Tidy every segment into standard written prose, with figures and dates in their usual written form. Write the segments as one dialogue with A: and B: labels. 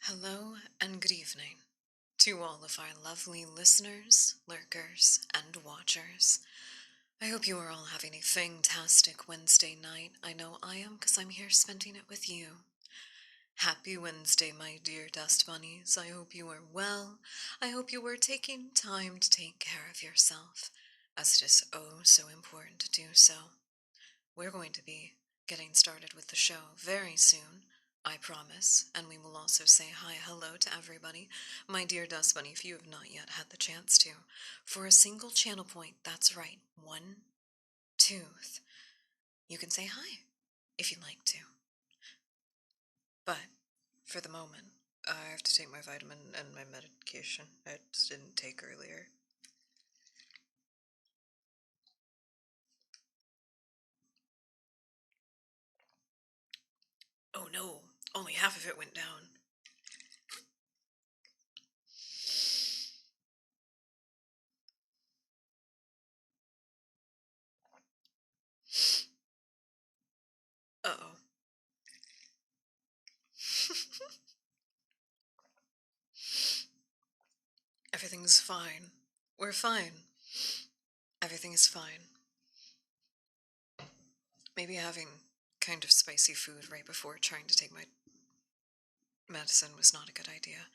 A: Hello and good evening to all of our lovely listeners, lurkers, and watchers. I hope you are all having a fantastic Wednesday night. I know I am because I'm here spending it with you. Happy Wednesday, my dear dust bunnies. I hope you are well. I hope you are taking time to take care of yourself, as it is oh so important to do so. We're going to be getting started with the show very soon, I promise, and we will also say hello to everybody. My dear Dust Bunny, if you have not yet had the chance to, for a single channel point, that's right, one tooth, you can say hi if you'd like to. But for the moment, I have to take my vitamin and my medication I just didn't take earlier. Oh no, only half of it went down. Uh-oh. Everything's fine. We're fine. Everything is fine. Maybe having kind of spicy food right before trying to take my medicine was not a good idea.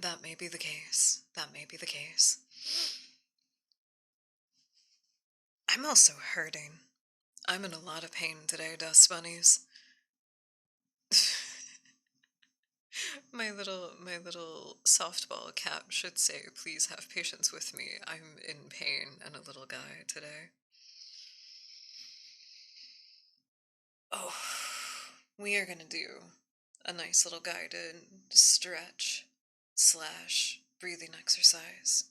A: That may be the case. That may be the case. I'm also hurting. I'm in a lot of pain today, Dust Bunnies. my little softball cap should say, please have patience with me. I'm in pain and a little guy today. Oh, we are gonna do a nice little guided stretch / breathing exercise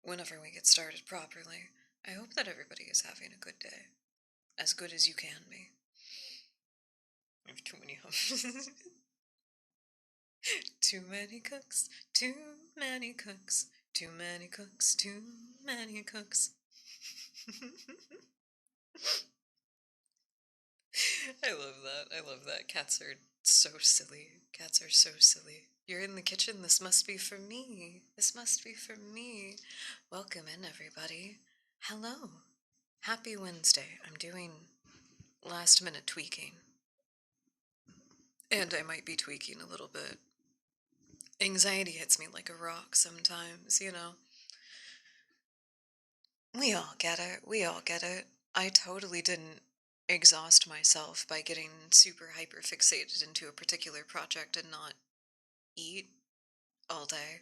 A: whenever we get started properly. I hope that everybody is having a good day. As good as you can be. I have too many humps. Too many cooks, too many cooks, too many cooks, too many cooks. I love that. I love that. Cats are so silly. Cats are so silly. You're in the kitchen. This must be for me. This must be for me. Welcome in, everybody. Hello. Happy Wednesday. I'm doing last minute tweaking. And I might be tweaking a little bit. Anxiety hits me like a rock sometimes, you know. We all get it. We all get it. I totally didn't exhaust myself by getting super hyper fixated into a particular project and not eat all day.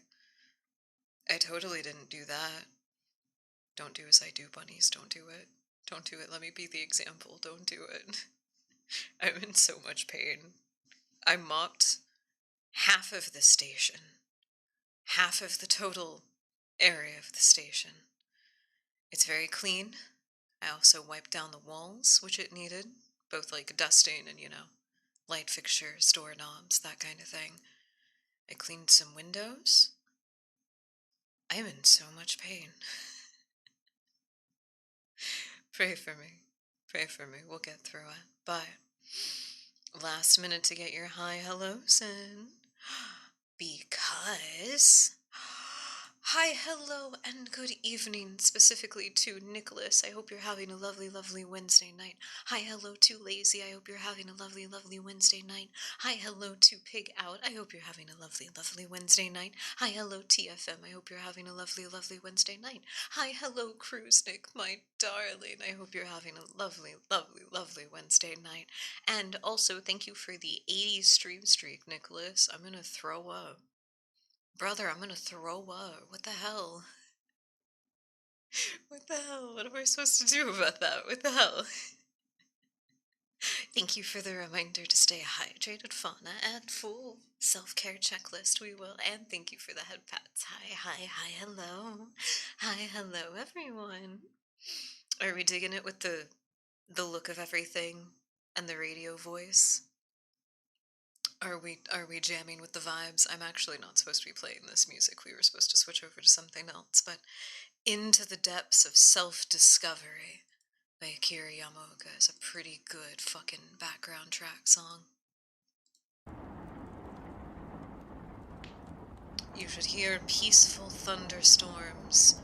A: I totally didn't do that. Don't do as I do, bunnies. Don't do it. Don't do it. Let me be the example. Don't do it. I'm in so much pain. I mopped half of the station. Half of the total area of the station. It's very clean. I also wiped down the walls, which it needed, both like dusting and, light fixtures, doorknobs, that kind of thing. I cleaned some windows. I am in so much pain. Pray for me. Pray for me. We'll get through it. But last minute to get your hi hellos in. Because hi, hello, and good evening, specifically to Nicholas. I hope you're having a lovely, lovely Wednesday night. Hi, hello to Lazy. I hope you're having a lovely, lovely Wednesday night. Hi, hello to Pig Out. I hope you're having a lovely, lovely Wednesday night. Hi, hello, TFM. I hope you're having a lovely, lovely Wednesday night. Hi, hello, Cruise-Nick, my darling. I hope you're having a lovely, lovely, lovely Wednesday night. And also, thank you for the 80 stream streak, Nicholas. I'm gonna throw up. Brother, I'm gonna throw up. What the hell? What the hell? What am I supposed to do about that? What the hell? Thank you for the reminder to stay hydrated, Fauna, and full self-care checklist we will. And thank you for the head pats. Hi, hello. Hi, hello, everyone. Are we digging it with the look of everything and the radio voice? Are we jamming with the vibes? I'm actually not supposed to be playing this music. We were supposed to switch over to something else, but Into the Depths of Self-Discovery by Akira Yamaoka is a pretty good fucking background track song. You should hear peaceful thunderstorms,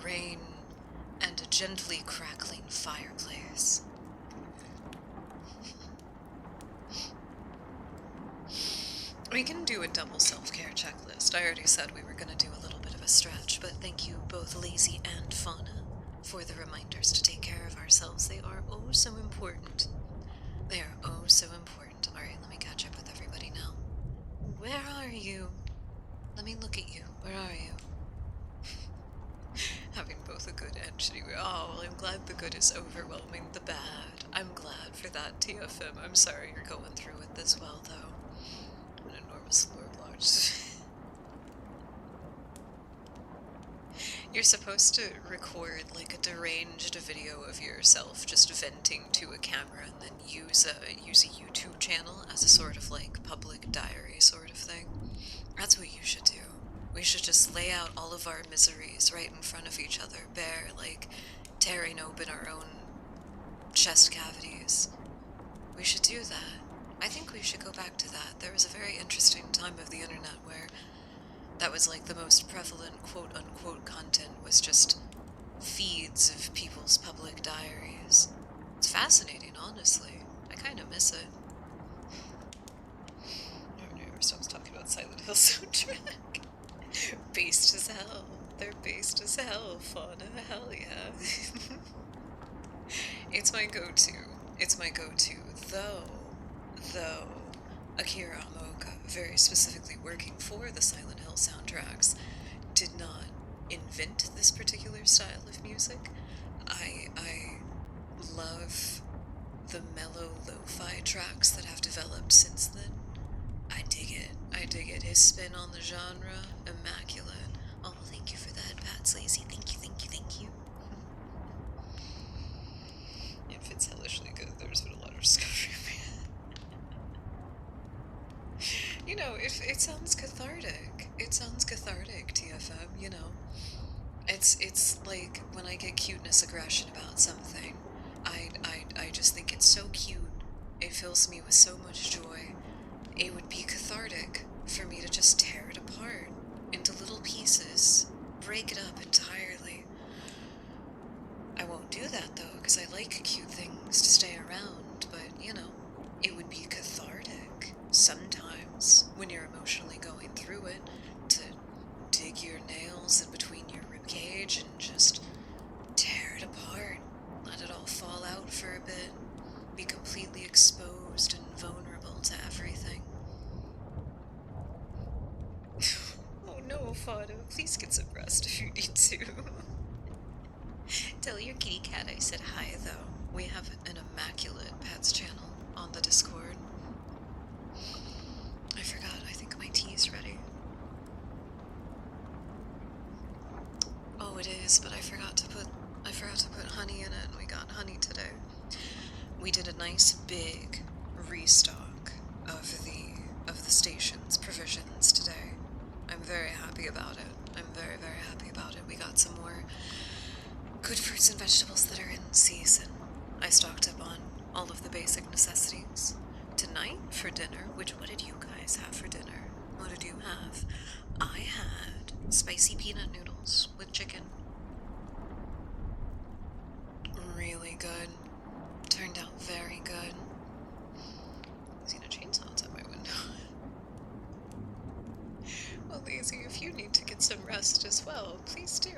A: rain, and a gently crackling fireplace. We can do a double self-care checklist. I already said we were going to do a little bit of a stretch, but thank you both Lazy and Fauna for the reminders to take care of ourselves. They are oh so important. They are oh so important. Alright, let me catch up with everybody now. Where are you? Let me look at you. Where are you? Having both a good and shitty. Oh, well, I'm glad the good is overwhelming the bad. I'm glad for that, TFM. I'm sorry you're going through it this well, though. An enormous lore blocks. You're supposed to record like a deranged video of yourself just venting to a camera and then use a YouTube channel as a sort of like public diary sort of thing. That's what you should do. We should just lay out all of our miseries right in front of each other, bare, like tearing open our own chest cavities. We should do that. I think we should go back to that. There was a very interesting time of the internet where that was like the most prevalent quote-unquote content was just feeds of people's public diaries. It's fascinating, honestly. I kind of miss it. Nobody ever stops talking about Silent Hill soundtrack. Based as hell. They're based as hell, Fauna. Hell yeah. It's my go-to. It's my go-to. Though, Akira Yamaoka, very specifically working for the Silent Hill soundtracks, did not invent this particular style of music. I love the mellow lo-fi tracks that have developed since then. I dig it. I dig it. His spin on the genre, immaculate. Oh, thank you for that, Pat Lazy. Thank you, thank you, thank you. If it's hellishly good, there's been a lot of discovery. You know, it sounds cathartic. It sounds cathartic, TFM, you know. It's like when I get cuteness aggression about something, I just think it's so cute. It fills me with so much joy. It would be cathartic for me to just tear it apart into little pieces, break it up entirely. I won't do that though, because I like cute things to stay around, but you know, it would be cathartic sometimes when you're emotionally going through it to dig your nails in between your ribcage and just tear it apart, let it all fall out for a bit, be completely exposed and vulnerable to everything. Oh no, Fado, please get some rest if you need to. Tell your kitty cat I said hi, though. We have an immaculate pets channel on the Discord. I forgot, I think my tea's ready. Oh, it is, but I forgot to put honey in it, and we got honey today. We did a nice big restock of the station's provisions today. I'm very happy about it. I'm very, very happy about it. We got some more good fruits and vegetables that are in season. I stocked up on all of the basic necessities. Tonight, for dinner, what did you guys have for dinner? What did you have? I had spicy peanut noodles with chicken. Really good. Turned out very good. I've seen a chainsaw outside my window. Well, Lazy, if you need to get some rest as well, please do.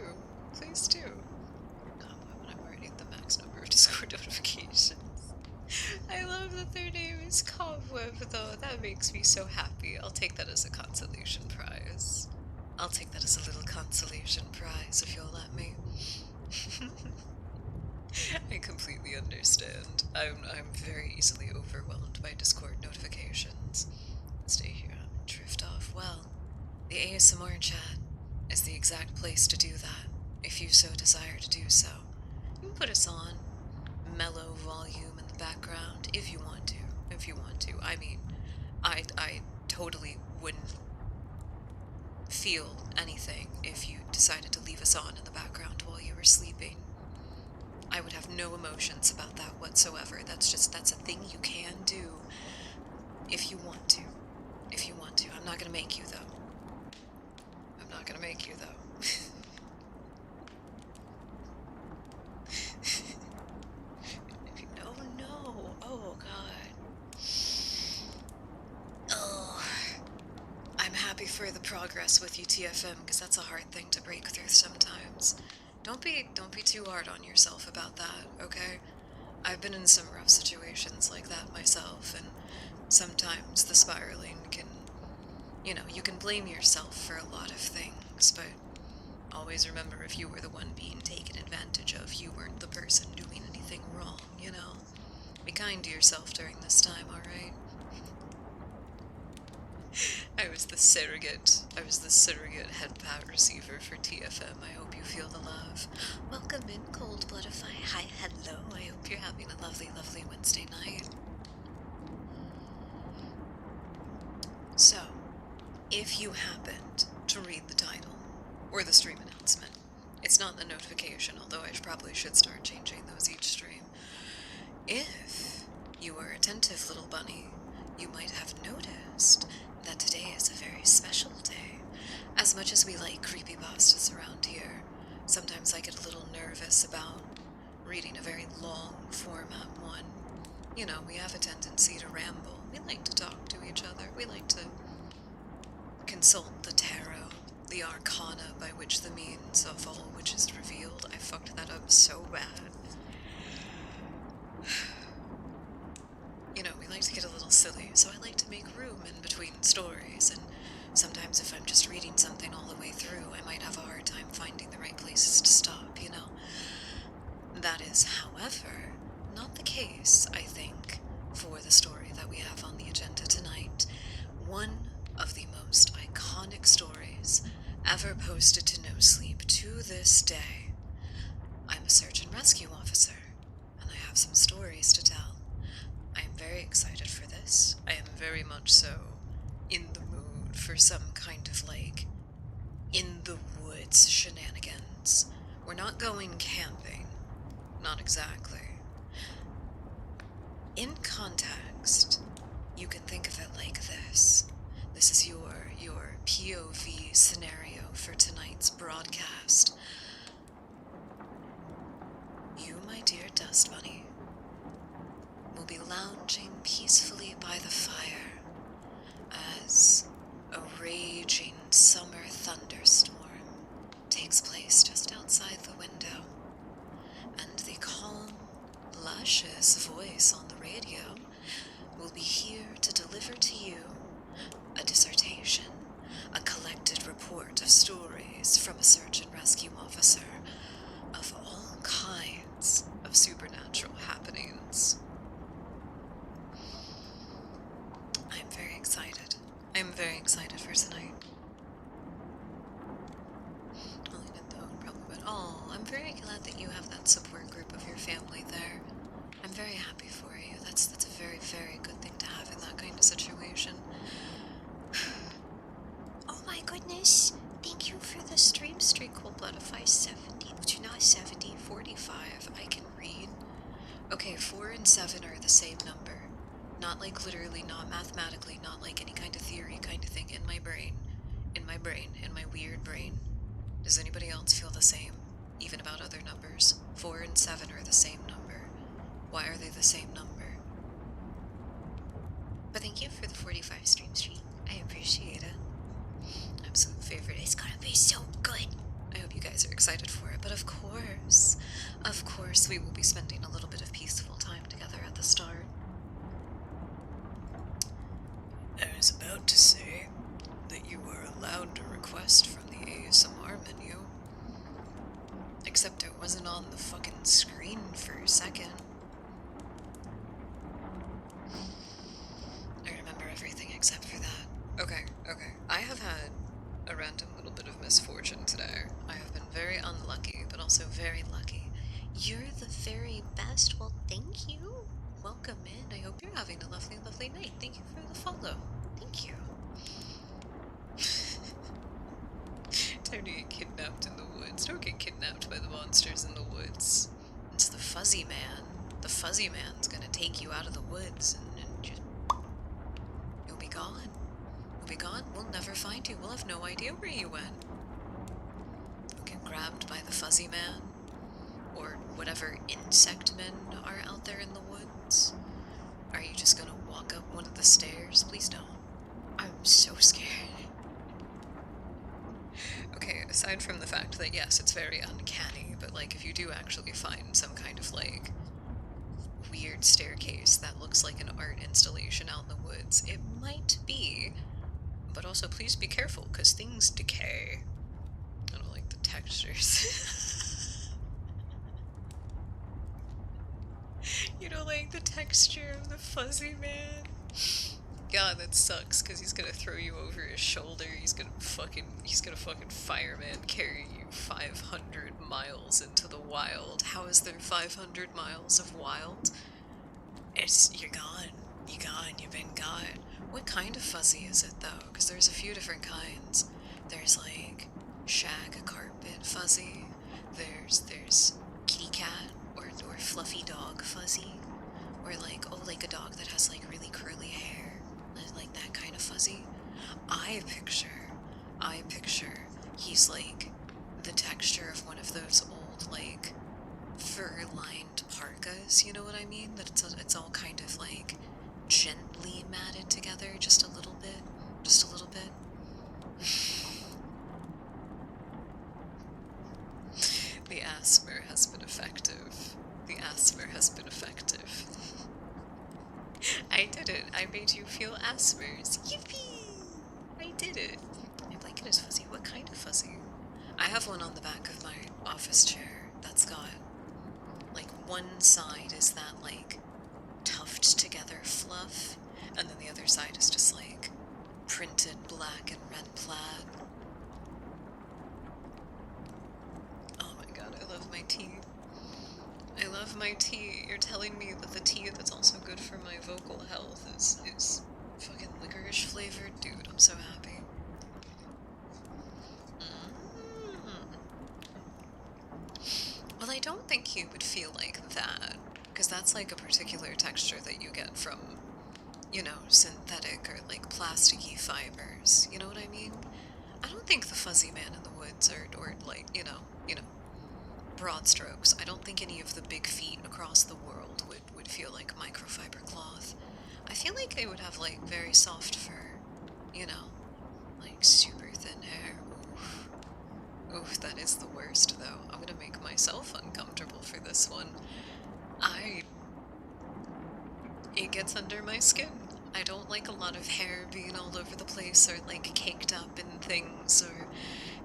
A: Please do. When I'm already at the max number of Discord notifications. I love that their name is Cobweb, though. That makes me so happy. I'll take that as a consolation prize. I'll take that as a little consolation prize, if you'll let me. I completely understand. I'm very easily overwhelmed by Discord notifications. Stay here and drift off. Well, the ASMR chat is the exact place to do that, if you so desire to do so. You can put us on mellow volume in the background if you want to. If you want to. I mean, I totally wouldn't feel anything if you decided to leave us on in the background while you were sleeping. I would have no emotions about that whatsoever. That's a thing you can do if you want to. If you want to. I'm not gonna make you, though. I'm not gonna make you, though. Oh, no. Oh, God. Oh. I'm happy for the progress with you, TFM, because that's a hard thing to break through sometimes. Don't be too hard on yourself about that, okay? I've been in some rough situations like that myself, and sometimes the spiraling can, you can blame yourself for a lot of things, but always remember, if you were the one being taken advantage of, you weren't the person doing anything wrong, you know? Be kind to yourself during this time, alright? I was the surrogate head pat receiver for TFM. I hope you feel the love. Welcome in, Cold-Bloodify. Hi, hello. I hope you're having a lovely, lovely Wednesday night. So, if you happened to read the title, or the stream announcement, it's not the notification, although I probably should start changing those each stream. If you were attentive, little bunny, you might have noticed that today is a very special day. As much as we like creepypastas around here, sometimes I get a little nervous about reading a very long format one. You know, we have a tendency to ramble. We like to talk to each other. We like to consult the tarot, the arcana by which the means of all which is revealed. I fucked that up so bad. You know, we like to get a little silly, so I like to make room in between stories, and sometimes if I'm just reading something all the way through, I might have a hard time finding the right places to stop, you know? That is, however, not the case, I think, for the story that we have on the agenda tonight. One of the most iconic stories ever posted to No Sleep to this day. I'm a search and rescue officer, and I have some stories to tell. I am very excited for this. I am very much so in the mood for some kind of, like, in the woods shenanigans. We're not going camping. Not exactly. In context, you can think of it like this. This is your POV scenario for tonight's broadcast. You, my dear Dust Bunny, will be lounging peacefully by the fire as a raging summer thunderstorm takes place just outside the window, and the calm, luscious voice on the radio will be here to deliver to you a dissertation, a collected report of stories from a search and rescue officer of all kinds of supernatural happenings. I'm very excited. I'm very excited for tonight. Well, even though it probably would. Oh, I'm very glad that you have that support group of your family there. I'm very happy for you. That's a very, very good thing to have in that kind of situation. Oh my goodness. Thank you for the stream streak, Cold-Bloodify 70. Not 70, 45. I can read. Okay, 4 and 7 are the same number. Not like literally, not mathematically, not like any kind of theory kind of thing. In my brain. In my weird brain. Does anybody else feel the same? Even about other numbers? 4 and 7 are the same number. Why are they the same number? But thank you for the 45 stream streak. I appreciate it. Absolute favorite. It's gonna be so good. I hope you guys are excited for it. But of course, we will be spending a little bit of peaceful time together at the start. I was about to say that you are allowed to request from the ASMR menu. Except it wasn't on the fucking screen for a second. I remember everything except for that. Okay. I have had a random little bit of misfortune today. I have been very unlucky, but also very lucky. You're the very best. Well, thank you. Welcome in. I hope you're having a lovely, lovely night. Thank you for the follow. Thank you. Time to get kidnapped in the woods. Don't get kidnapped by the monsters in the woods. It's the fuzzy man. The fuzzy man's gonna take you out of the woods and just... You'll be gone. You'll be gone. We'll never find you. We'll have no idea where you went. You'll get grabbed by the fuzzy man, or whatever insect men are out there in the woods. Are you just gonna walk up one of the stairs? Please don't. I'm so scared. Okay, aside from the fact that, yes, it's very uncanny, but, like, if you do actually find some kind of, like, weird staircase that looks like an art installation out in the woods, it might be. But also, please be careful, because things decay. I don't like the textures. You don't like the texture of the fuzzy man? God, that sucks, because he's gonna throw you over his shoulder. He's gonna fucking fireman carry you 500 miles into the wild. How is there 500 miles of wild? You're gone. You're gone. You've been gone. What kind of fuzzy is it, though? Because there's a few different kinds. There's, like, shag carpet fuzzy. There's kitty cat or fluffy dog fuzzy. Or, like, oh, like a dog that has, like, really curly hair. Like that kind of fuzzy. I picture he's, like, the texture of one of those old, like, fur-lined parkas, you know what I mean? That it's all kind of, like, gently matted together, just a little bit. Just a little bit. The asthma has been effective. The asthma has been effective. I did it. I made you feel asthmers. Yippee! I did it. My blanket is fuzzy. What kind of fuzzy? I have one on the back of my office chair that's got, like, one side is that, like, tufted together fluff, and then the other side is just, like, printed black and red plaid. Oh my god, I love my tea. I love my tea. You're telling me that the tea that's also good for my vocal health is fucking licorice flavored? Dude, I'm so happy. Well, I don't think you would feel like that, because that's like a particular texture that you get from, you know, synthetic or like plasticky fibers. You know what I mean? I don't think the fuzzy man in the woods or like, you know, broad strokes. I don't think any of the big feet across the world would feel like microfiber cloth. I feel like they would have, like, very soft fur, you know, like super thin hair. Oof. Oof, that is the worst, though. I'm gonna make myself uncomfortable for this one. It gets under my skin. I don't like a lot of hair being all over the place or, like, caked up in things or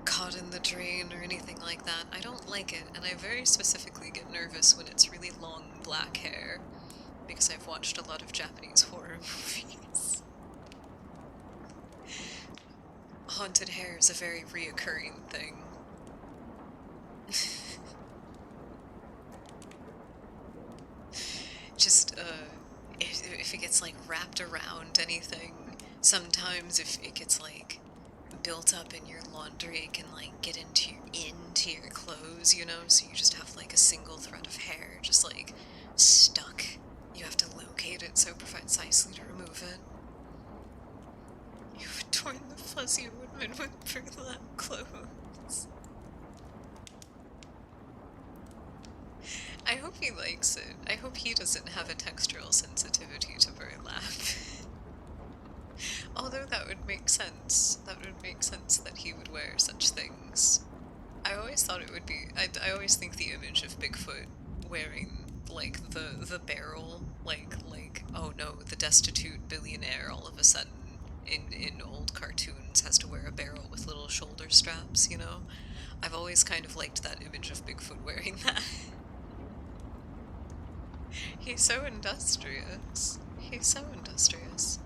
A: caught in the drain or anything like that. I don't like it, and I very specifically get nervous when it's really long black hair, because I've watched a lot of Japanese horror movies. Haunted hair is a very reoccurring thing. Just, if it gets, like, wrapped around anything, sometimes if it gets, like, built up in your laundry, it can, like, get into your clothes, you know, so you just have, like, a single thread of hair just, like, stuck. You have to locate it so precisely to remove it. You've torn the fuzzy woodman with burlap clothes. I hope he likes it. I hope he doesn't have a textural sensitivity to burlap. Although that would make sense. That would make sense that he would wear such things. I always thought it would be... I always think the image of Bigfoot wearing, like, the barrel, like, oh no, the destitute billionaire all of a sudden in old cartoons has to wear a barrel with little shoulder straps, you know? I've always kind of liked that image of Bigfoot wearing that. He's so industrious. He's so industrious.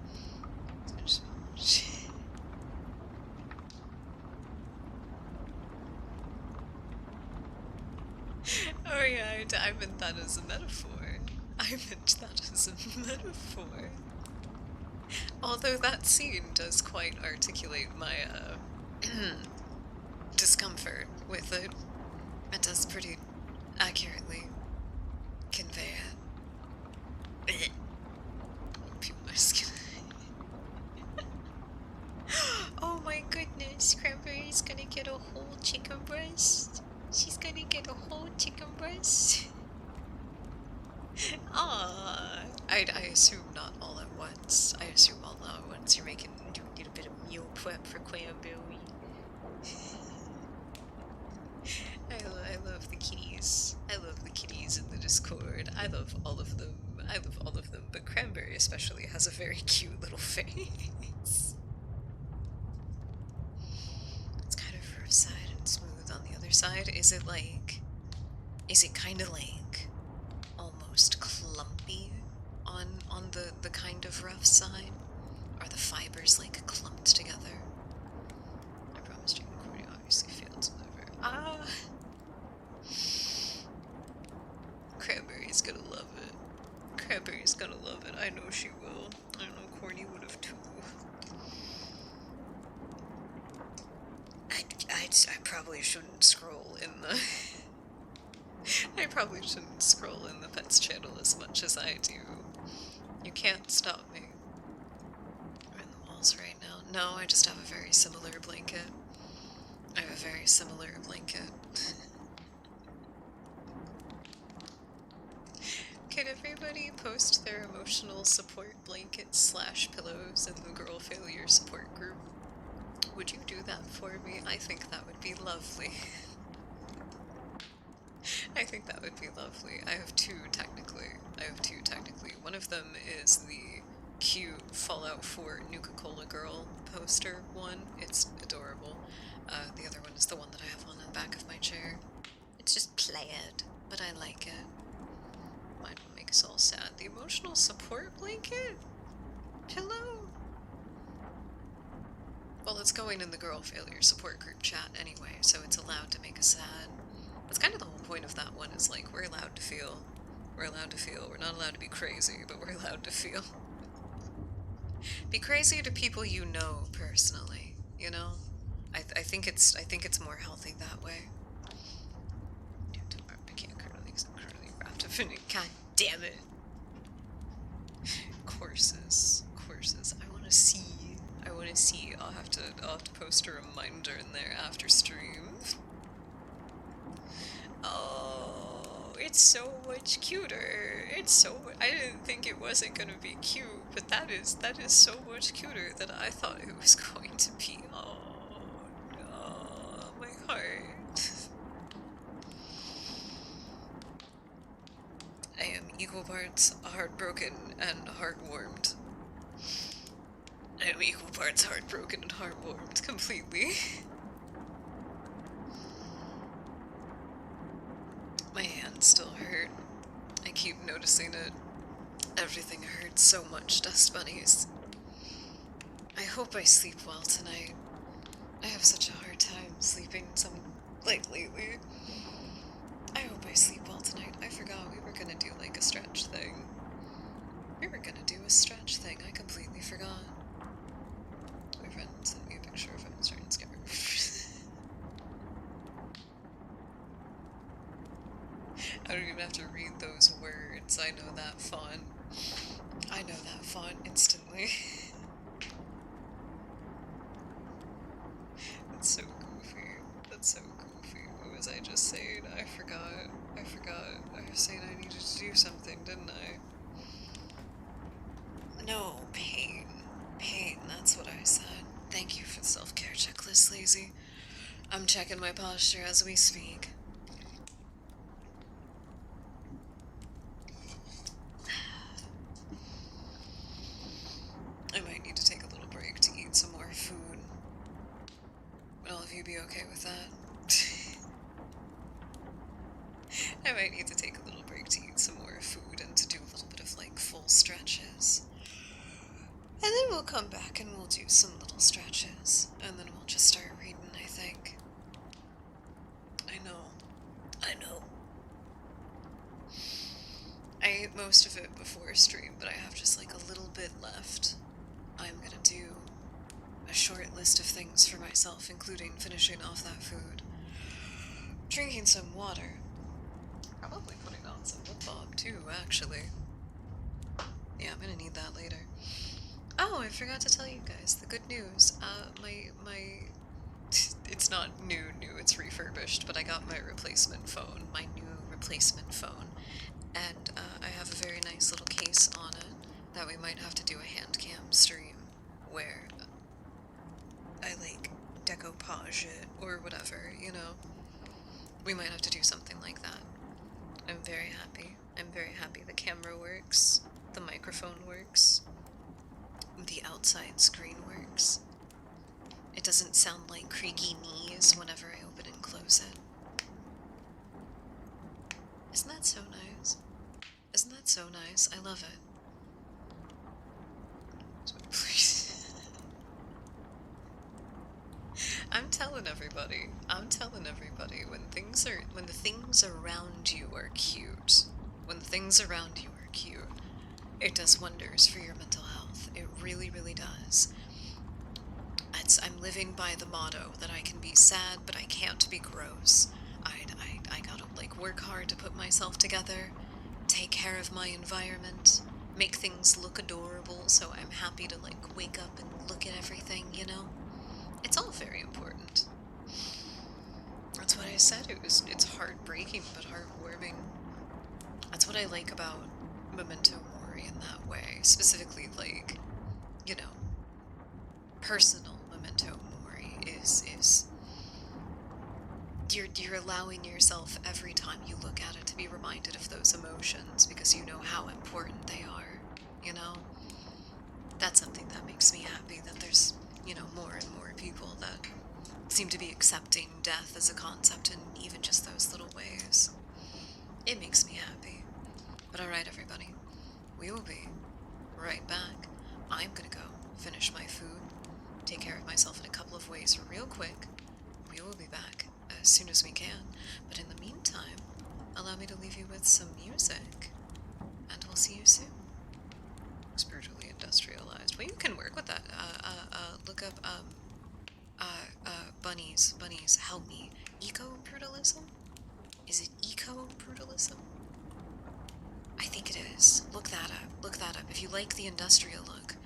A: Oh yeah, I meant that as a metaphor. I meant that as a metaphor. Although that scene does quite articulate my, discomfort with it. It does pretty accurately convey it. People are just gonna... yes, Cranberry's gonna get a whole chicken breast. She's gonna get a whole chicken breast. Ah, I assume not all at once. I assume all at once. You're doing a little bit of meal prep for Cranberry. I love the kitties. I love the kitties in the Discord. I love all of them. I love all of them, but Cranberry especially has a very cute little face. It's kind of rough side and smooth on the other side. Is it kind of like almost clumpy on the kind of rough side? Are the fibers like clumped together? I promised you recording obviously failed to deliver. Ah! Cranberry's gonna love it. Cranberry's gonna love it. I know she will. I know Corny would have too. I probably shouldn't scroll in the... I probably shouldn't scroll in the pets channel as much as I do. You can't stop me. We're in the walls right now. No, I just have a very similar blanket. I have a very similar blanket. Can everybody post their emotional support blankets / pillows in the girl failure support group? Would you do that for me? I think that would be lovely. I think that would be lovely. I have two technically. One of them is the cute Fallout 4 Nuka-Cola girl poster one. It's adorable. The other one is the one that I have on the back of my chair. It's just plaid, but I like it. Mine will make us all sad. The emotional support blanket? Pillow? Well, it's going in the girl failure support group chat anyway, so it's allowed to make us sad. That's kind of the whole point of that one, is like, we're allowed to feel. We're allowed to feel. We're not allowed to be crazy, but we're allowed to feel. Be crazy to people you know personally, you know? I think it's more healthy that way. I can't currently because I'm currently wrapped up in it. God damn it. Courses. I wanna see. I'll have to post a reminder in there after stream. Oh, it's so much cuter. I didn't think it wasn't gonna be cute, but that is so much cuter than I thought it was going to be. Oh no, my heart. I am equal parts heartbroken and heartwarmed. I am equal parts heartbroken and heartwarmed completely. My hands still hurt. I keep noticing it. Everything hurts so much, dust bunnies. I hope I sleep well tonight. I have such a hard time sleeping lately. I hope I sleep well tonight. I forgot we were gonna do like a stretch thing. I completely forgot. My friend sent me a picture of him starting to scare me. I don't even have to read those words. I know that font. Instantly. That's so goofy. What was I just saying? I forgot. I was saying I needed to do something, didn't I? No, pain. That's what I said. Thank you for the self-care checklist, Lazy. I'm checking my posture as we speak. I might need to take a little break to eat some more food. Would all of you be okay with that? I might need to take a little break to eat some more food and to do a little bit of like full stretches. And then we'll come back and we'll do some little stretches. And then we'll just start reading, I think. I know. I ate most of it before stream, but I have just like a little bit left. I'm gonna do a short list of things for myself, including finishing off that food, drinking some water, probably putting on some lip balm too, actually. Yeah, I'm gonna need that later. Oh, I forgot to tell you guys the good news. it's not new, it's refurbished, but I got my replacement phone, my new replacement phone, and I have a very nice little case on it that we might have to do a hand cam stream where I like decoupage it or whatever, you know? We might have to do something like that. I'm very happy. I'm very happy the camera works, the microphone works, the outside screen works. It doesn't sound like creaky knees whenever I open and close it. Isn't that so nice? Isn't that so nice? I love it. Please. I'm telling everybody, when the things around you are cute, when the things around you are cute, it does wonders for your mental health. It really, really does. I'm living by the motto that I can be sad, but I can't be gross. I gotta, like, work hard to put myself together, take care of my environment, make things look adorable so I'm happy to, like, wake up and look at everything, you know? It's all very important. That's what I said. It's heartbreaking but heartwarming. That's what I like about Memento Mori in that way. Specifically, like, you know, personal Memento Mori is you're allowing yourself every time you look at it to be reminded of those emotions because you know how important they are, you know? That's something that makes me happy that there's, more and more people that seem to be accepting death as a concept in even just those little ways. It makes me happy. But alright, everybody, we will be right back. I'm gonna go finish my food, take care of myself in a couple of ways real quick. We will be back as soon as we can. But in the meantime, allow me to leave you with some music, and we'll see you soon. It's brutally industrialized. Well, you can work with that. Look up, bunnies, help me. Eco-brutalism? Is it eco-brutalism? I think it is. Look that up. Look that up. If you like the industrial look,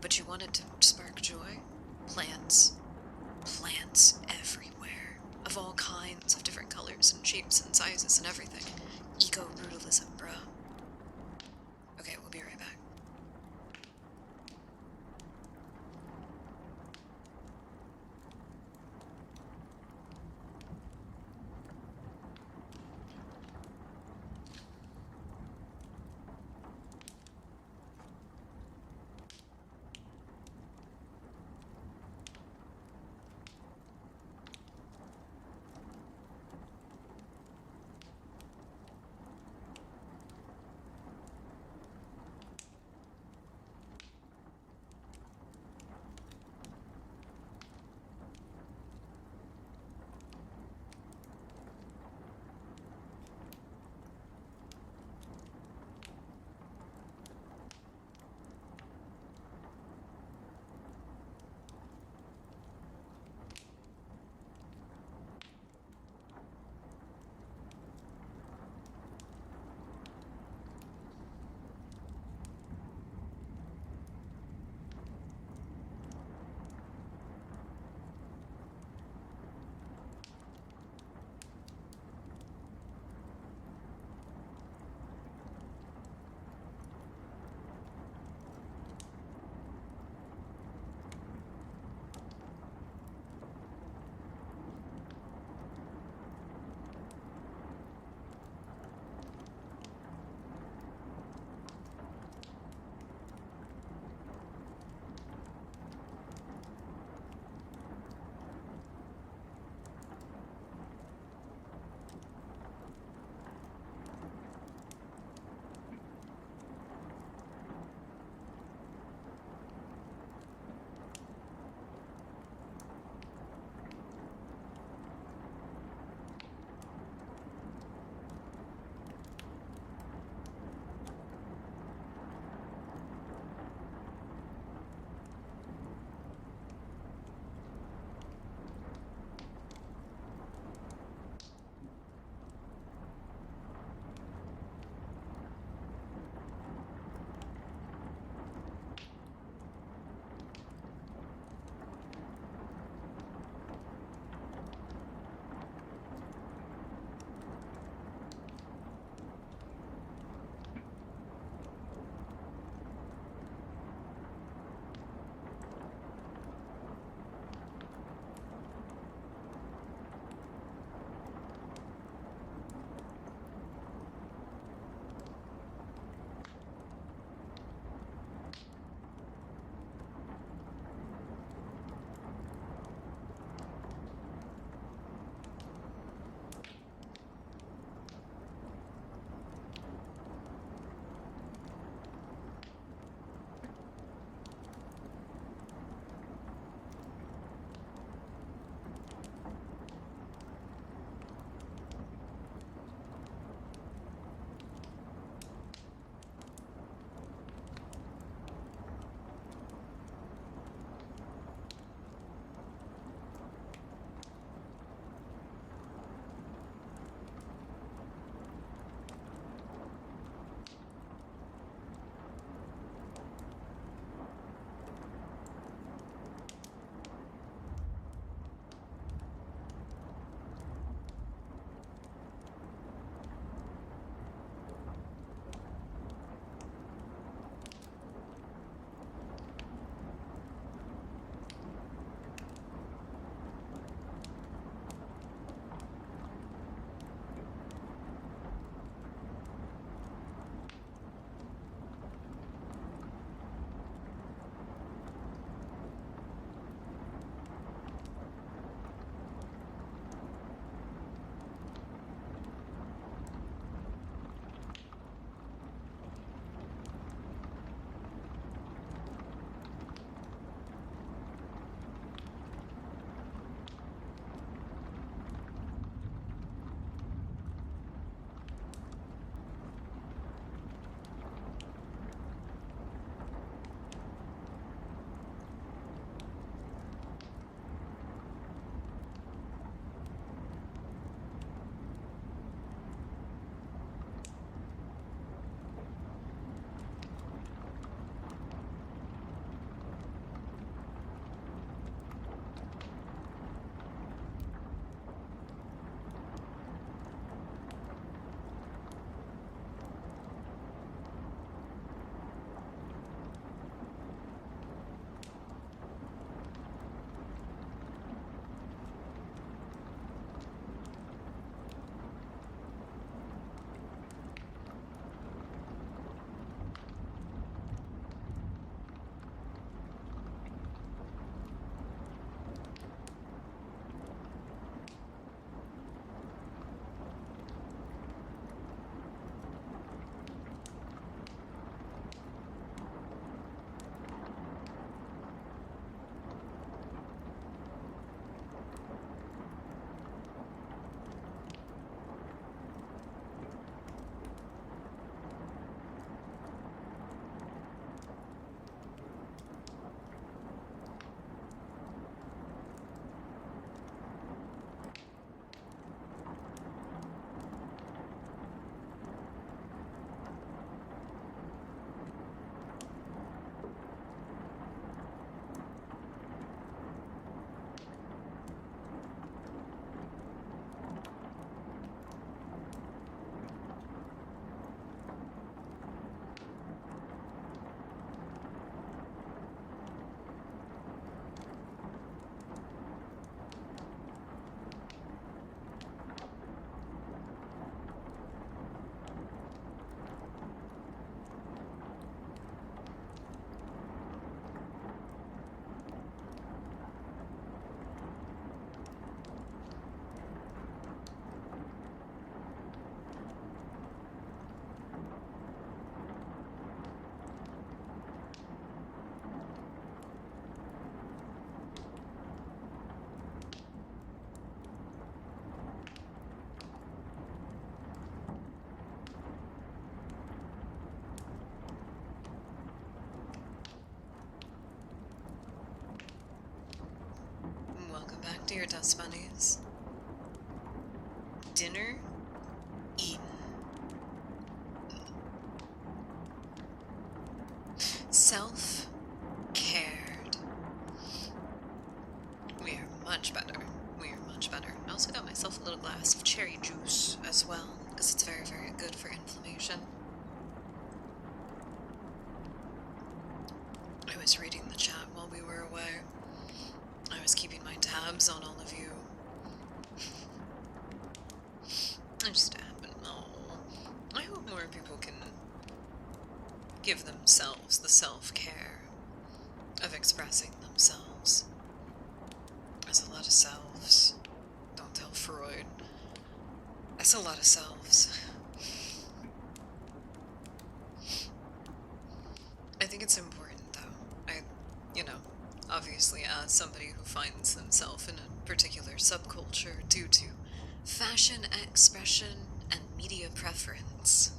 A: but you want it to spark joy, plants. Plants everywhere. Of all kinds, of different colors and shapes and sizes and everything. Eco-brutalism, bruh. Okay, we'll be right back. your dust bunnies. Dinner eaten. Self-cared. We are much better. We are much better. I also got myself a little glass of cherry juice as well, because it's very, very good for inflammation. I was reading the chat while we were away. I was keeping my tabs on all of you. I just happen. Oh, I hope more people can give themselves the self-care of expressing themselves. There's a lot of selves. Don't tell Freud. That's a lot of selves. I think it's important, though. Obviously, as somebody who finds themselves in a particular subculture due to fashion expression and media preference,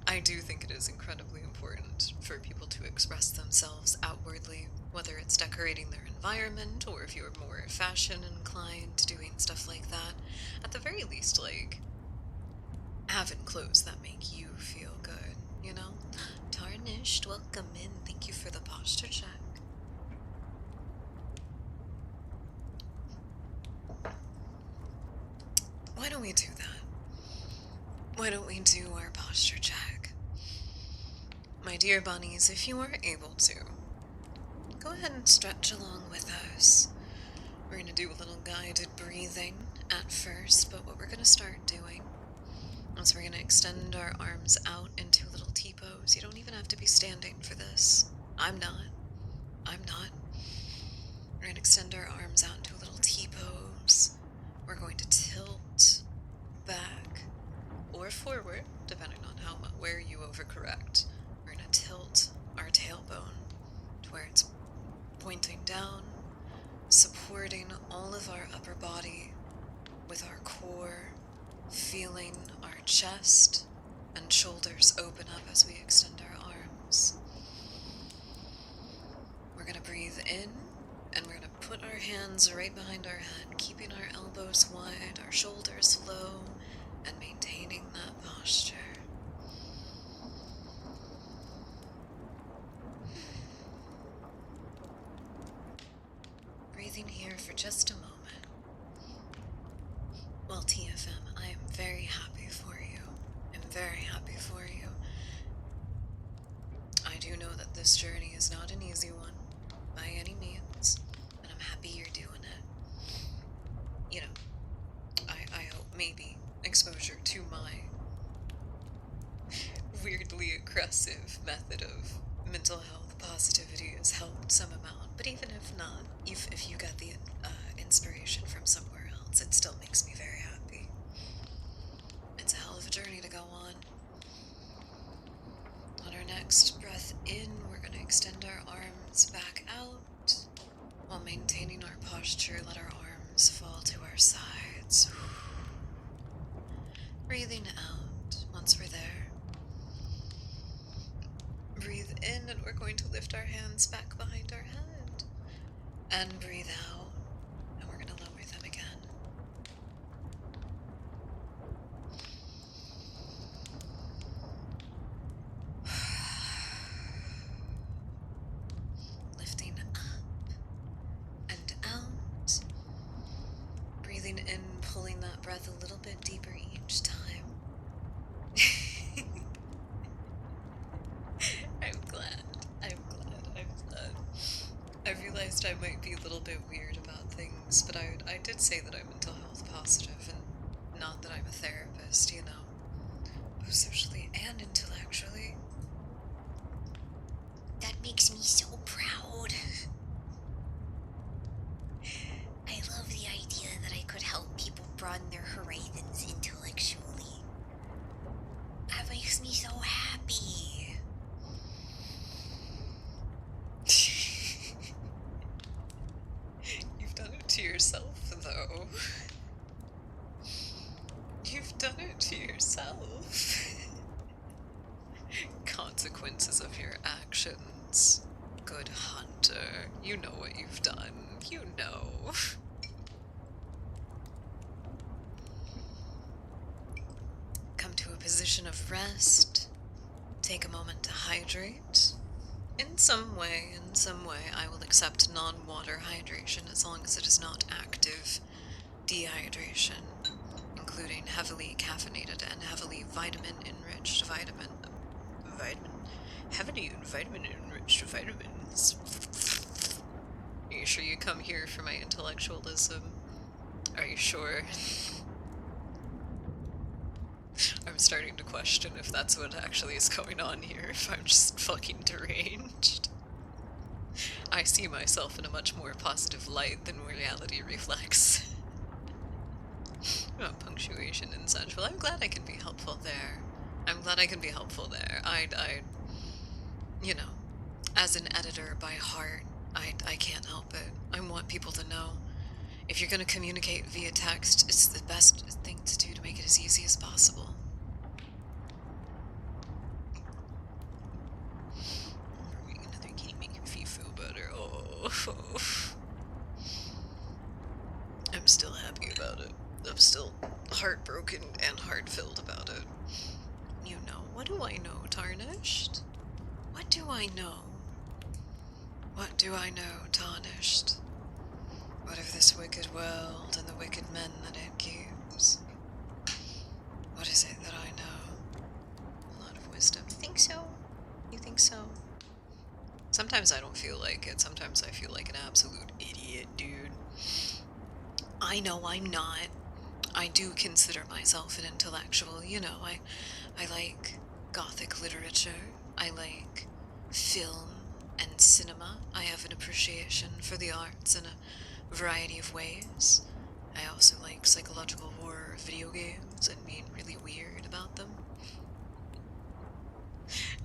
A: I do think it is incredibly important for people to express themselves outwardly, whether it's decorating their environment or if you're more fashion inclined, doing stuff like that. At the very least, like, having clothes that make you feel good, you know? Tarnished, welcome in. Thank you for the posture check. Why don't we do that? Why don't we do our posture check? My dear bunnies, if you are able to, go ahead and stretch along with us. We're going to do a little guided breathing at first, but what we're going to start doing is we're going to extend our arms out into little T-pose. You don't even have to be standing for this. I'm not. We're going to extend our arms out into a little T-pose. We're going to tilt back or forward, depending on where you overcorrect. We're going to tilt our tailbone to where it's pointing down, supporting all of our upper body with our core, feeling our chest and shoulders open up as we extend our arms. We're going to breathe in, and we're going to put our hands right behind our head, keeping our elbows wide, our shoulders low, and maintaining that posture. Breathing here for just a moment. Well, TFM, I am very happy for you. I'm very happy for you. I do know that this journey is not an easy one, by any means, and I'm happy you're doing it. You know, I hope maybe exposure to my weirdly aggressive method of mental health positivity has helped some amount, but even if not, if you got the inspiration from somewhere else, it still makes me very happy. It's a hell of a journey to go on. On our next breath in, we're going to extend our arms back out while maintaining our posture. Let our arms fall to our sides. Breathing out once we're there. Breathe in, and we're going to lift our hands back behind our head. And breathe out, and we're going to lower them again. Lifting up and out. Breathing in, pulling that breath a little bit deeper each time. I'm glad. I realized I might be a little bit weird about things, but I did say that I'm mental health positive, and not that I'm a therapist, you know, both socially and intellectually. That makes me so proud. I love the idea that I could help people broaden their horizons intellectually. That makes me so happy. You've done it to yourself, though. You've done it to yourself. Consequences of your actions. Good You know what you've done. You know. Come to a position of rest. Take a moment to hydrate. In some way, I will accept non-water hydration as long as it is not active dehydration, including heavily caffeinated and heavily vitamin-enriched heavily vitamin-enriched vitamins. Are you sure you come here for my intellectualism? Are you sure? I'm starting to question if that's what actually is going on here, if I'm just fucking deranged. I see myself in a much more positive light than reality reflects. About punctuation and such. Well, I'm glad I can be helpful there. You know, as an editor by heart, I can't help it. I want people to know. If you're going to communicate via text, it's the best thing to do to make it as easy as possible. Another kitty making me feel better. Oh. I'm still happy about it. I'm still heartbroken and heart-filled about it. You know, what do I know, Tarnished? What do I know? What do I know, Tarnished? What of this wicked world and the wicked men that it keeps? What is it that I know? A lot of wisdom. You think so? You think so? Sometimes I don't feel like it. Sometimes I feel like an absolute idiot, dude. I know I'm not. I do consider myself an intellectual, you know. I like Gothic literature. I like film and cinema. I have an appreciation for the arts in a variety of ways. I also like psychological horror video games and being really weird about them.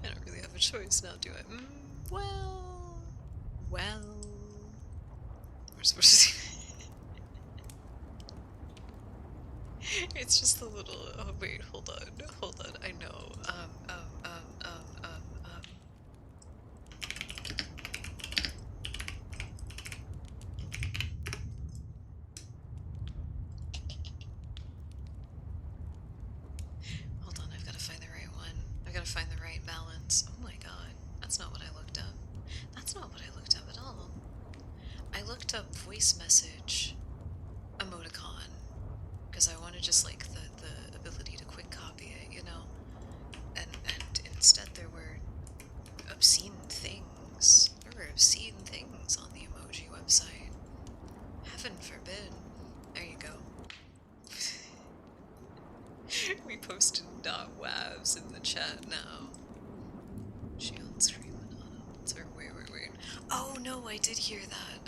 A: I don't really have a choice now, do I? Well... We're supposed to... It's just a little... Oh, wait, hold on. I know. Hold on, I've got to find the right one. I've got to find the right balance. Oh my god, that's not what I looked up. That's not what I looked up at all. I looked up voice message emoticon because I wanted just like the ability to quick copy it, you know? And instead there were obscene things. There were obscene things on the emoji website. Heaven forbid. There you go. We posted .wavs in the chat now. She on screen anonymous. Or wait. Oh no, I did hear that.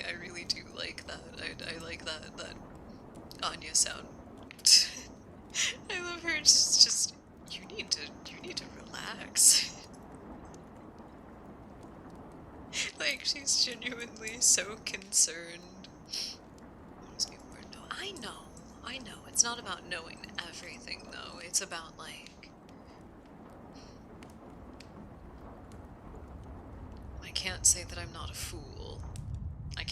A: I really do like that. I like that Anya sound. I love her. Just you need to relax. Like she's genuinely so concerned. No, I know. It's not about knowing everything though. It's about like I can't say that I'm not a fool. I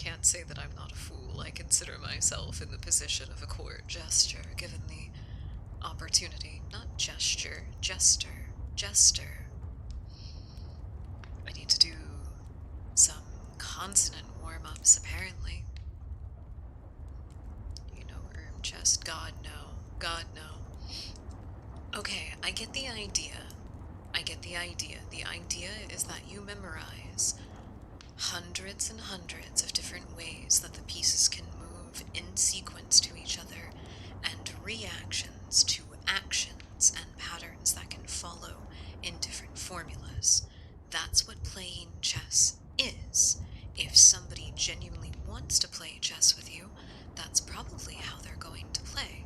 A: consider myself in the position of a court jester, given the opportunity. Not gesture, jester. I need to do some consonant warm-ups, apparently. You know, chest, God no. Okay, I get the idea. The idea is that you memorize hundreds and hundreds of different ways that the pieces can move in sequence to each other, and reactions to actions and patterns that can follow in different formulas. That's what playing chess is. If somebody genuinely wants to play chess with you, that's probably how they're going to play.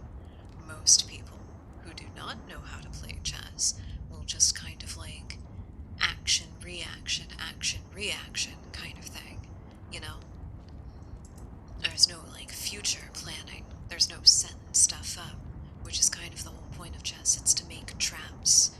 A: Most people who do not know how to play chess will just kind of like action, reaction kind of thing, you know? There's no like future planning, there's no setting stuff up, which is kind of the whole point of chess. It's to make traps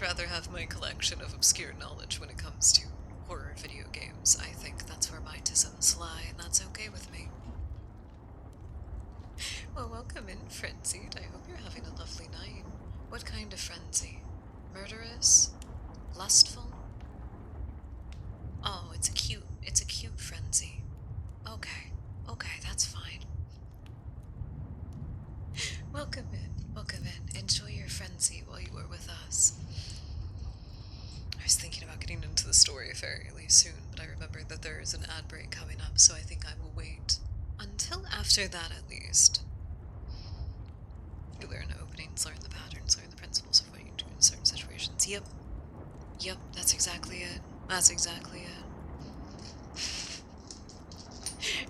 A: rather have my collection of obscure knowledge when it comes to horror video games. I think that's where my tisms lie, and that's okay with me. Well, welcome in, Frenzied. I hope you're having a lovely night. What kind of frenzy? Murderous? Lustful? Oh, it's a cute frenzy. Okay, that's fine. Welcome in. Enjoy your frenzy while you were with us. I was thinking about getting into the story fairly soon, but I remembered that there is an ad break coming up, so I think I will wait until after that at least. You learn openings, learn the patterns, learn the principles of what you do in certain situations. Yep, that's exactly it.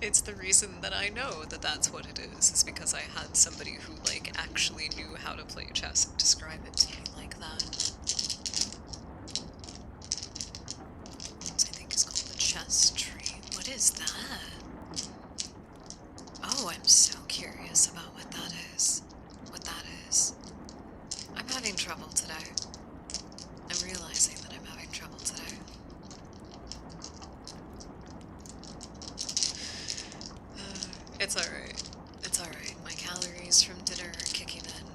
A: It's the reason that I know that that's what it is because I had somebody who, like, actually knew how to play chess describe it to me like that. This, I think, is called the chess tree. What is that? Oh, I'm so curious about what that is. I'm having trouble today. I'm realizing that I'm having trouble today. It's alright. My calories from dinner are kicking in.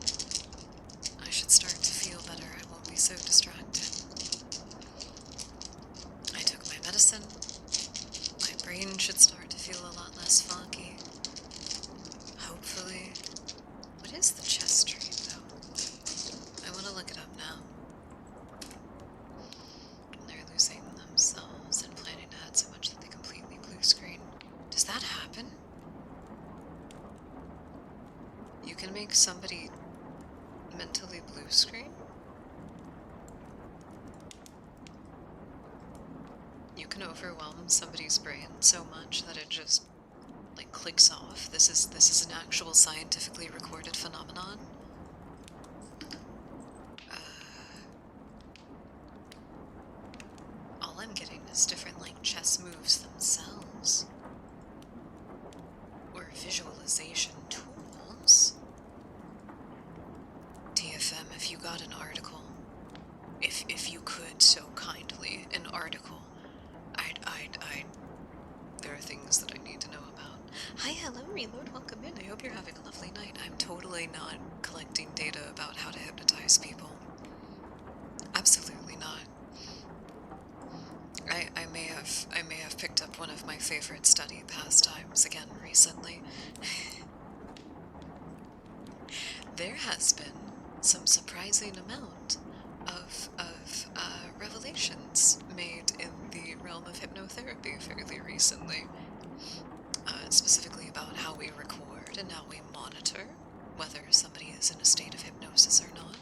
A: I should start to feel better. I won't be so distracted. I took my medicine. My brain should start to feel a lot less foggy. Hopefully. What is the chess tree, though? I want to look it up now. They're losing themselves and planning ahead so much that they completely blue screen. Does that happen? You can make somebody mentally blue screen? You can overwhelm somebody's brain so much that it just, like, clicks off. This is an actual scientifically recorded phenomenon. All I'm getting is different, like, chess moves themselves. Or visualization tools. TFM, if you got an article, if you could so kindly, an article, there are things that I need to know about. Hi, hello, Reload, welcome in. I hope you're having a lovely night. I'm totally not collecting data about how to hypnotize people. Absolutely not. I may have picked up one of my favorite study pastimes again recently. There has been some surprising amount of revelations made in the realm of hypnotherapy fairly recently, specifically about how we record and how we monitor whether somebody is in a state of hypnosis or not,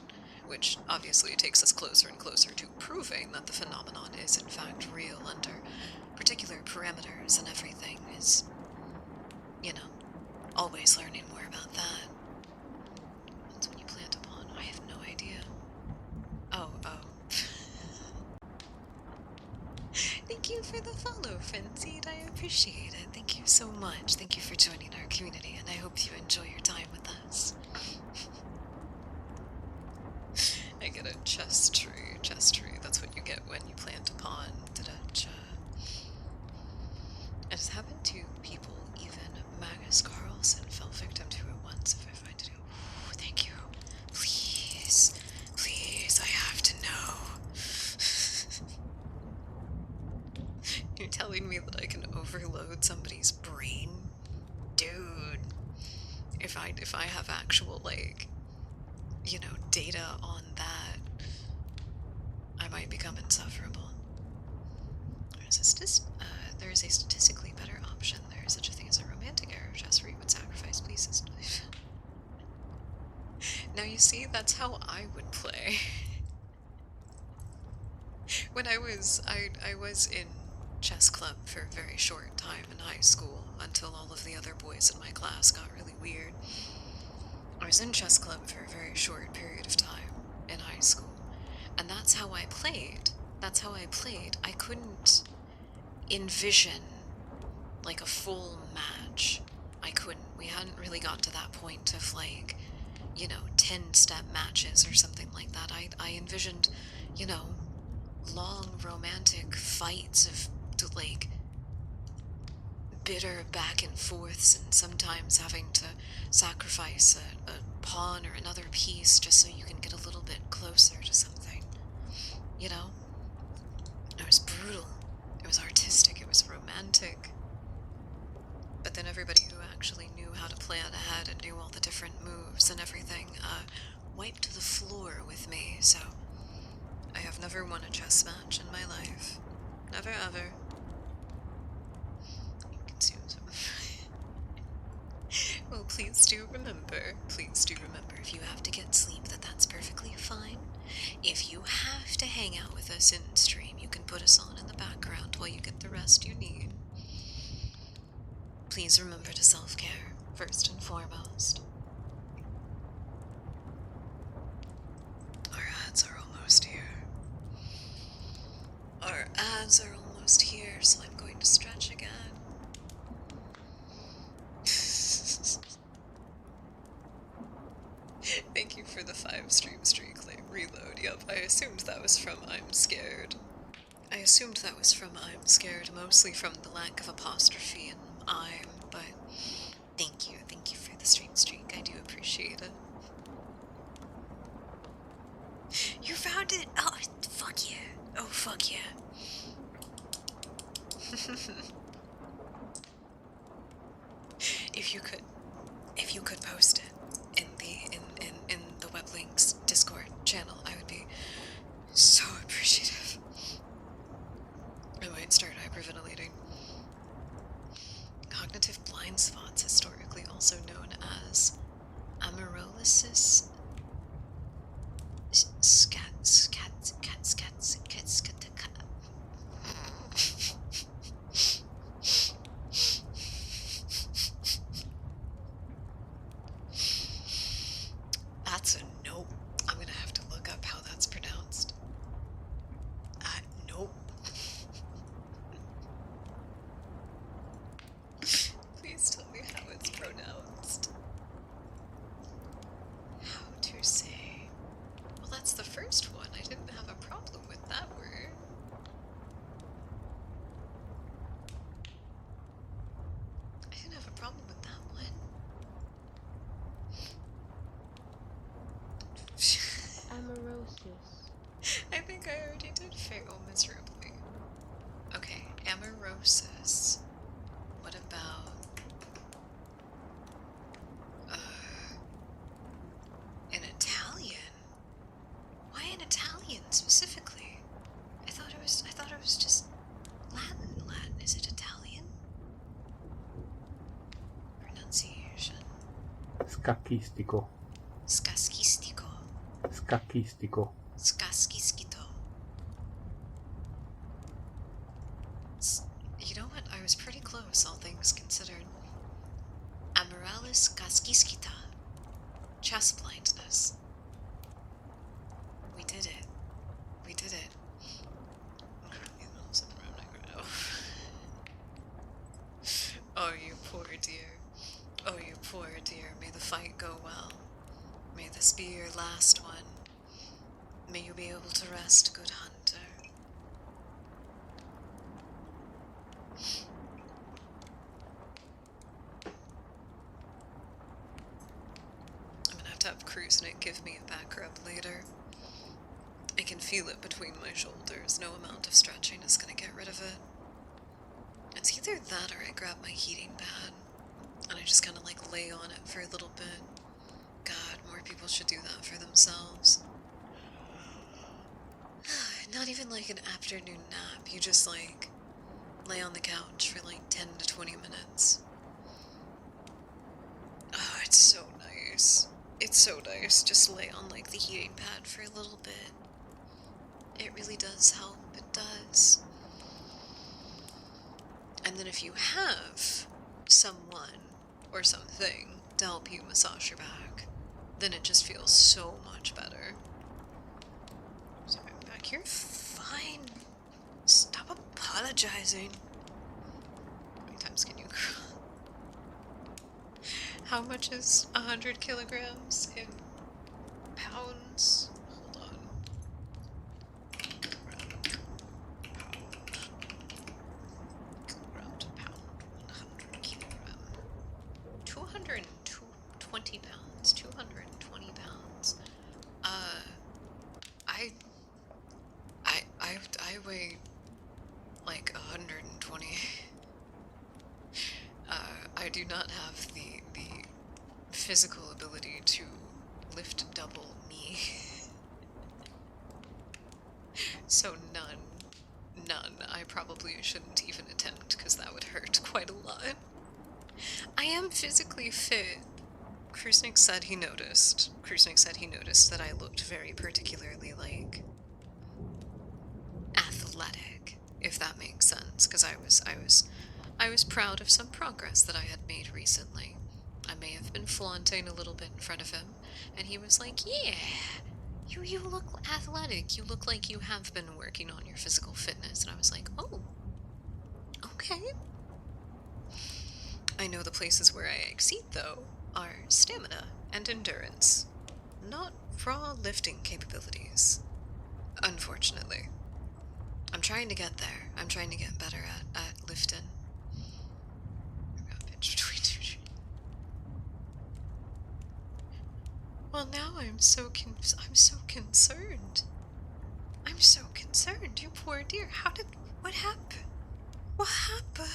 A: which obviously takes us closer and closer to proving that the phenomenon is in fact real under particular parameters, and everything is, you know, always learning more about that. That's when you plant upon. I have no idea. Oh. Thank you for the follow, Frenzied. I appreciate it. Thank you so much. Thank you for joining our community, and I hope you enjoy your time with us. I get a chess tree. That's what you get when you plant a pawn. Da-da-cha. It has happened to people, even Magnus Carlsen fell victim to it once, if I find it. Ooh, thank you. Please, I have to know. You're telling me that I can overload somebody's brain? Dude. If I have actual, like, you know, data on that, I might become insufferable. There is a statistically better option. There is such a thing as a romantic era of chess where you would sacrifice pieces. Now you see, that's how I would play. When I was in chess club for a very short time in high school, until all of the other boys in my class got really weird. I was in chess club for a very short period of time in high school, and that's how I played. I couldn't envision, like, a full match. I couldn't. We hadn't really got to that point of, like, you know, 10-step matches or something like that. I envisioned, you know, long romantic fights of, like, bitter back and forths, and sometimes having to sacrifice a pawn or another piece just so you can get a little bit closer to something. You know? It was brutal. It was artistic. It was romantic. But then everybody who actually knew how to plan ahead and knew all the different moves and everything, wiped the floor with me, so I have never won a chess match in my life. Never ever. You consume some. Well, please do remember, if you have to get sleep, that's perfectly fine. If you have to hang out with us in stream, you can put us on in the background while you get the rest you need. Please remember to self-care, first and foremost. Our ads are almost here. Our ads are almost here, so I'm going to stretch again. Thank you for the 5-stream streak reload. Yep, I assumed that was from I'm Scared. Mostly from the lack of apostrophe in I'm, but thank you for the stream streak. I do appreciate it. You found it! Oh, fuck yeah. Oh, fuck yeah. If you could post it in the Weblinks Discord channel, I would be so appreciative. I might start hyperventilating. Cognitive blind spots, historically also known as amaurosis That's a nope. I'm gonna have to look up how that's pronounced. Nope. Please tell me how it's pronounced. How to say. Well, that's the first one. I didn't have a problem with that word. I didn't have a problem with that one.
B: Amaurosis.
A: I think I already did fail miserably. Okay, amaurosis. What about in Italian? Why in Italian specifically? I thought it was just Latin. Is it Italian? Pronunciation.
B: Scacchistico.
A: Scaschistico.
B: Scacchistico.
A: Scaschischito. You know what? I was pretty close, all things considered. Amoralis casquischita. Chess blindness. We did it. We did it. Oh, you poor dear. Oh, you poor dear. May the fight go well. May this be your last one. May you be able to rest, good hunter. I'm gonna have to have Cruisenik give me a back rub later. I can feel it between my shoulders. No amount of stretching is gonna get rid of it. It's either that or I grab my heating pad and I just kind of like lay on it for a little bit. God, more people should do that for themselves. Not even like an afternoon nap. You just like lay on the couch for like 10 to 20 minutes. Oh, it's so nice. It's so nice. Just lay on like the heating pad for a little bit. It really does help. It does. And then if you have someone or something to help you massage your back, then it just feels so much better. Sorry, I'm back. You're fine. Stop apologizing. How many times can you cry? How much is 100 kilograms in pounds? Hold on. 220 pounds. 220 pounds. I I weigh like 120. I do not have the physical ability to lift double me. So none. I probably shouldn't even attempt because that would hurt quite a lot. I am physically fit. Krusnik said he noticed. Krusnik said he noticed that I looked very particularly like athletic, if that makes sense, because I was proud of some progress that I had made recently. I may have been flaunting a little bit in front of him, and he was like, "Yeah, you look athletic. You look like you have been working on your physical fitness." And I was like, "Oh, okay." I know the places where I exceed, though, are stamina and endurance, not raw lifting capabilities. Unfortunately. I'm trying to get there. I'm trying to get better at lifting. Well, now I'm so concerned. I'm so concerned. You poor dear. What happened? What happened?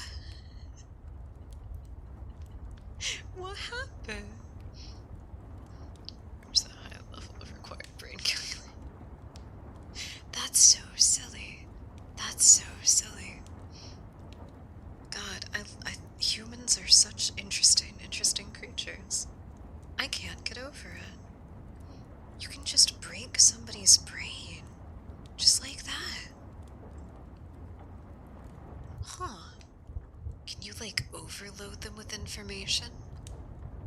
A: What happened? There's a high level of required brain calculation. That's so silly. That's so silly. God, humans are such interesting creatures. I can't get over it. You can just break somebody's brain. Just like that. Huh. Can you, like, overload them with information?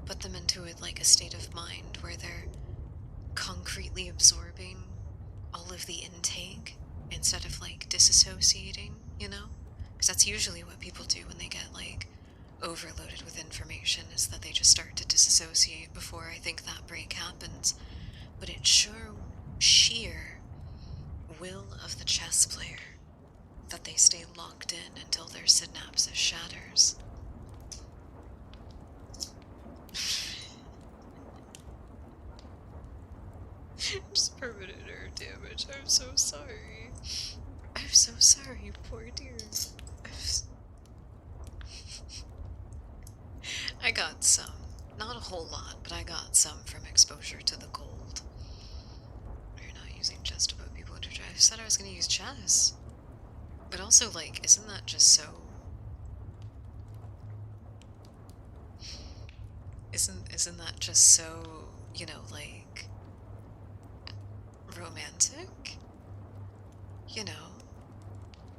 A: Put them into it like a state of mind where they're concretely absorbing all of the intake instead of, like, disassociating, you know? Because that's usually what people do when they get, like, overloaded with information, is that they just start to disassociate before I think that break happens. But it's sheer will of the chess player that they stay locked in until their synapses shatters. Just permanent nerve damage. I'm so sorry. I'm so sorry, poor dear. I got some. Not a whole lot, but I got some from exposure to the cold. You're not using chess to put people into chess. I said I was going to use chess. But also, like, isn't that just so... Isn't that just so, you know, like, romantic? You know?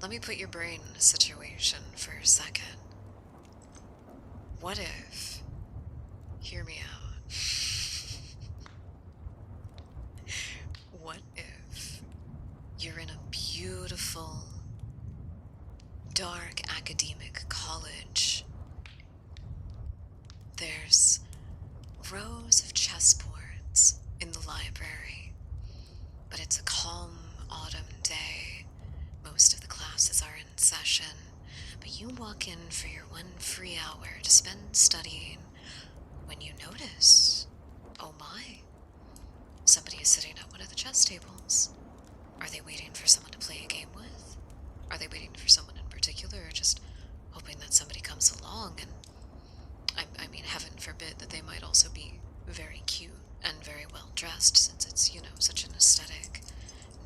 A: Let me put your brain in a situation for a second. What if... Hear me out. What if you're in a beautiful, dark academic college? There's rows of chessboards in the library, but it's a calm autumn day. Most of the classes are in session, but you walk in for your one free hour to spend studying when you notice, oh my, somebody is sitting at one of the chess tables. Are they waiting for someone to play a game with? Are they waiting for someone in particular, or just hoping that somebody comes along? And I mean, heaven forbid that they might also be very cute and very well dressed, since it's, you know, such an aesthetic,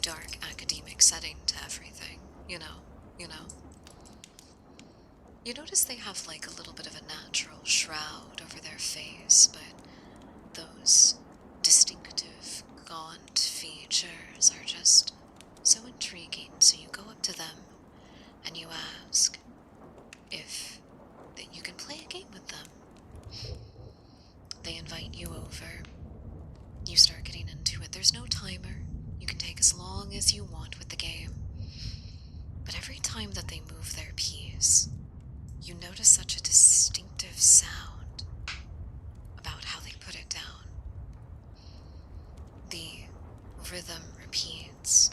A: dark academic setting to everything, you know? You notice they have, like, a little bit of a natural shroud over their face, but those distinctive, gaunt features are just so intriguing. So you go up to them and you ask if that you can play a game with them. They invite you over. You start getting into it. There's no timer. You can take as long as you want with the game. But every time that they move their piece, you notice such a distinctive sound about how they put it down. The rhythm repeats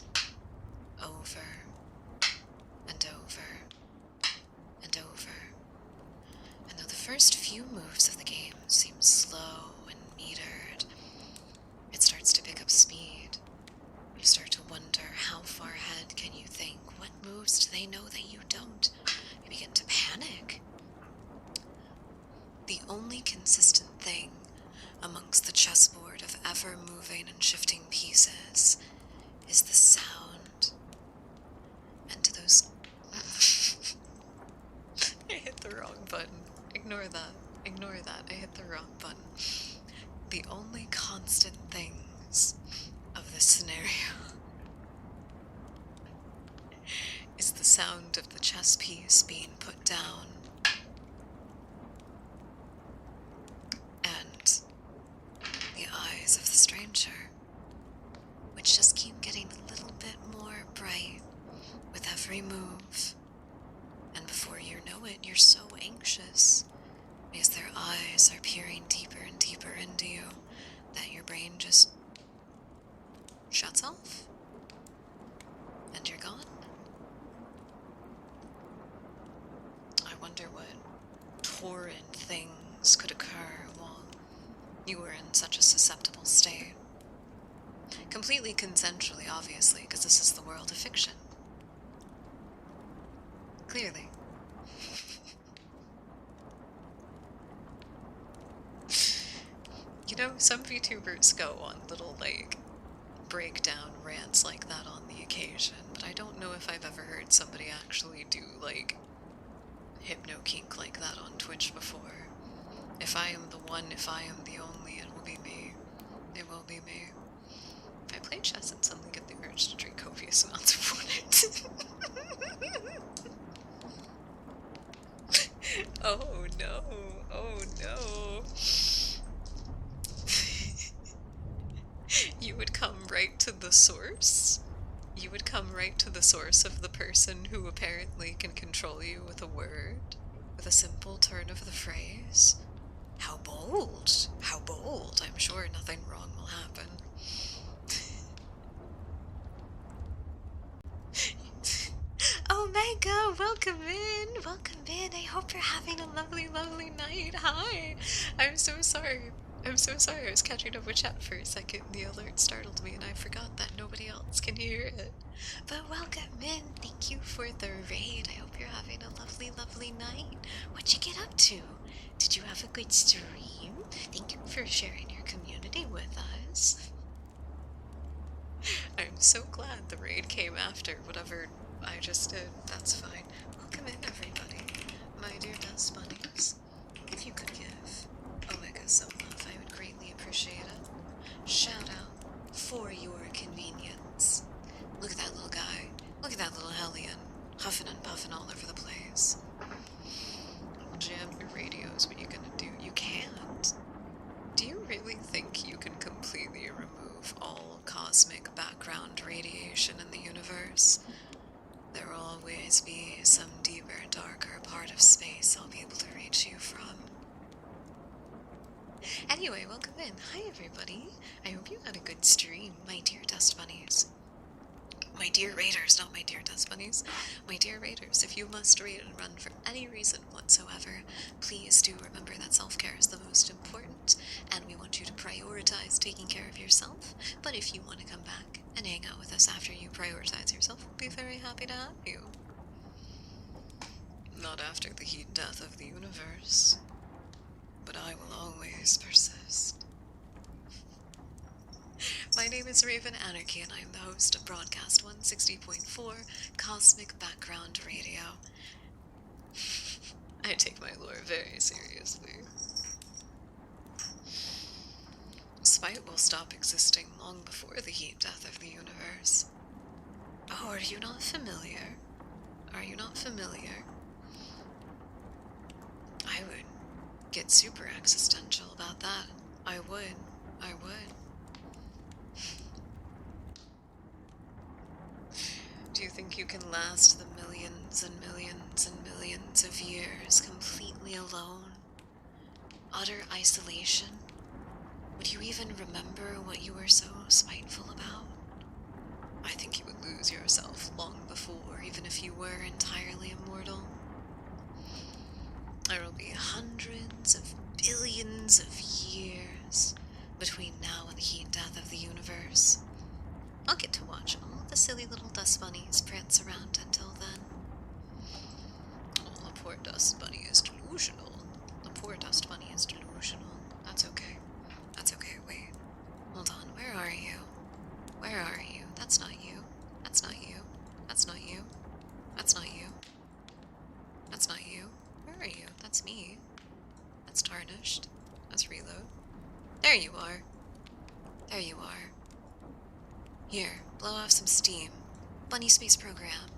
A: over and over and over. And though the first few moves of the game seem slow and metered. It starts to pick up speed. You start to wonder, how far ahead can you think? What moves do they know that you don't? You begin to panic. The only consistent thing amongst the chessboard of ever-moving and shifting pieces is the sound. And to those... I hit the wrong button. Ignore that. Ignore that. I hit the wrong button. The only constant things of this scenario is the sound of the chess piece being put down and the eyes of the stranger, which just keep getting a little bit more bright with every move. And before you know it, you're so anxious because their eyes are peering deeper and deeper into you that your brain just shuts off and you're gone. I wonder what torrid things could occur while you were in such a susceptible state. Completely consensually, obviously, because this is the world of fiction. Clearly. You know, some VTubers go on little, breakdown rants like that on the occasion, but I don't know if I've ever heard somebody actually do, hypno kink like that on Twitch before. If I am the one, if I am the only, it will be me. It will be me. I play chess and suddenly get the urge to drink copious amounts of water. Oh no, oh no. You would come right to the source? You would come right to the source of the person who apparently can control you with a word, with a simple turn of the phrase? How bold! How bold! I'm sure nothing wrong will happen. Oh my god, welcome in! Welcome in! I hope you're having a lovely, lovely night. Hi! I'm so sorry. I'm so sorry. I was catching up with chat for a second. The alert startled me and I forgot that nobody else can hear it. But welcome in. Thank you for the raid. I hope you're having a lovely, lovely night. What'd you get up to? Did you have a good stream? Thank you for sharing your community with us. I'm so glad the raid came after whatever I just did. That's fine. Welcome in, everybody. My dear dust bunnies. If you could give Omega some love, I would greatly appreciate it. Shout out for your convenience. Look at that little guy. Look at that little hellion. Huffing and puffing all over the place. Jam your radios. What are you gonna do? You can't. Do you really think you can completely remove all cosmic background radiation in the universe? There will always be some deeper, darker part of space I'll be able to reach you from. Anyway, welcome in. Hi, everybody. I hope you had a good stream, my dear dust bunnies. My dear raiders, not my dear dust bunnies. My dear raiders, if you must raid and run for any reason whatsoever, please do remember that self-care is the most important, and we want you to prioritize taking care of yourself. But if you want to come back and hang out with us after you prioritize yourself, we'll be very happy to have you. Not after the heat death of the universe, but I will always persist. My name is RavenAnarchy, and I am the host of Broadcast 160.4 Cosmic Background Radio. I take my lore very seriously. Spite will stop existing long before the heat death of the universe. Oh, are you not familiar? Are you not familiar? I would get super existential about that. I would. I would. Do you think you can last the millions and millions and millions of years completely alone? Utter isolation? Would you even remember what you were so spiteful about? I think you would lose yourself long before, even if you were entirely immortal. There will be hundreds of billions of years silly little dust bunnies prance around until then. Oh, the poor dust bunny is delusional. The poor dust bunny is delusional. That's okay. That's okay. Wait. Hold on. Where are you? Where are you? That's not you. That's not you. That's not you. That's not you. That's not you. Where are you? That's me. That's tarnished. That's reload. There you are. There you are. Here, blow off some steam. Bunny space program.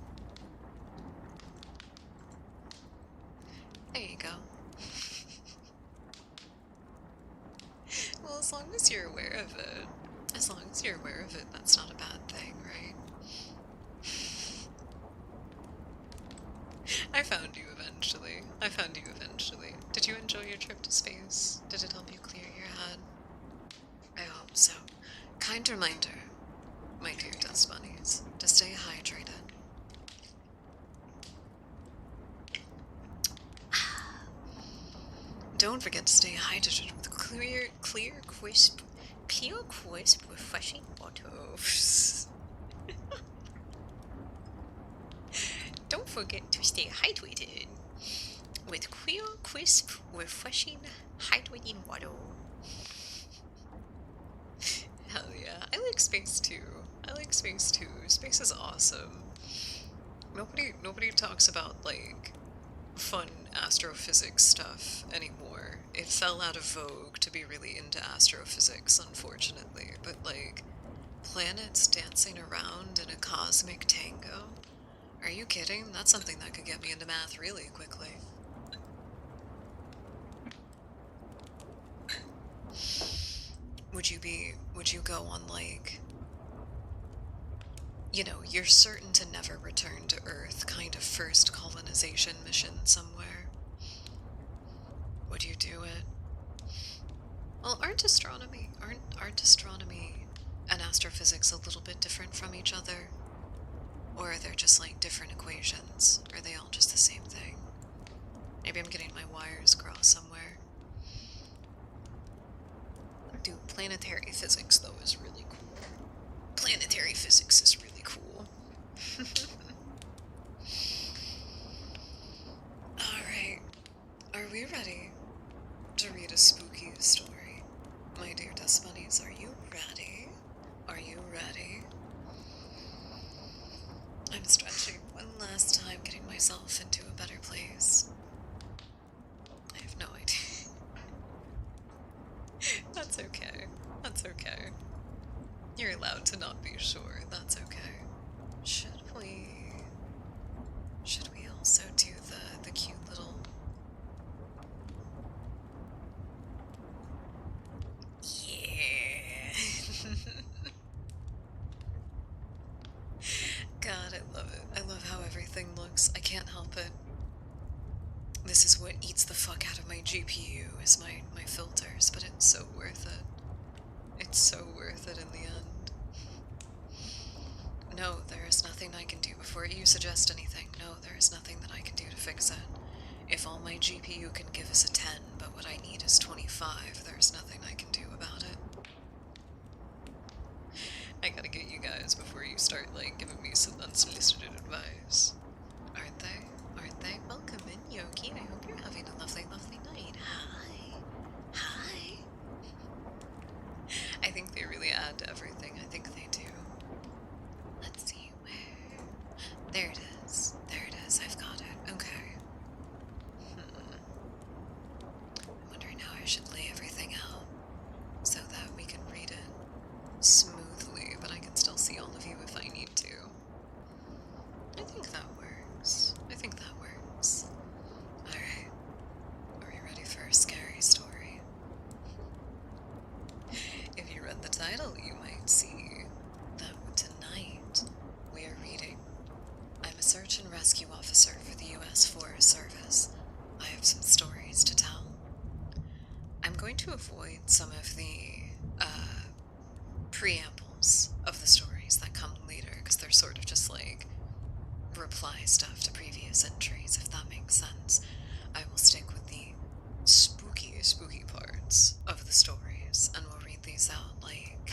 A: There you go. Well, as long as you're aware of it. As long as you're aware of it, that's not a bad thing, right? I found you eventually. I found you eventually. Did you enjoy your trip to space? Did it help you clear your head? I hope so. Kind reminder, my dear dust bunnies, to stay hydrated. Don't forget to stay hydrated with clear, crisp, pure crisp, refreshing water. Don't forget to stay hydrated with clear, crisp, refreshing, hydrating water. Hell yeah. I like space too. I like space too. Space is awesome. Nobody talks about, like, fun astrophysics stuff anymore. It fell out of vogue to be really into astrophysics, unfortunately. But, like, planets dancing around in a cosmic tango? Are you kidding? That's something that could get me into math really quickly. Would you go on, like, you know, you're certain to never return to Earth kind of first colonization mission somewhere? Would you do it? Well, aren't astronomy and astrophysics a little bit different from each other? Or are there just, like, different equations? Are they all just the same thing? Maybe I'm getting my wires crossed somewhere. Dude, planetary physics, though, is really cool. Planetary physics is really cool. Alright, are we ready to read a spooky story? My dear dust bunnies, are you ready? Are you ready? I'm stretching one last time, getting myself into a better place. I have no idea. That's okay. That's okay. You're allowed to not be sure. That's okay. Should we also do the cute little... Yeah. God, I love it. I love how everything looks. I can't help it. This is what eats the fuck out of my GPU, is my filters, but it's so worth it. It's so worth it in the end. No, there is nothing I can do before you suggest anything. No, there is nothing that I can do to fix it. If all my GPU can give is a 10, but what I need is 25, there's nothing I can do about it. I gotta get you guys before you start, like, giving me some unsolicited advice. Aren't they? Aren't they? Welcome in, Yogi. I hope you're having a lovely, lovely night. Hi. Hi. I think they really add to everything. I think they do. Let's see where... There it is. There it is. I've got it. Okay. I'm wondering how I should lay everything out so that we can read it smoothly, but I can still see all of you if I need to. I think that works. I think that works. Alright. Are we ready for a scary story? If you read the title, you might see that tonight we are reading I'm a search and rescue officer for the U.S. Forest Service. I have some stories to tell. I'm going to avoid some of the preambles of the stories that come later, because they're sort of just like reply stuff to previous entries, if that makes sense. I will stick with the spooky parts of the stories, and we'll read these out like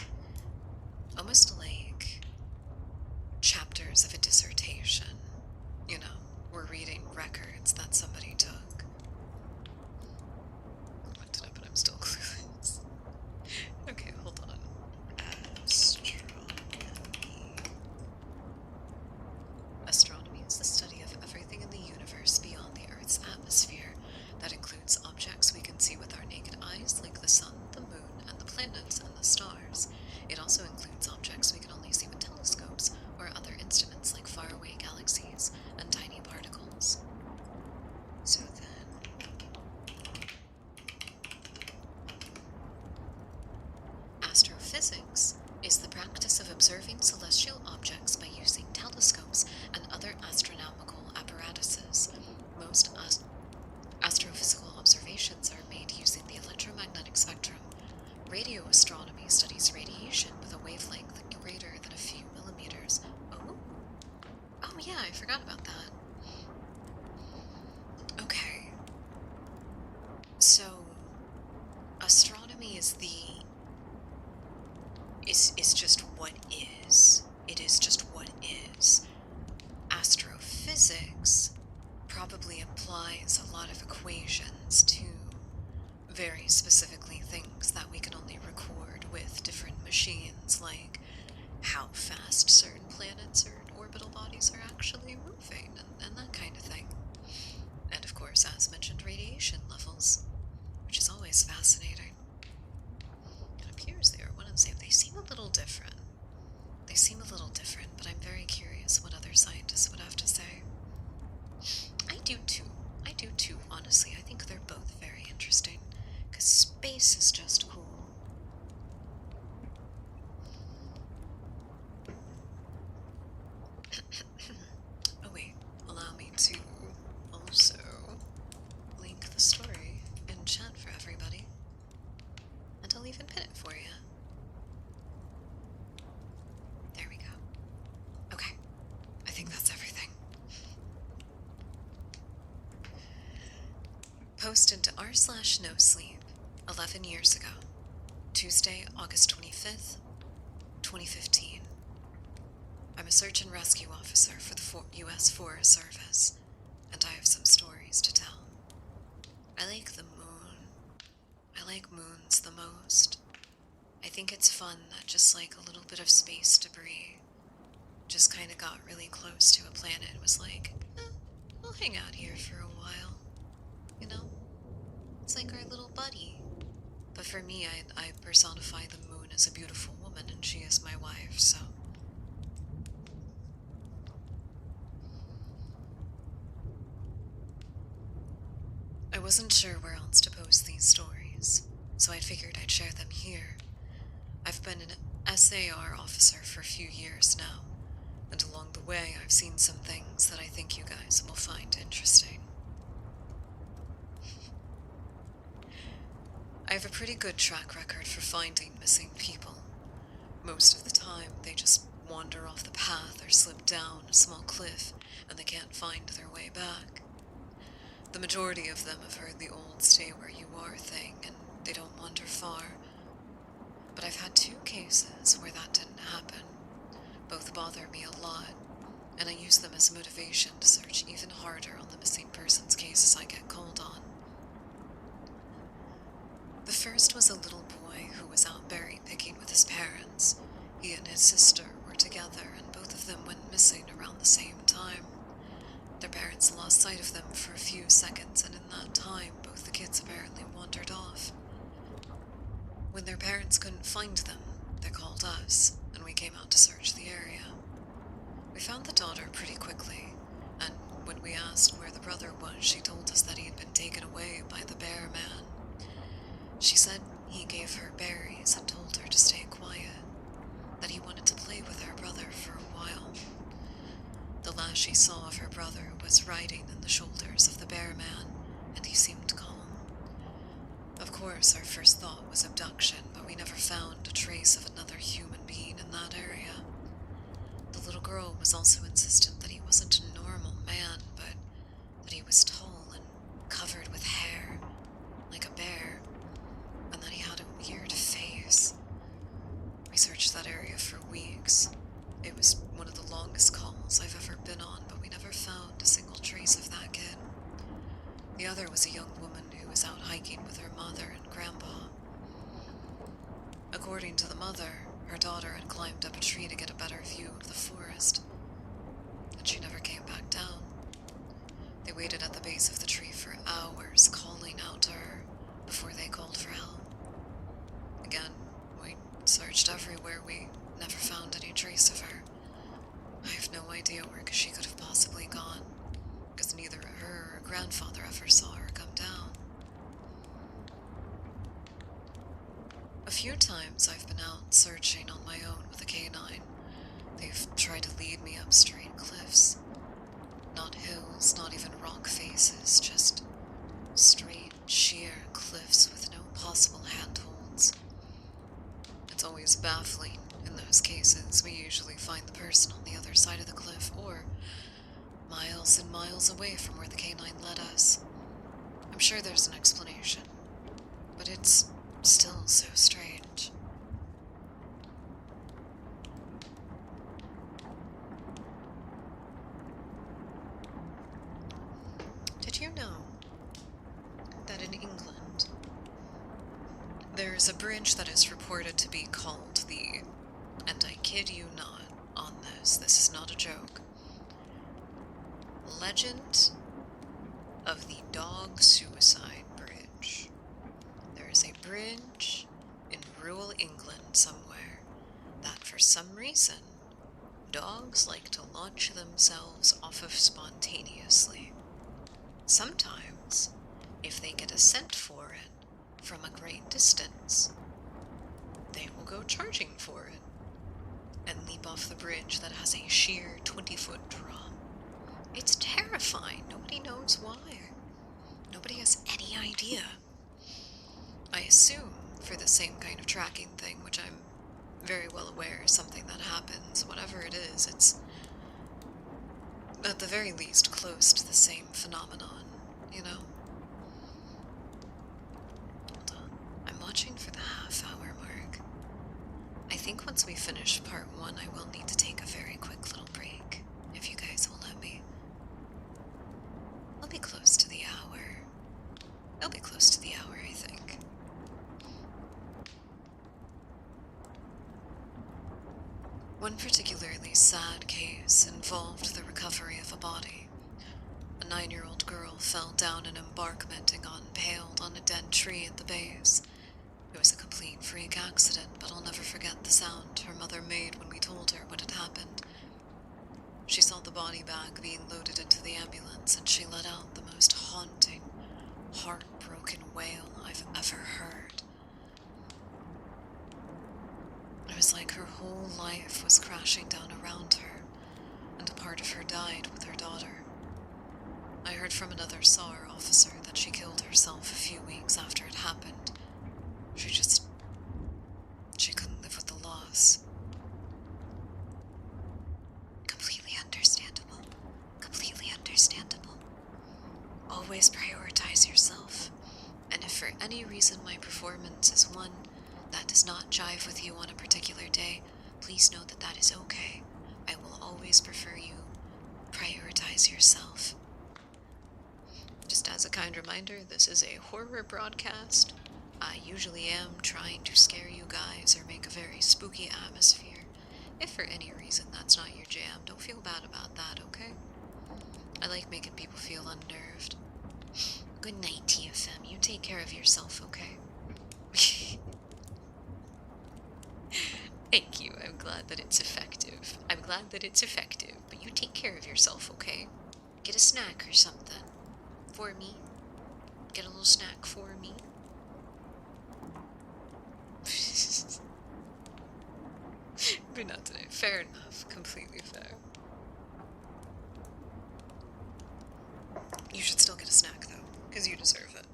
A: almost like So, astronomy is just what is. It is just what is. Astrophysics probably applies a lot of equations to very specifically things that we can only record with different machines, like how fast certain planets or orbital bodies are actually moving, and that kind of thing. And of course, as mentioned, radiation levels, which is always fascinating. It appears they are one and the same. They seem a little different. They seem a little different, but I'm very curious what other scientists would have to say. I do too. I do too, honestly. I think they're both very interesting, because space is just cool. Oh wait, allow me to also link the story in chat for everybody, and I'll even pin it for you. There we go. Okay, I think that's everything. Posted to r/nosleep 11 years ago, Tuesday, August 25th, 2015. I'm a search and rescue officer for the U.S. Forest Service, and I have some stories to tell. I like the moon. I like moons the most. I think it's fun that just like a little bit of space debris just kind of got really close to a planet and was like, I'll hang out here for a while. You know? It's like our little buddy. But for me, I personify the moon as a beautiful woman, and she is my wife, so. I wasn't sure where else to post these stories, so I figured I'd share them here. I've been an SAR officer for a few years now, and along the way I've seen some things that I think you guys will find interesting. I have a pretty good track record for finding missing people. Most of the time, they just wander off the path or slip down a small cliff, and they can't find their way back. The majority of them have heard the old stay where you are thing, and they don't wander far. But I've had 2 cases where that didn't happen. Both bother me a lot, and I use them as motivation to search even harder on the missing persons cases I get called on. The first was a little boy who was out berry picking with his parents. He and his sister were together, and both of them went missing around the same time. Their parents lost sight of them for a few seconds, and in that time, both the kids apparently wandered off. When their parents couldn't find them, they called us, and we came out to search the area. We found the daughter pretty quickly, and when we asked where the brother was, she told us that he had been taken away by the bear man. She said he gave her berries and told her to stay quiet, that he wanted to play with her brother for a while. The last she saw of her brother was riding in the shoulders of the bear man, and he seemed calm. Of course, our first thought was abduction, but we never found a trace of another human being in that area. The little girl was also insistent that he wasn't a normal man, but that he was tall and covered with hair, like a bear, and that he had a weird face. We searched that area for weeks. It was one of the longest calls I've ever been on, but we never found a single trace of that kid. The other was a young woman who was out hiking with her mother and grandpa. According to the mother, her daughter had climbed up a tree to get a better view of the forest, and she never came back down. They waited at the base of the tree for hours, calling out to her before they called for help. Again, we searched everywhere. We never found any trace of her. I have no idea where she could have possibly gone, because neither her or her grandfather ever saw her come down. A few times I've been out searching on my own with a canine. They've tried to lead me up straight cliffs. Not hills, not even rock faces, just straight, sheer cliffs with no possible handholds. It's always baffling. In those cases, we usually find the person on the other side of the cliff, or miles and miles away from where the canine led us. I'm sure there's an explanation, but it's still so strange. Did you know that in England, there's a bridge that is reported to be called and I kid you not on this is not a joke, Legend of the Dog Suicide Bridge. There is a bridge in rural England somewhere that for some reason dogs like to launch themselves off of spontaneously. Sometimes, if they get a scent for it from a great distance, they will go charging for it and leap off the bridge that has a sheer 20-foot drop. It's terrifying. Nobody knows why. Nobody has any idea. I assume for the same kind of tracking thing, which I'm very well aware is something that happens. Whatever it is, it's at the very least close to the same phenomenon, you know? Hold on. I'm watching for the half-hour mark. I think once we finish part 1, I will need to take a very quick little break, if you guys will let me. I'll be close to the hour. I'll be close to the hour, I think. One particularly sad case involved the recovery of a body. A 9-year-old girl fell down an embankment and got impaled on a dead tree at the base. It was a complete freak accident, but I'll never forget the sound her mother made when we told her what had happened. She saw the body bag being loaded into the ambulance, and she let out the most haunting, heartbroken wail I've ever heard. It was like her whole life was crashing down around her, and a part of her died with her daughter. I heard from another SAR officer that she killed herself a few weeks after it happened. She couldn't live with the loss. Completely understandable. Completely understandable. Always prioritize yourself. And if for any reason my performance is one that does not jive with you on a particular day, please know that that is okay. I will always prefer you prioritize yourself. Just as a kind reminder, this is a horror broadcast. I usually am trying to scare you guys or make a very spooky atmosphere. If for any reason that's not your jam, don't feel bad about that, okay? I like making people feel unnerved. Good night, TFM. You take care of yourself, okay? Thank you. I'm glad that it's effective. But you take care of yourself, okay? Get a snack or something. For me. Get a little snack for me. But not today. Fair enough. Completely fair. You should still get a snack, though, because you deserve it.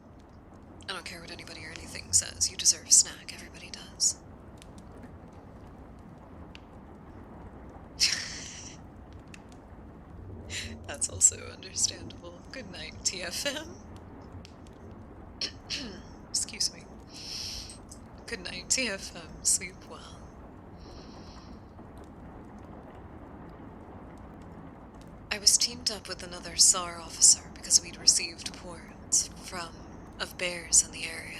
A: I don't care what anybody or anything says. You deserve a snack. Everybody does. That's also understandable. Good night, TFM. Excuse me. Good night, TFM. Sleep well. I was teamed up with another SAR officer because we'd received reports of bears in the area.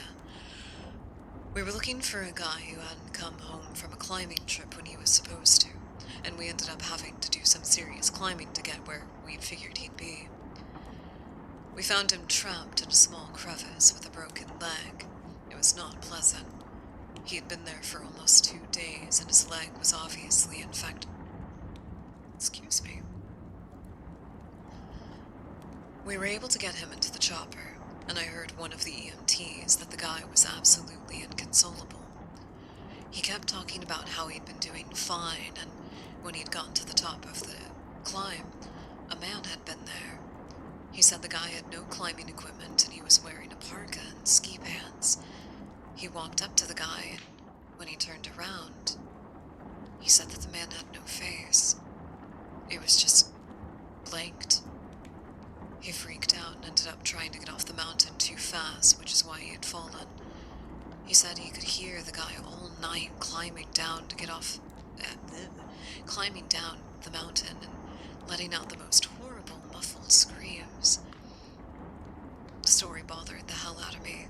A: We were looking for a guy who hadn't come home from a climbing trip when he was supposed to, and we ended up having to do some serious climbing to get where we'd figured he'd be. We found him trapped in a small crevice with a broken leg. It was not pleasant. He had been there for almost 2 days, and his leg was obviously infected. Excuse me. We were able to get him into the chopper, and I heard one of the EMTs that the guy was absolutely inconsolable. He kept talking about how he'd been doing fine, and when he'd gotten to the top of the climb, a man had been there. He said the guy had no climbing equipment, and he was wearing a parka and ski pants. He walked up to the guy, and when he turned around, he said that the man had no face. It was just blanked. He freaked out and ended up trying to get off the mountain too fast, which is why he had fallen. He said he could hear the guy all night climbing down to get off, climbing down the mountain and letting out the most horrible muffled screams. The story bothered the hell out of me.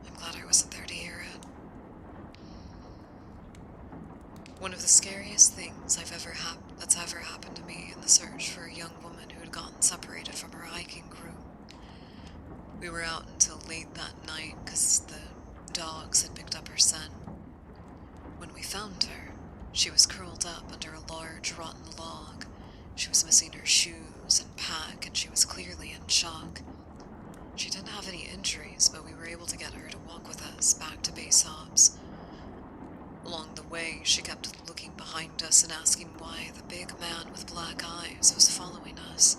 A: I'm glad I wasn't there to hear it. One of the scariest things that's ever happened to me in the search for a young woman who had gotten separated from her hiking group. We were out until late that night because the dogs had picked up her scent. When we found her, she was curled up under a large rotten log. She was missing her shoes and pack, and she was clearly in shock. She didn't have any injuries, but we were able to get her to walk with us back to base ops. Along the way, she kept looking behind us and asking why the big man with black eyes was following us.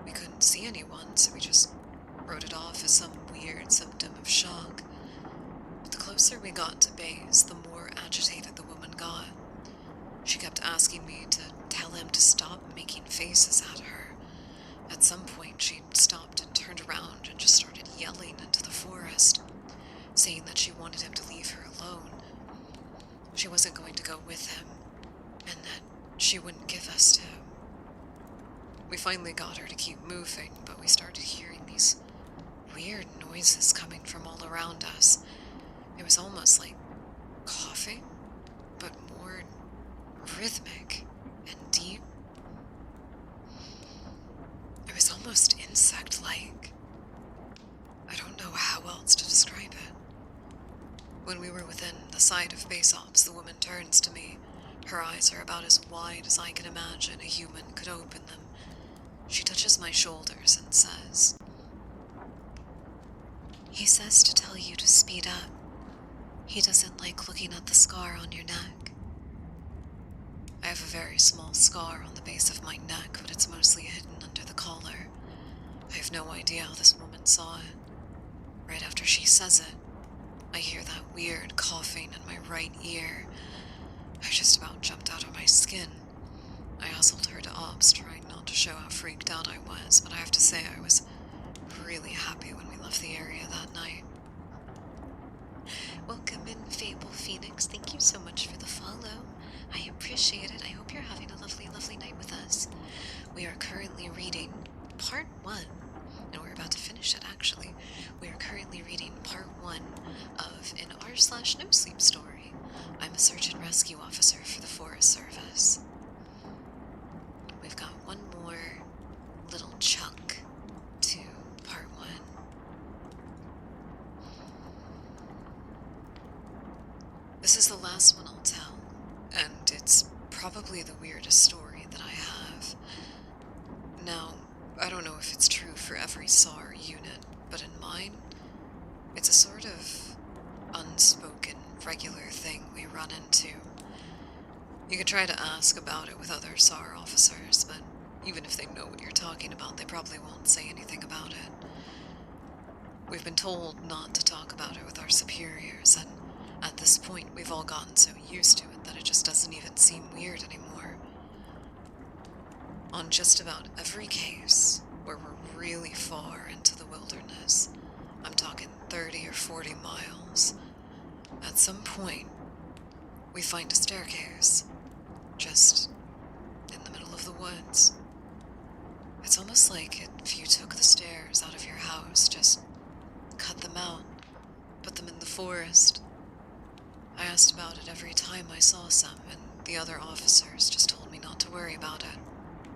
A: We couldn't see anyone, so we just wrote it off as some weird symptom of shock. But the closer we got to base, the more agitated the woman got. She kept asking me to tell him to stop making faces at her. At some point, she stopped and turned around and just started yelling into the forest, saying that she wanted him to leave her alone. She wasn't going to go with him, and that she wouldn't give us to him. We finally got her to keep moving, but we started hearing these weird noises coming from all around us. It was almost like coughing, but more rhythmic and deep. It was almost insect-like. I don't know how else to describe it. When we were within the sight of base ops, the woman turns to me. Her eyes are about as wide as I can imagine a human could open them. She touches my shoulders and says, "He says to tell you to speed up. He doesn't like looking at the scar on your neck." I have a very small scar on the base of my neck, but it's mostly hidden under the collar. I have no idea how this woman saw it. Right after she says it, I hear that weird coughing in my right ear. I just about jumped out of my skin. I hustled her to ops, trying not to show how freaked out I was, but I have to say I was really happy when we left the area that night. Welcome in, Fable Phoenix. Thank you so much for the follow. I appreciate it. I hope you're having a lovely, lovely night with us. We are currently reading part 1, and we're about to finish it, actually. We are currently reading part 1 of an r/no sleep story. I'm a search and rescue officer for the Forest Service. We've got one more little chunk to part 1. This is the last one I'll tell, and it's probably the weirdest story that I have. Now, I don't know if it's true for every SAR unit, but in mine, it's a sort of unspoken, regular thing we run into. You could try to ask about it with other SAR officers, but even if they know what you're talking about, they probably won't say anything about it. We've been told not to talk about it with our superiors, and at this point, we've all gotten so used to it that it just doesn't even seem weird anymore. On just about every case where we're really far into the wilderness, I'm talking 30 or 40 miles, at some point, we find a staircase, just in the middle of the woods. It's almost like if you took the stairs out of your house, just cut them out, put them in the forest. I asked about it every time I saw some, and the other officers just told me not to worry about it,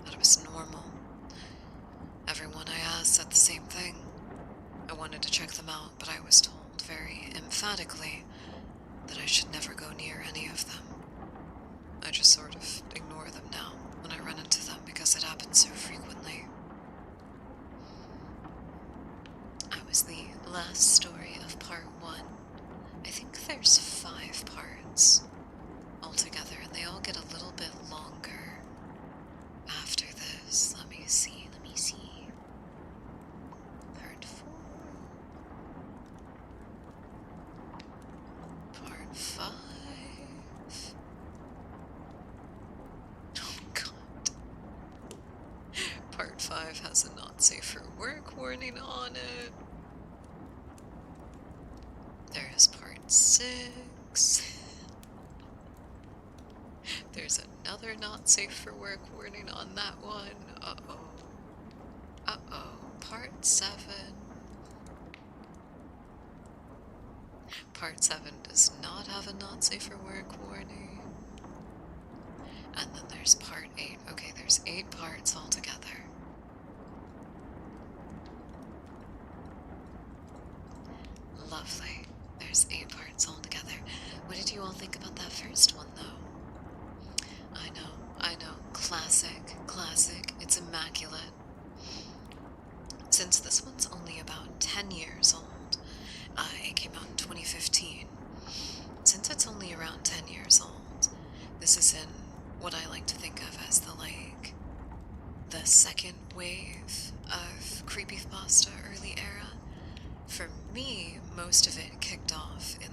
A: that it was normal. Everyone I asked said the same thing. I wanted to check them out, but I was told very emphatically that I should never go near any of them. I just sort of ignore them now when I run into them because it happens so frequently. That was the last story of part 1. I think there's 5 parts altogether, and they all get a little bit longer after this. Let me see. Part 4. Part 5. Oh god. Part 5 has a not safe for work warning on it. There is part 6. There's another not safe for work warning on that one. Uh-oh. Uh-oh. Part 7. Part 7 does not have a not safe for work warning. And then there's part 8. Okay, there's 8 parts altogether. Lovely. There's 8 parts altogether. What did you all think about that first one, though? I know. Classic, classic. It's immaculate. Since this one's only about 10 years old, it came out in 2015. Since it's only around 10 years old, this is in what I like to think of as the second wave of creepypasta early era. For me, most of it kicked off in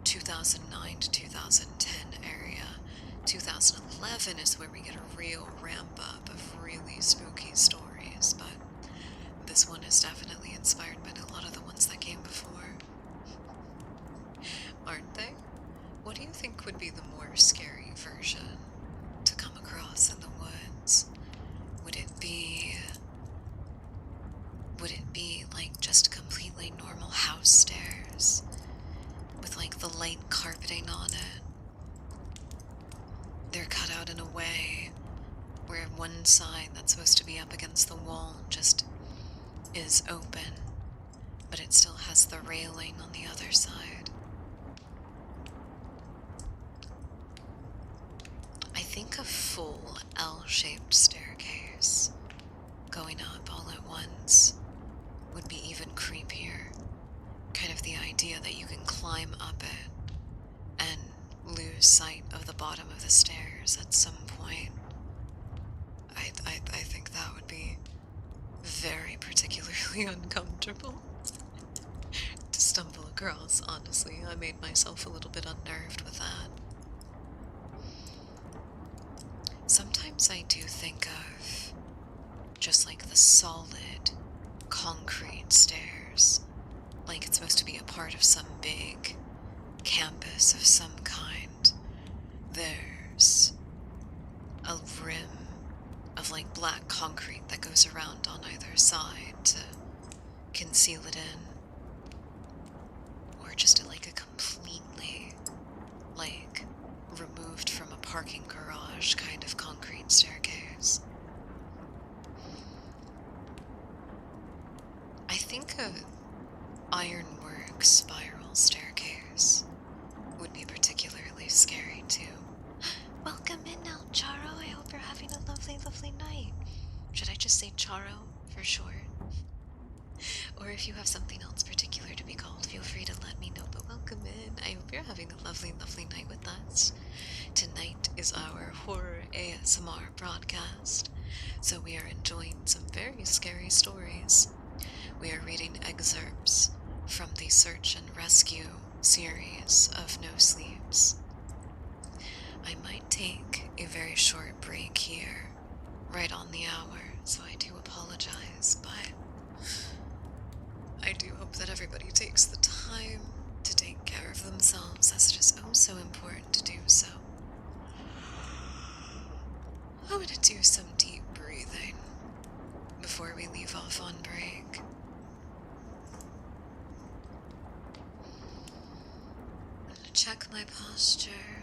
A: 2009 to 2010 area. 2011 is where we get a real ramp up of really spooky stories, but this one is definitely inspired by a lot of the ones that came before. Aren't they? What do you think would be the more scary version to come across in the woods? Would it be just completely normal house stairs with the light carpeting on it? They're cut out in a way where one side that's supposed to be up against the wall just is open, but it still has the railing on the other side. I think a full L-shaped staircase going up all at once would be even creepier. Kind of the idea that you can climb up it and lose sight of the bottom of the stairs at some point. I think that would be very particularly uncomfortable to stumble across, honestly. I made myself a little bit unnerved with that. Sometimes I do think of just the solid concrete stairs, like it's supposed to be a part of some big campus of some kind. There's a rim of black concrete that goes around on either side to conceal it in, or just a completely removed from a parking garage kind of concrete staircase. I think a ironwork spiral staircase would be particularly scary too. Welcome in now, Charo. I hope you're having a lovely, lovely night. Should I just say Charo for short? Or if you have something else particular to be called, feel free to let me know. But welcome in. I hope you're having a lovely, lovely night with us. Tonight is our horror ASMR broadcast, so we are enjoying some very scary stories. We are reading excerpts from the Search and Rescue series of No Sleeps. I might take a very short break here, right on the hour, so I do apologize, but I do hope that everybody takes the time to take care of themselves, as it is oh so important to do so. I'm gonna do some deep breathing before we leave off on break. I'm gonna check my posture.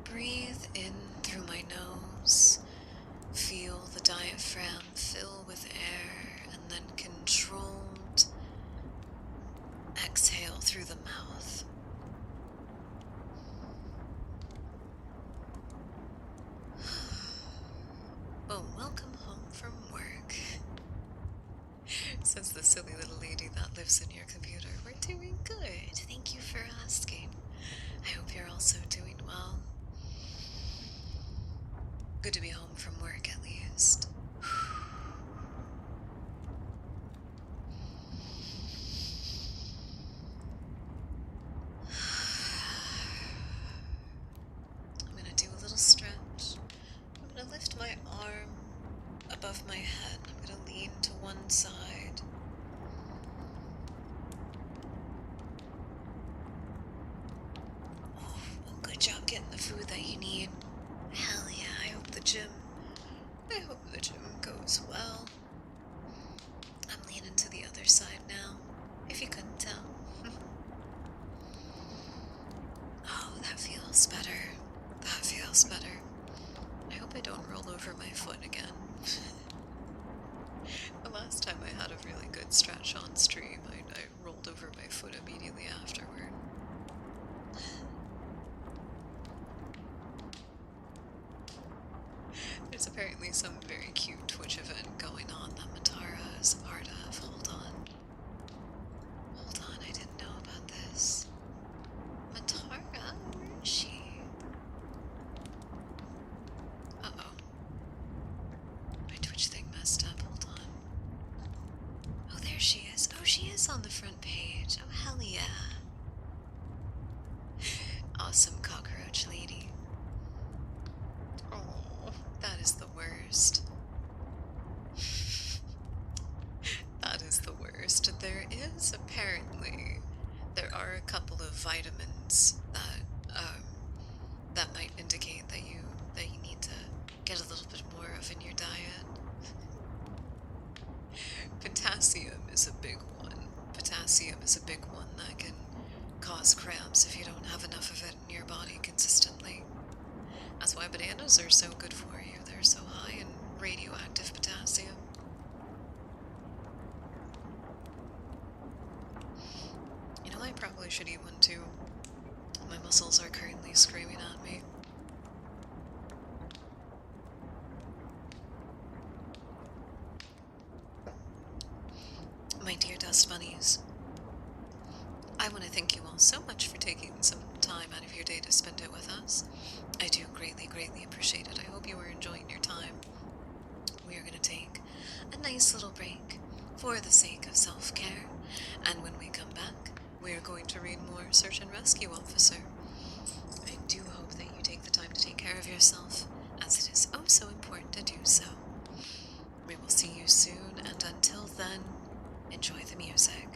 A: Breathe in through my nose. Feel the diaphragm fill with air, and then controlled exhale through the mouth. Oh, welcome home from work, says the silly little lady that lives in your computer. We're doing good. Thank you for asking. I hope you're also doing well. Good to be home from work, at least. I'm gonna do a little stretch. I'm gonna lift my arm above my head. I'm gonna lean to one side. mean, hell yeah, I hope the gym goes well. I'm leaning to the other side now, if you couldn't tell. Oh, that feels better. That feels better. I hope I don't roll over my foot again. The last time I had a really good stretch on stream, I rolled over my foot immediately afterward. There's apparently some very cute Twitch event going on that Matara is a part of. Hold on. Hold on, I didn't know about this. Matara? Where is she? Uh-oh. My Twitch thing messed up. Hold on. Oh, there she is. Oh, she is on the front page. Oh, hell yeah. Awesome cockroach lady. Oh, that is the worst. That is the worst. There are a couple of vitamins that might indicate that you need to get a little bit more of in your diet. Potassium is a big one. Potassium is a big one that can cause cramps if you don't have enough of it in your body consistently. That's why bananas are so good for you. They're so high in radioactive potassium. You know, I probably should eat one too. My muscles are currently screaming at me. My dear dust bunnies, I want to thank you all so much for taking some time out of your day to spend it with us. I do greatly, greatly appreciate it. I hope you are enjoying your time. We are going to take a nice little break for the sake of self-care, and when we come back, we are going to read more Search and Rescue Officer. I do hope that you take the time to take care of yourself, as it is oh so important to do so. We will see you soon, and until then, enjoy the music.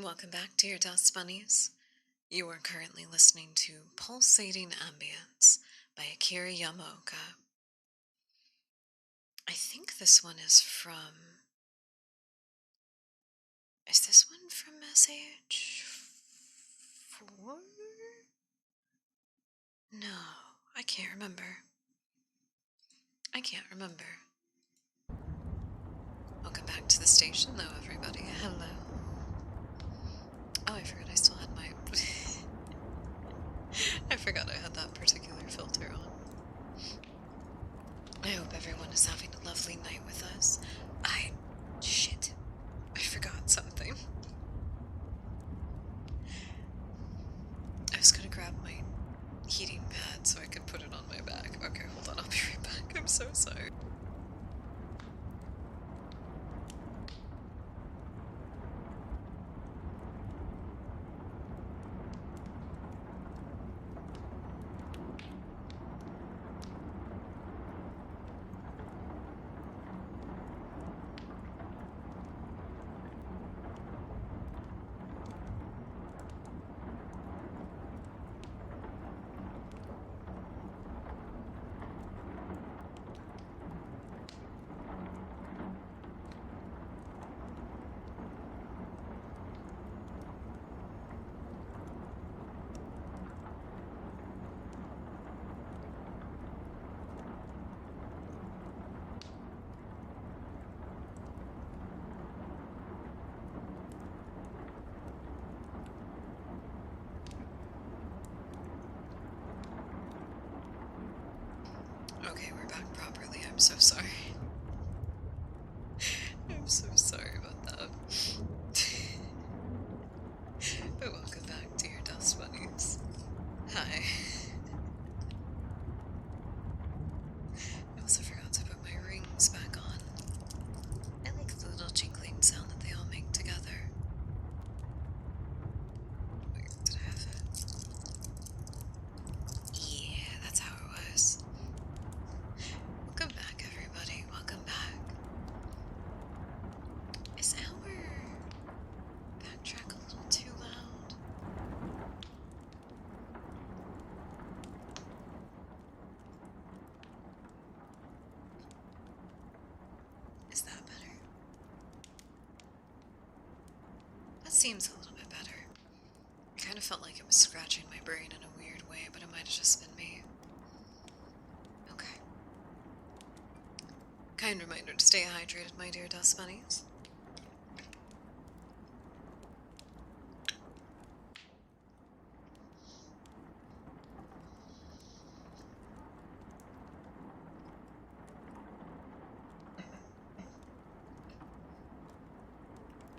A: Welcome back, dear Dust Bunnies. You are currently listening to Pulsating Ambience by Akira Yamaoka. I think this one is from... Is this one from SH4? No, I can't remember. Welcome back to the station, though, everybody. Hello. Oh, I forgot I still had my... I forgot I had that particular filter on. I hope everyone is having a lovely night with us. Shit. I forgot something. I was gonna grab my heating pad so I could put it on my back. Okay, hold on, I'll be right back. I'm so sorry. Okay, we're back properly. I'm so sorry. I'm so sorry about that. But welcome back to your Dust Bunnies. Hi. I also forgot to put my rings back on. I like the little jingling sound that they all make together. Wait, did I have it? Yeah, that's how it was. Welcome back, everybody. Welcome back. Is our backtrack a little too loud? Is that better? That seems a little bit better. I kind of felt like it was scratching my brain in a weird way, but it might have just been me. Okay. Kind reminder to stay hydrated, my dear Dust Bunnies.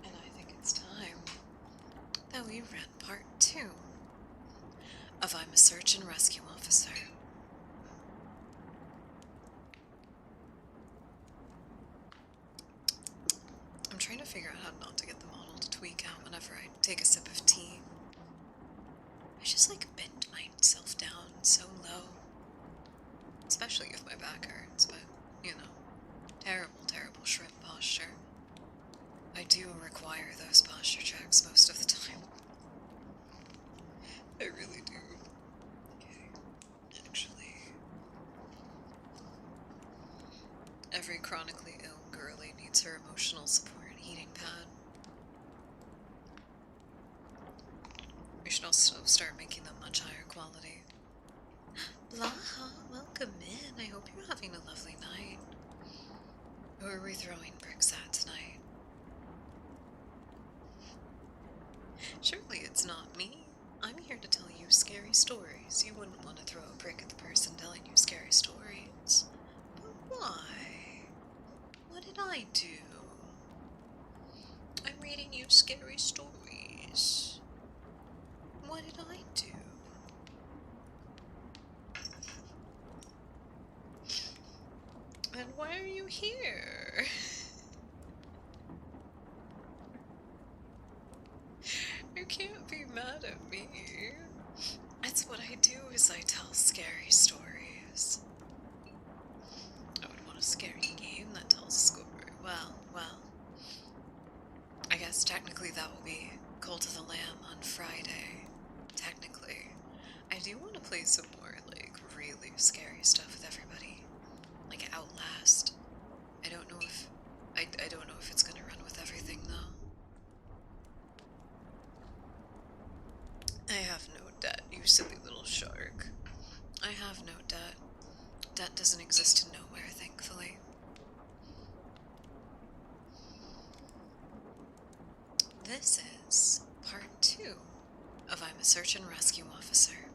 A: And I think it's time that we read part 2 of I'm a Search and Rescue Officer. I'm trying to figure out how not to get the model to tweak out whenever I take a sip of tea. I just bend myself down so low. Especially if my back hurts, but, terrible, terrible shrimp posture. I do require those posture checks most of the time. I really do. Okay, actually. Every chronically ill girlie needs her emotional support heating pad. We should also start making them much higher quality. Laha, welcome in. I hope you're having a lovely night. Who are we throwing bricks at tonight? Surely it's not me. I'm here to tell you scary stories. You wouldn't want to throw a brick at the person telling you scary stories. But why? What did I do? I'm reading you scary stories. What did I do? And why are you here? You can't be mad at me. That's what I do, is I tell scary stories. I would want a scary game that tells a story. Well. I guess technically that will be Cult of the Lamb on Friday. Technically, I do want to play some more, like, really scary stuff with everybody. Like Outlast. I don't know if... I don't know if it's gonna run with everything, though. I have no debt, you silly little shark. I have no debt. Debt doesn't exist in nowhere, thankfully. This is part 2 of I'm a Search and Rescue Officer.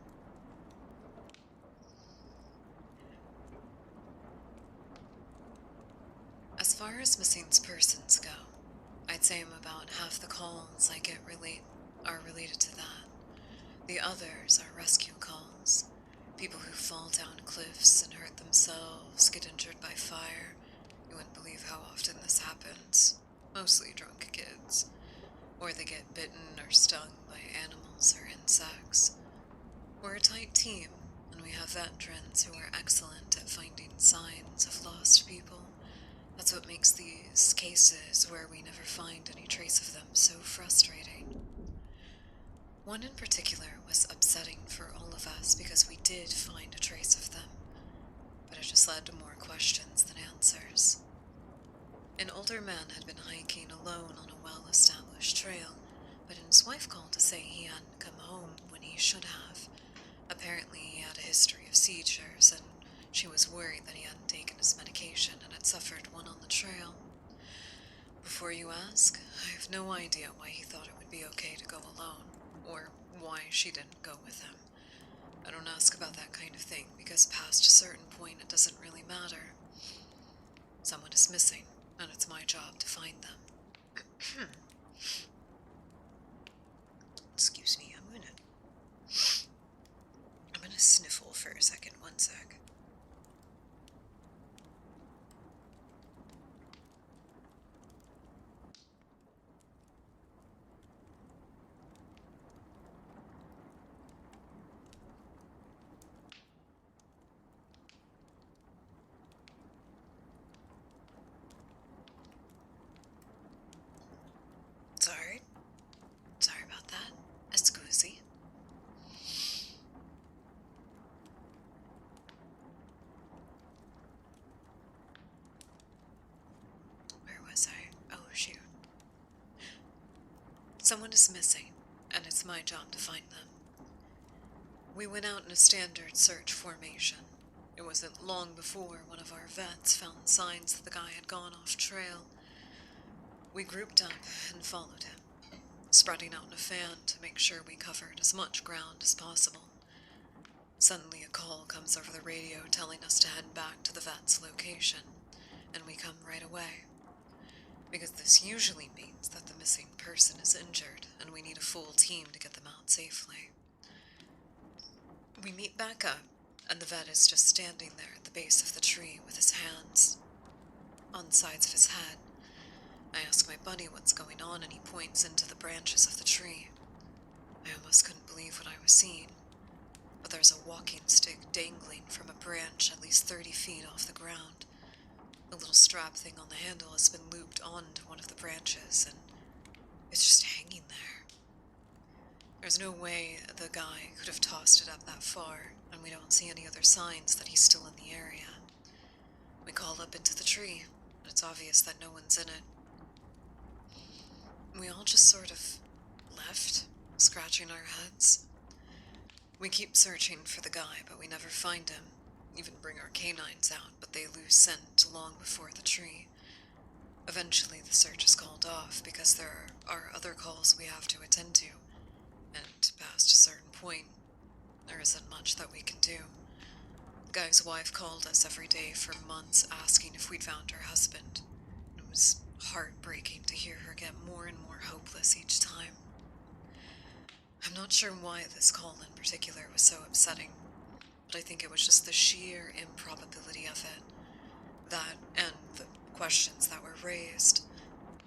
A: As far as missing persons go, I'd say about half the calls I get are related to that. The others are rescue calls. People who fall down cliffs and hurt themselves, get injured by fire. You wouldn't believe how often this happens. Mostly drunk kids. Or they get bitten or stung by animals or insects. We're a tight team, and we have veterans who are excellent at finding signs of lost people. That's what makes these cases where we never find any trace of them so frustrating. One in particular was upsetting for all of us because we did find a trace of them, but it just led to more questions than answers. An older man had been hiking alone on a well-established trail, but his wife called to say he hadn't come home when he should have. Apparently he had a history of seizures, and she was worried that he hadn't taken his medication and had suffered one on the trail. Before you ask, I have no idea why he thought it would be okay to go alone, or why she didn't go with him. I don't ask about that kind of thing, because past a certain point it doesn't really matter. Someone is missing, and it's my job to find them. Excuse me, I'm gonna sniffle for a second, 1 sec. Sorry about that. Excuse. Where was I? Oh, shoot. Someone is missing, and it's my job to find them. We went out in a standard search formation. It wasn't long before one of our vets found signs that the guy had gone off trail. We grouped up and followed him, spreading out in a fan to make sure we covered as much ground as possible. Suddenly a call comes over the radio telling us to head back to the vet's location, and we come right away. Because this usually means that the missing person is injured, and we need a full team to get them out safely. We meet back up, and the vet is just standing there at the base of the tree with his hands on the sides of his head. I ask my buddy what's going on, and he points into the branches of the tree. I almost couldn't believe what I was seeing, but there's a walking stick dangling from a branch at least 30 feet off the ground. The little strap thing on the handle has been looped onto one of the branches, and it's just hanging there. There's no way the guy could have tossed it up that far, and we don't see any other signs that he's still in the area. We call up into the tree, and it's obvious that no one's in it. We all just sort of left, scratching our heads. We keep searching for the guy, but we never find him. Even bring our canines out, but they lose scent long before the tree. Eventually, the search is called off because there are other calls we have to attend to, and past a certain point, there isn't much that we can do. The guy's wife called us every day for months asking if we'd found her husband. It was heartbreaking to hear her get more and more hopeless each time. I'm not sure why this call in particular was so upsetting, but I think it was just the sheer improbability of it. That, and the questions that were raised.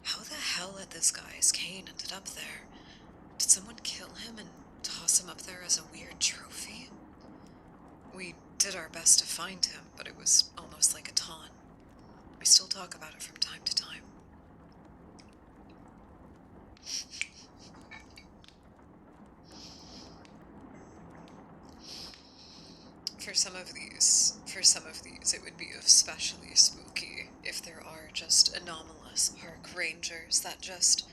A: How the hell had this guy's cane ended up there? Did someone kill him and toss him up there as a weird trophy? We did our best to find him, but it was almost like a taunt. We still talk about it from time to time. for some of these, it would be especially spooky if there are just anomalous park rangers that just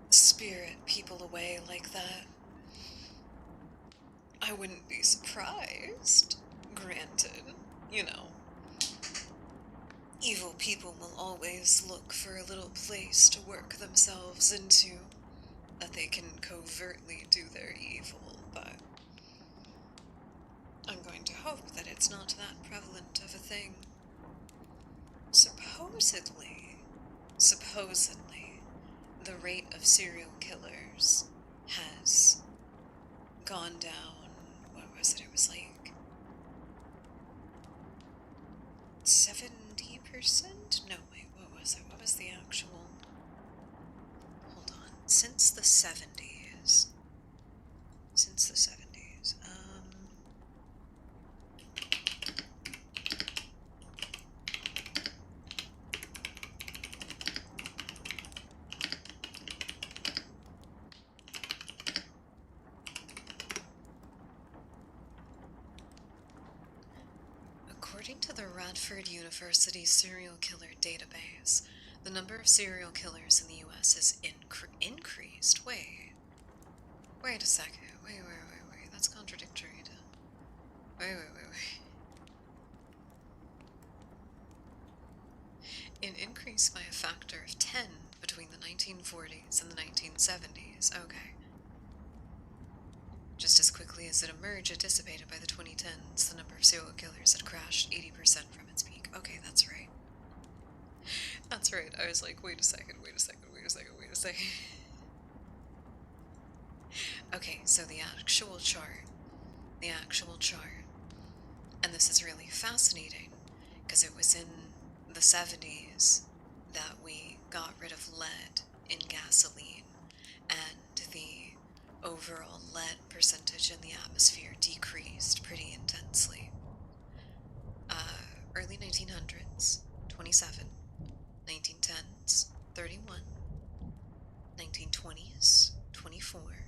A: spirit people away like that. I wouldn't be surprised. Granted, you know, evil people will always look for a little place to work themselves into that they can covertly do their evil, but I'm going to hope that it's not that prevalent of a thing. Supposedly, the rate of serial killers has gone down. What was it? It was like 70%? No, wait, what was it? What was the actual? Hold on. Since the 70s. According to the Radford University Serial Killer Database, the number of serial killers in the U.S. has increased. Wait a second. Wait. That's contradictory to... Wait. It increased by a factor of 10 between the 1940s and the 1970s. Okay. Just as quickly as it emerged, it dissipated by the 2010s. The number of serial killers had crashed 80% from its peak. Okay, that's right. That's right. I was like, wait a second. Okay, so the actual chart, and this is really fascinating, because it was in the 70s that we got rid of lead in gasoline, and the overall lead percentage in the atmosphere decreased pretty intensely. Early 1900s, 27, 1910s, 31, 1920s, 24,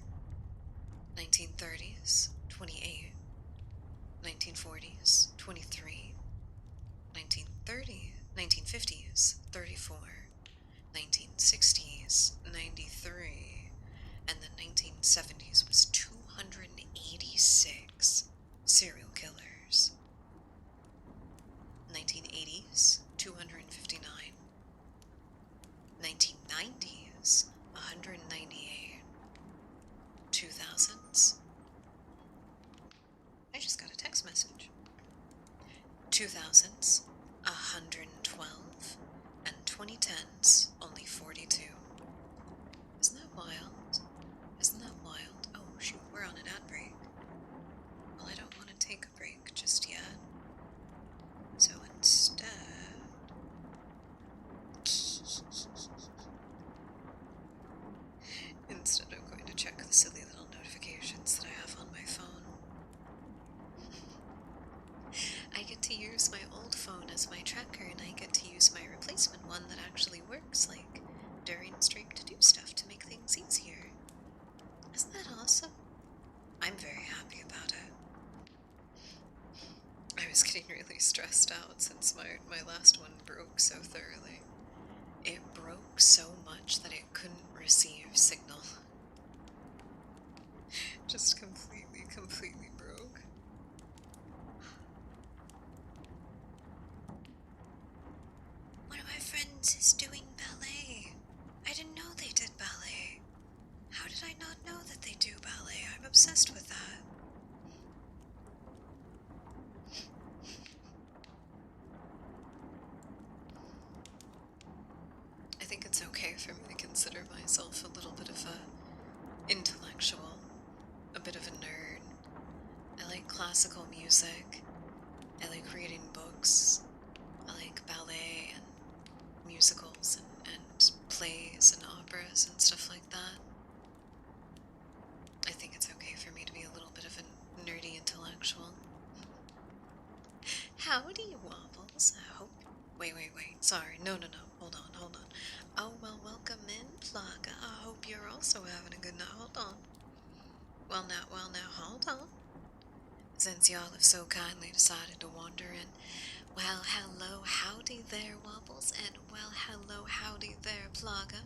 A: 1930s, 28, 1940s, 23, 1950s, 34, 1960s, 93, and the 1970s was 286 serial killers. 1980s, 259. 1990s, 198. 2000s. I just got a text message. 2000s, 112. And 2010s, only 42. Isn't that wild? Oh, shoot, we're on an ad break. Well, I don't want to take a break just yet. So instead... I'm going to check the silly little notifications that I have on my phone. I get to use my old phone as my tracker, and I get to use my replacement one that actually works, like, during stream to do stuff to make things easier. Isn't that awesome? I'm very happy about it. I was getting really stressed out since my last one broke so thoroughly. It broke so much that it couldn't receive signal. Just completely broke. One of my friends is doing ballet. I didn't know they did ballet. How did I not know that they do ballet? I'm obsessed with that. I think it's okay for me to consider myself a little bit of a intellectual, a bit of a nerd. I like classical music. I like reading books. I like ballet and musicals and plays and operas and stuff like that. I think it's okay for me to be a little bit of a nerdy intellectual. Howdy, Wobbles. I hope... Wait. Sorry. No. Hold on. Oh, well, welcome in, Plaga. I hope you're also having a good night. Hold on. Well, now, hold on. since y'all have so kindly decided to wander in. Well, hello, howdy there, Wobbles, and well, hello, howdy there, Plaga.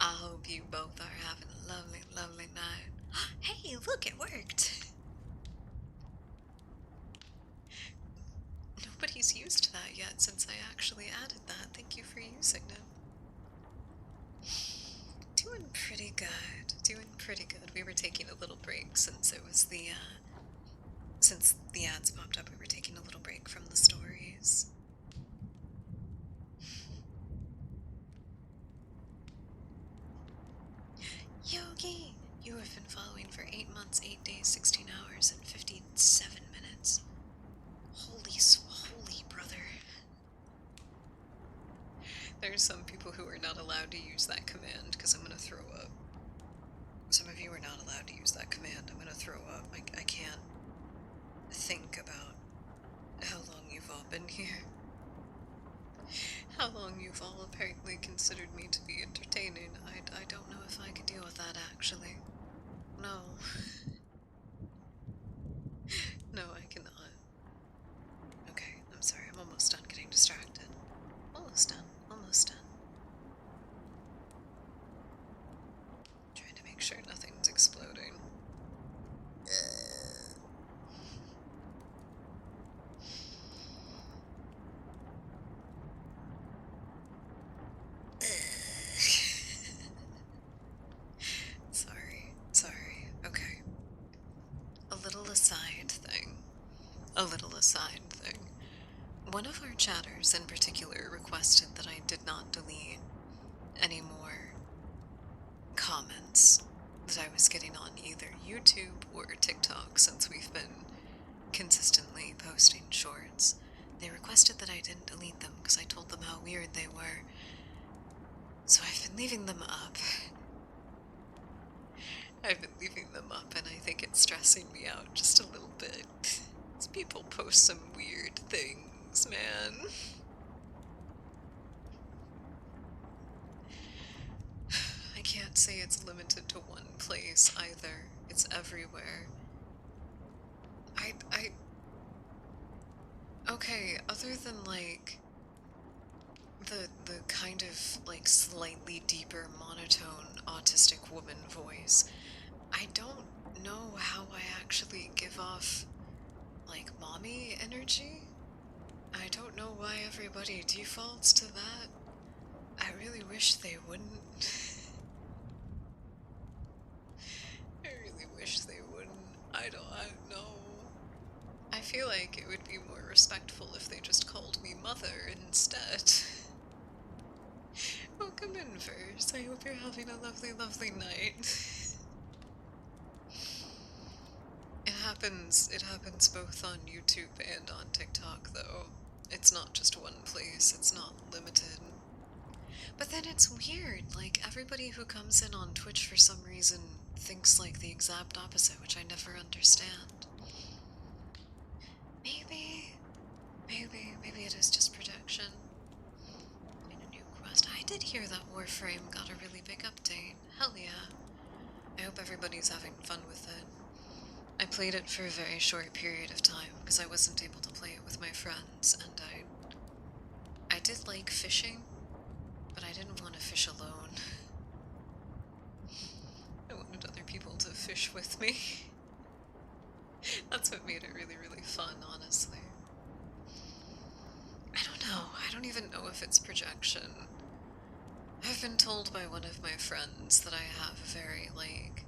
A: I hope you both are having a lovely, lovely night. Hey, look, it worked! Nobody's used that yet since I actually added that. Thank you for using it. Doing pretty good. Doing pretty good. We were taking a little break since it was since the ads popped up, we were taking a little break from the stories. Yogi, you have been following for 8 months, 8 days, 16 hours, and 57 minutes. Holy brother. There's some people who are not allowed to use that command because I'm gonna throw up. Some of you are not allowed to use that command. I'm gonna throw up. I can't think about how long you've all been here. How long you've all apparently considered me to be entertaining. I don't know if I could deal with that, actually. No. No, I cannot. Okay, I'm sorry. I'm almost done getting distracted. Almost done. Almost done. Trying to make sure nothing's exploding. Sorry. Okay. A little aside thing. A little aside thing. One of our chatters in particular requested that I did not delete any more comments that I was getting on either YouTube or TikTok since we've been consistently posting shorts. They requested that I didn't delete them because I told them how weird they were. So I've been leaving them up. I've been leaving them up, and I think it's stressing me out just a little bit. These people post some weird things, man. I can't say it's limited to one place either. It's everywhere. Okay, other than like the kind of like slightly deeper monotone autistic woman voice, I don't know how I actually give off like mommy energy. I don't know why everybody defaults to that. I really wish they wouldn't. I really wish they wouldn't. I don't know. I feel like it would be more respectful if they just called me mother instead. Welcome in first. I hope you're having a lovely, lovely night. It happens both on YouTube and on TikTok though. It's not just one place, it's not limited. But then it's weird, like everybody who comes in on Twitch for some reason thinks like the exact opposite, which I never understand. Maybe it is just projection. In a new quest. I did hear that Warframe got a really big update. Hell yeah. I hope everybody's having fun with it. I played it for a very short period of time because I wasn't able to play it with my friends, and I did like fishing, but I didn't want to fish alone. I wanted other people to fish with me. That's what made it really, really fun, honestly. I don't know. I don't even know if it's projection. I've been told by one of my friends that I have a very, like,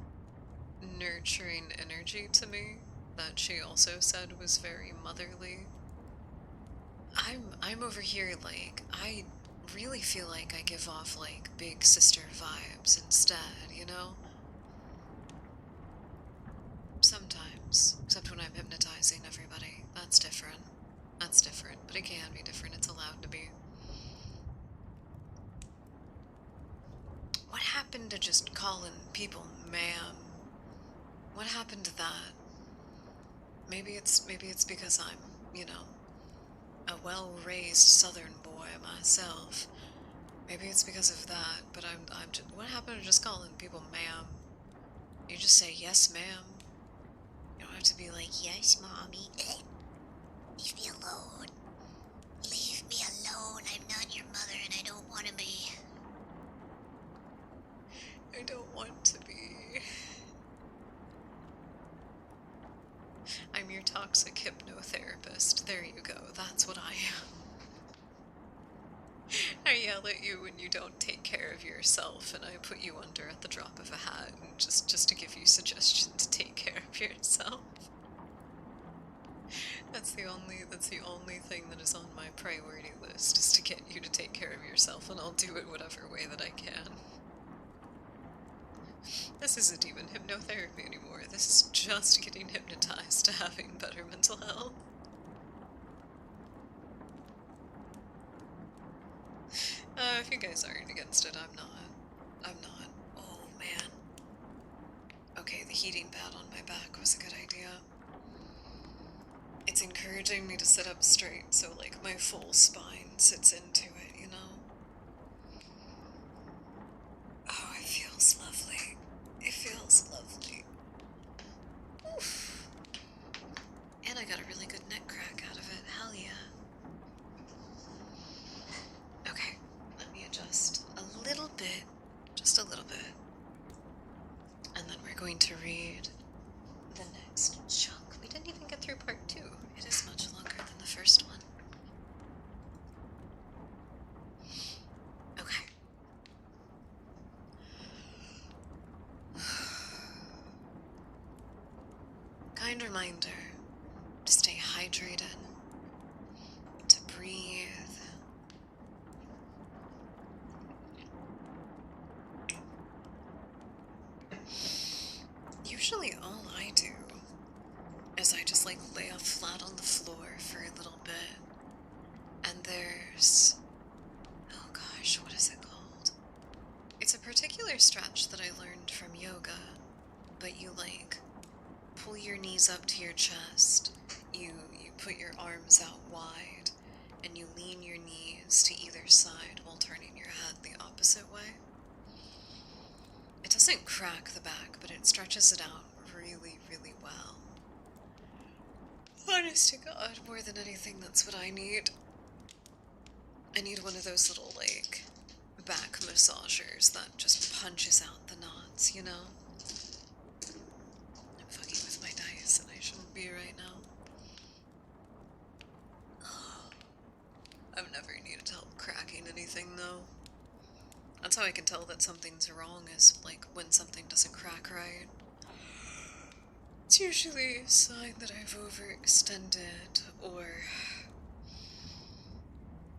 A: nurturing energy to me that she also said was very motherly. I'm over here, like, I really feel like I give off, like, big sister vibes instead, you know? Sometimes. Except when I'm hypnotizing everybody. That's different. That's different. But it can be different. It's allowed to be. What happened to just calling people ma'am? What happened to that? Maybe it's because I'm, you know, a well-raised southern boy myself. Maybe it's because of that, but I'm just, what happened to just calling people ma'am? You just say yes, ma'am. You don't have to be like, yes, mommy. Leave me alone. Leave me alone. I'm not your mother and I don't want to be. I don't want to be. I'm your toxic hypnotherapist. There you go. That's what I am. I yell at you when you don't take care of yourself, and I put you under at the drop of a hat, and just to give you suggestions to take care of yourself. That's the only thing that is on my priority list, is to get you to take care of yourself, and I'll do it whatever way that I can. This isn't even hypnotherapy anymore. This is just getting hypnotized to having better mental health. If you guys aren't against it, I'm not. I'm not. Oh, man. Okay, the heating pad on my back was a good idea. It's encouraging me to sit up straight, so, like, my full spine sits into it, you know? Oh, it feels lovely. It feels lovely. Oof. And I got a really good neck crack out of it. Hell yeah. Okay, let me adjust a little bit, just a little bit. And then we're going to read the next chunk. We didn't even get through part 2. It is much longer than the first one. Okay. Kind reminder to stay hydrated, to breathe. Usually all I do is I just like lay flat on the floor for a little bit, and there's, oh gosh, what is it called? It's a particular stretch that I learned from yoga, but you like pull your knees up to your chest, you put your arms out wide, and you lean your knees to either side while turning your head the opposite way. It doesn't crack the back, but it stretches it out really, really well. Honest to God, more than anything, that's what I need. I need one of those little, like, back massagers that just punches out the knots, you know? I'm fucking with my dice, and I shouldn't be right now. I've never needed help cracking anything, though. That's how I can tell that something's wrong, is, like, when something doesn't crack right. It's usually a sign that I've overextended, or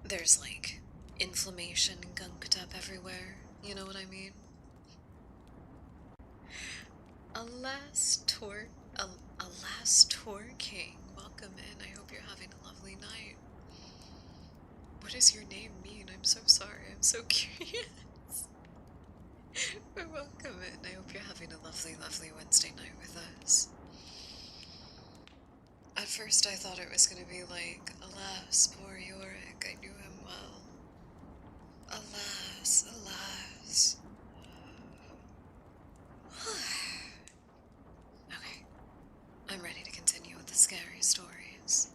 A: there's, like, inflammation gunked up everywhere. You know what I mean? Alas, Tor King, welcome in. I hope you're having a lovely night. What does your name mean? I'm so sorry. I'm so curious. But welcome in. I hope you're having a lovely, lovely Wednesday night with us. At first I thought it was going to be like, alas, poor Yorick, I knew him well. Alas, alas. Okay, I'm ready to continue with the scary stories.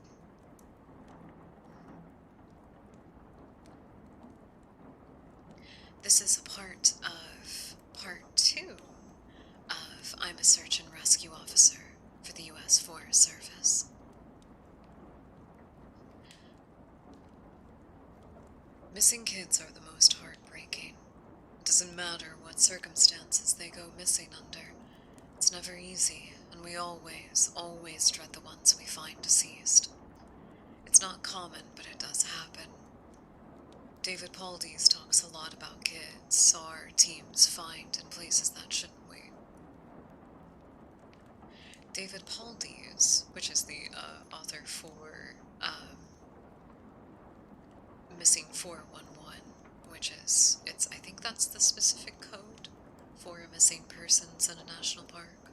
A: This is a part of part 2 of I'm a Search and Rescue Officer for the U.S. Forest Service. Missing kids are the most heartbreaking. It doesn't matter what circumstances they go missing under. It's never easy, and we always, always dread the ones we find deceased. It's not common, but it does happen. David Pauldys talks a lot about kids SAR teams find in places that shouldn't we. David Pauldys, which is the author for Missing 411, which is, I think that's the specific code for missing persons in a national park.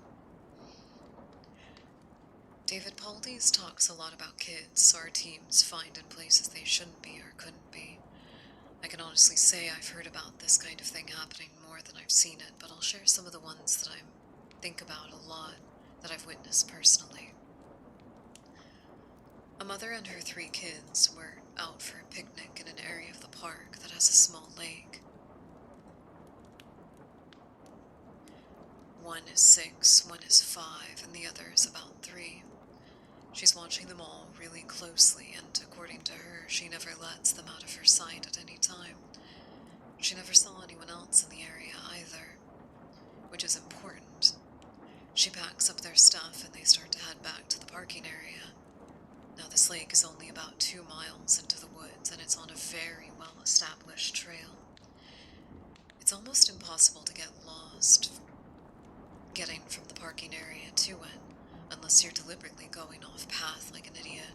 A: David Pauldys talks a lot about kids SAR teams find in places they shouldn't be or couldn't be. I can honestly say I've heard about this kind of thing happening more than I've seen it, but I'll share some of the ones that I think about a lot that I've witnessed personally. A mother and her 3 kids were out for a picnic in an area of the park that has a small lake. One is 6, one is 5, and the other is about 3. She's watching them all really closely, and according to her, she never lets them out of her sight at any time. She never saw anyone else in the area either, which is important. She packs up their stuff and they start to head back to the parking area. Now, this lake is only about 2 miles into the woods, and it's on a very well-established trail. It's almost impossible to get lost getting from the parking area to it, unless you're deliberately going off path like an idiot.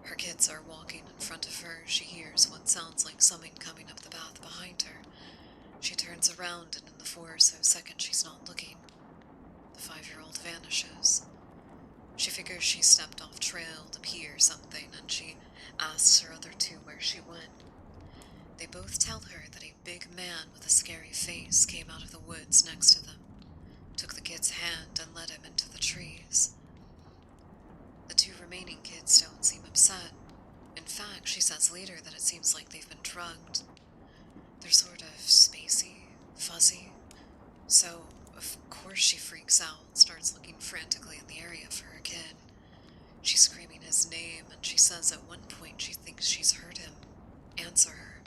A: Her kids are walking in front of her. She hears what sounds like something coming up the path behind her. She turns around, and in the 4 or so seconds she's not looking, the 5-year-old vanishes. She figures she stepped off trail to pee or something, and she asks her other 2 where she went. They both tell her that a big man with a scary face came out of the woods next to them, took the kid's hand, and led him into the trees. The 2 remaining kids don't seem upset. In fact, she says later that it seems like they've been drugged. They're sort of spacey, fuzzy. So, of course she freaks out and starts looking frantically in the area for her kid. She's screaming his name, and she says at one point she thinks she's heard him answer her.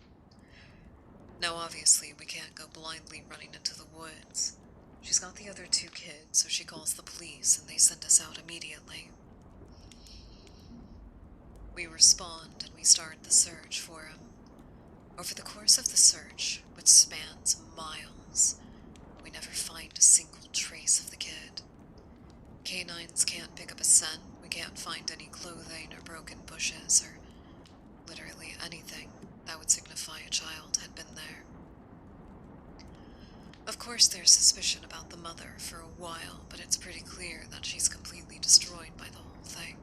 A: Now, obviously, we can't go blindly running into the woods. She's got the other 2 kids, so she calls the police, and they send us out immediately. We respond, and we start the search for him. Over the course of the search, which spans miles, we never find a single trace of the kid. Canines can't pick up a scent. We can't find any clothing or broken bushes or literally anything that would signify a child had been there. Of course, there's suspicion about the mother for a while, but it's pretty clear that she's completely destroyed by the whole thing.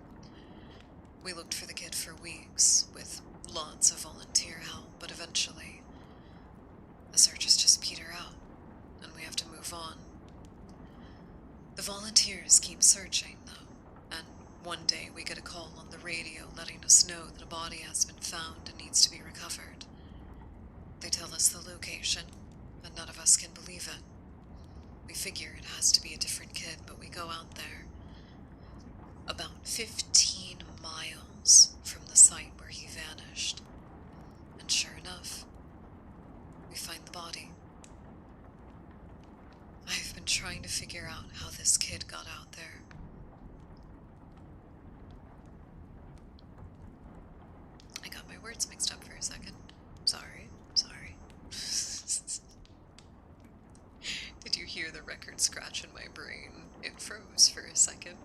A: We looked for the kid for weeks, with lots of volunteer help, but eventually, the searches just peter out, and we have to move on. The volunteers keep searching, though, and one day we get a call on the radio letting us know that a body has been found and needs to be recovered. They tell us the location, and none of us can believe it. We figure it has to be a different kid, but we go out there, about 15 miles from the site where he vanished, and sure enough, we find the body. I've been trying to figure out how this kid got out there. I got my words mixed up for a second. Sorry. Did you hear the record scratch in my brain? It froze for a second.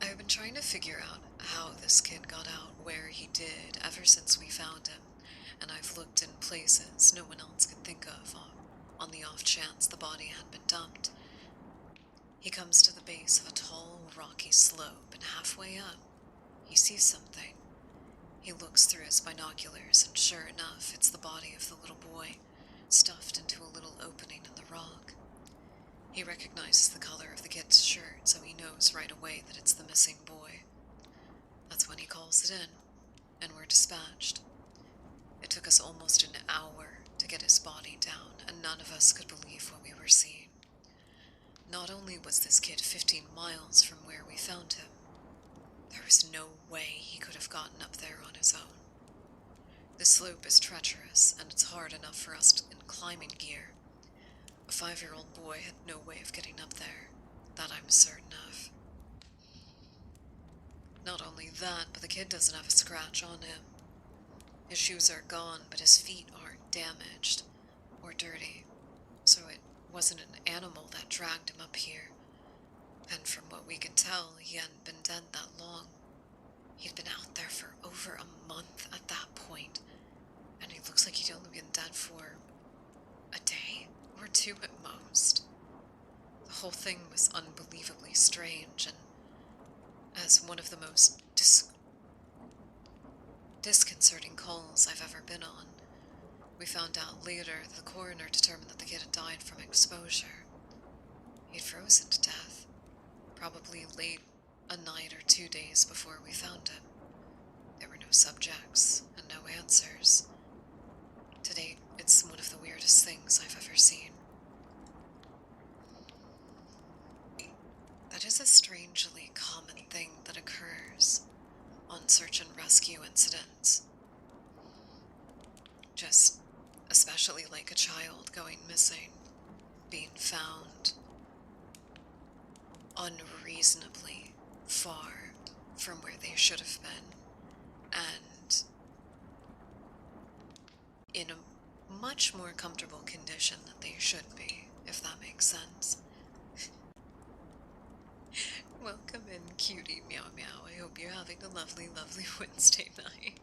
A: I've been trying to figure out how this kid got out where he did ever since we found him, and I've looked in places no one else could think of on the off chance the body had been dumped. He comes to the base of a tall, rocky slope, and halfway up, he sees something. He looks through his binoculars, and sure enough, it's the body of the little boy, stuffed into a little opening in the rock. He recognizes the color of the kid's shirt, so he knows right away that it's the missing boy. That's when he calls it in, and we're dispatched. It took us almost an hour to get his body down, and none of us could believe what we were seeing. Not only was this kid 15 miles from where we found him, there was no way he could have gotten up there on his own. The slope is treacherous, and it's hard enough for us in climbing gear. A 5-year-old boy had no way of getting up there, that I'm certain of. Not only that, but the kid doesn't have a scratch on him. His shoes are gone, but his feet aren't damaged or dirty, so it wasn't an animal that dragged him up here. And from what we could tell, he hadn't been dead that long. He'd been out there for over a month at that point, and he looks like he'd only been dead for a day or 2 at most. The whole thing was unbelievably strange, and as one of the most disconcerting calls I've ever been on, we found out later that the coroner determined that the kid had died from exposure. He'd frozen to death, probably late a night or 2 days before we found him. There were no subjects and no answers. To date, it's one of the weirdest things I've ever seen. That is a strangely common thing that occurs on search and rescue incidents. Just especially like a child going missing, being found unreasonably far from where they should have been, and in a much more comfortable condition than they should be, if that makes sense. Welcome in, cutie meow meow. I hope you're having a lovely, lovely Wednesday night.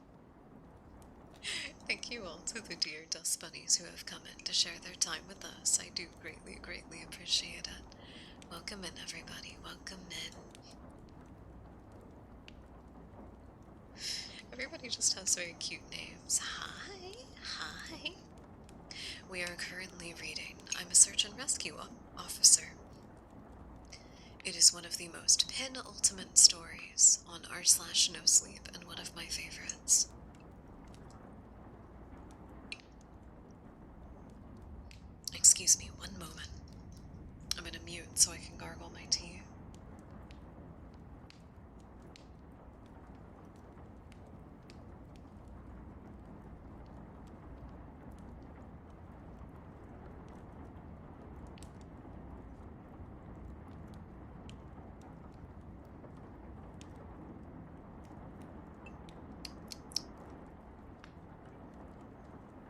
A: Thank you all to the dear dust bunnies who have come in to share their time with us. I do greatly, greatly appreciate it. Welcome in, everybody. Welcome in. Everybody just has very cute names. Hi, hi. We are currently reading I'm a Search and Rescue Officer. It is one of the most penultimate stories on r/no sleep and one of my favorites. Excuse me, one moment. I'm gonna mute so I can gargle my tea.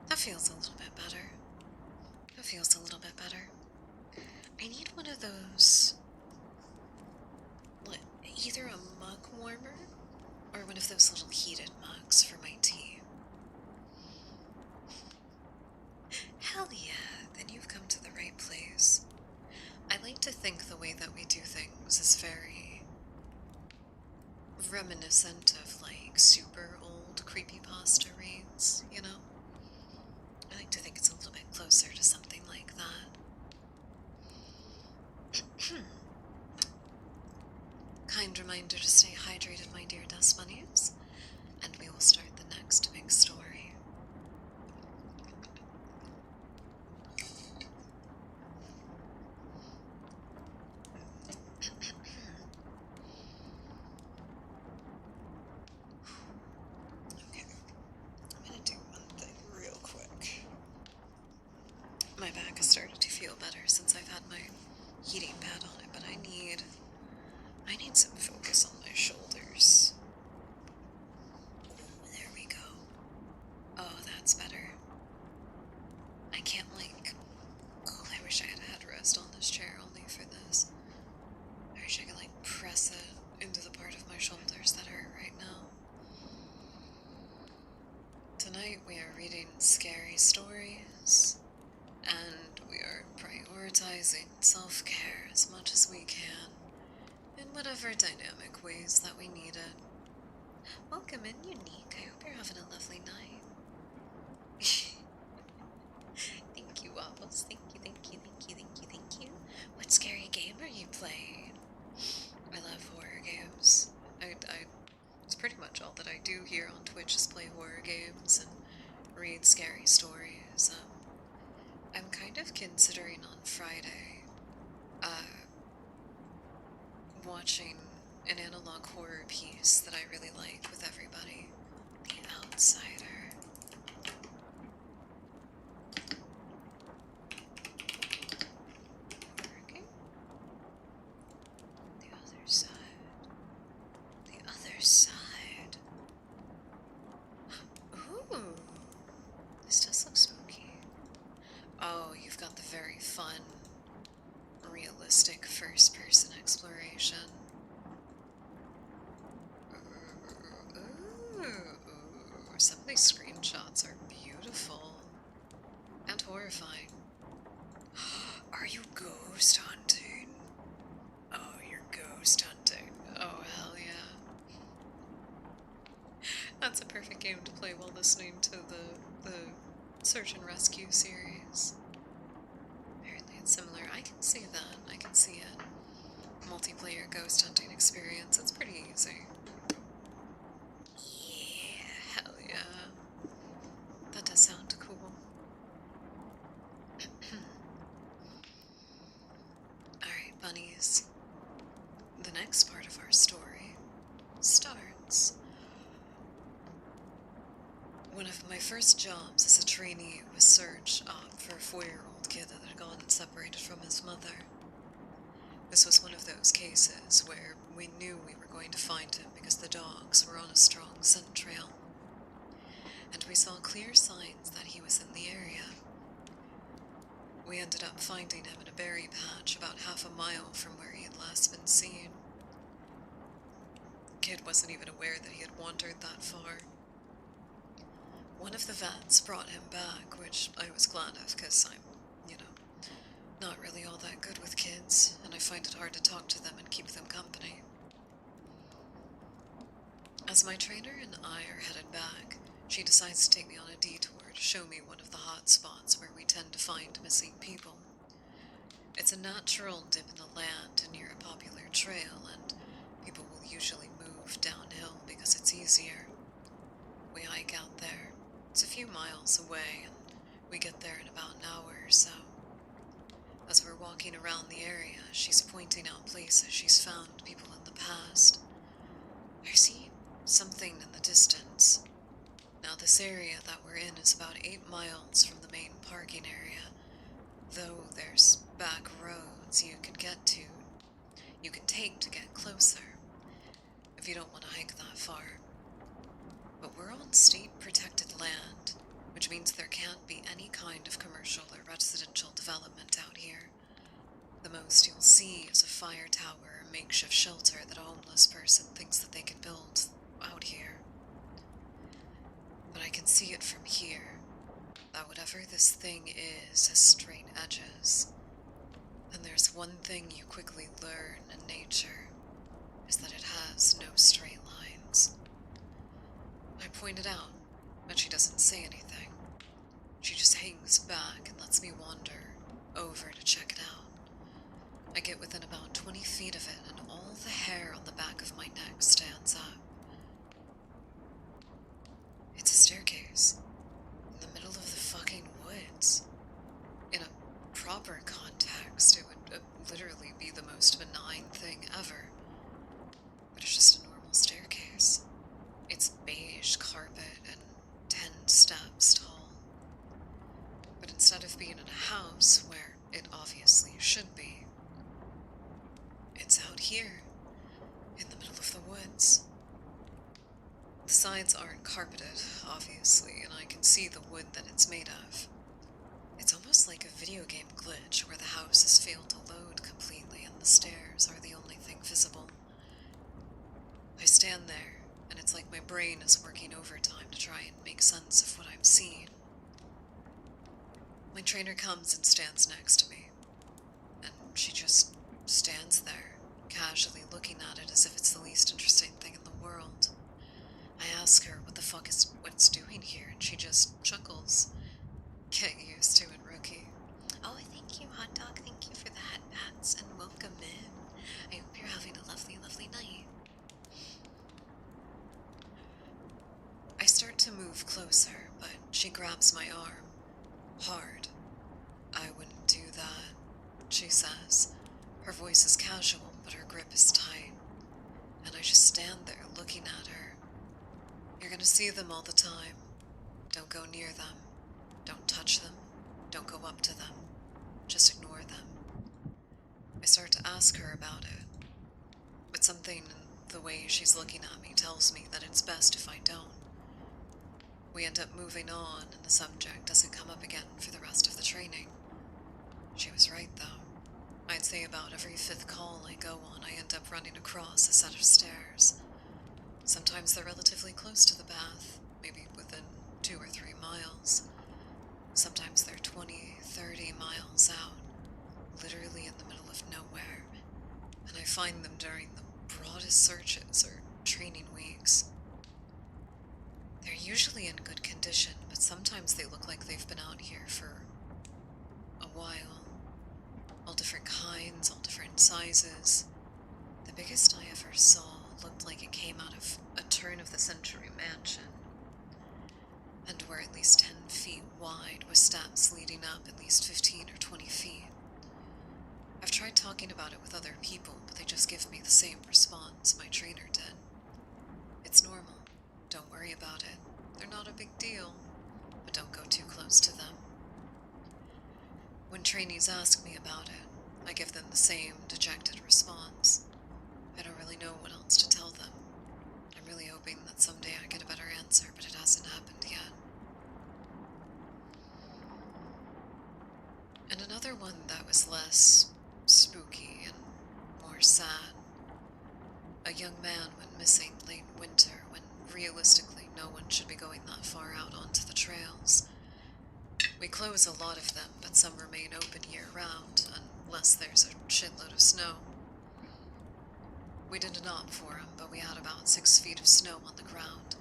A: That feels a little bit better. That feels a little bit better. I need one of those, either a mug warmer or one of those little heated mugs for my tea. Hell yeah, then you've come to the right place. I like to think the way that we do things is very reminiscent of like super old creepypasta reads, you know? I like to think it's a little bit closer to something like that. Kind reminder to stay hydrated, my dear dust bunnies, and we will start the next big story. Okay, I'm gonna do one thing real quick. My back has started to feel better since I've had my heating pad on it, but I need some focus on my shoulders. There we go. Oh, that's better. I can't I wish I had a headrest on this chair only for this. I wish I could press it into the part of my shoulders that hurt right now. Tonight we are reading scary stories, and we are prioritizing self-care as much as we can, in whatever dynamic ways that we need it. Welcome in, Unique. I hope you're having a lovely night. Thank you, Waffles. Thank you, thank you, thank you, thank you, thank you. What scary game are you playing? I love horror games. It's pretty much all that I do here on Twitch is play horror games and read scary stories. I'm kind of considering on Friday, watching an analog horror piece that I really like with everybody. The Outsider. Okay. The other side. The other side. Ooh. This does look spooky. Oh, you've got the very fun, realistic first-person exploration. Ooh, some of these screenshots are beautiful and horrifying. Are you ghost hunting? Oh, you're ghost hunting. Oh, hell yeah. That's a perfect game to play while listening to the Search and Rescue series. ghost hunting experience. It's pretty easy. Yeah, hell yeah. That does sound cool. Alright, bunnies. The next part of our story starts. One of my first jobs as a trainee was search op for a 4-year-old kid that had gotten separated from his mother. This was one of those cases where we knew we were going to find him because the dogs were on a strong scent trail, and we saw clear signs that he was in the area. We ended up finding him in a berry patch about half a mile from where he had last been seen. The kid wasn't even aware that he had wandered that far. One of the vets brought him back, which I was glad of because I'm, not really all that good with kids, and I find it hard to talk to them and keep them company. As my trainer and I are headed back, she decides to take me on a detour to show me one of the hot spots where we tend to find missing people. It's a natural dip in the land near a popular trail, and people will usually move downhill because it's easier. We hike out there. It's a few miles away, and we get there in about an hour or so. As we're walking around the area, she's pointing out places she's found people in the past. I see something in the distance. Now, this area that we're in is about 8 miles from the main parking area, though there's back roads you can take to get closer, if you don't want to hike that far. But we're on state protected land, which means there can't be any kind of commercial or residential development out here. The most you'll see is a fire tower or makeshift shelter that a homeless person thinks that they can build out here. But I can see it from here, that whatever this thing is has straight edges. And there's one thing you quickly learn in nature, is that it has no straight lines. I point it out, but she doesn't say anything. She just hangs back and lets me wander over to check it out. I get within about 20 feet of it, and all the hair on the back of my neck stands up. It's a staircase in the middle of the fucking woods. In a proper context, it would literally be the most benign thing ever. But it's just a normal staircase. It's beige carpet and 10 steps tall. But instead of being in a house, where it obviously should be, it's out here, in the middle of the woods. The sides aren't carpeted, obviously, and I can see the wood that it's made of. It's almost like a video game glitch where the house has failed to load completely and the stairs are the only thing visible. I stand there, and it's like my brain is working overtime to try and make sense of what I'm seeing. My trainer comes and stands next to me, and she just stands there, casually looking at it as if it's the least interesting thing in the world. I ask her what the fuck is what's doing here, and she just chuckles. Get used to it, rookie. Oh, thank you, hot dog. Thank you for the hat pats, and welcome in. I hope you're having a lovely, lovely night. I start to move closer, but she grabs my arm. Hard. I wouldn't do that, she says. Her voice is casual, but her grip is tight. And I just stand there looking at her. You're gonna see them all the time. Don't go near them. Don't touch them. Don't go up to them. Just ignore them. I start to ask her about it, but something in the way she's looking at me tells me that it's best if I don't. We end up moving on, and the subject doesn't come up again for the rest of the training. She was right, though. I'd say about every 5th call I go on, I end up running across a set of stairs. Sometimes they're relatively close to the path, maybe within 2 or 3 miles. Sometimes they're 20, 30 miles out, literally in the middle of nowhere, and I find them during the broadest searches or training weeks. They're usually in good condition, but sometimes they look like they've been out here for a while. All different kinds, all different sizes. The biggest I ever saw looked like it came out of a turn-of-the-century mansion, and were at least 10 feet wide with steps leading up at least 15 or 20 feet. I've tried talking about it with other people, but they just give me the same response my trainer did. It's normal. Don't worry about it. They're not a big deal, but don't go too close to them. When trainees ask me about it, I give them the same dejected response. I don't really know what else to tell them. I'm really hoping that someday I get a better answer, but it hasn't happened yet. And another one that was less spooky and more sad. A young man went missing late winter when realistically no one should be going that far out onto the trails. We close a lot of them, but some remain open year-round, unless there's a shitload of snow. We did an op for him, but we had about 6 feet of snow on the ground.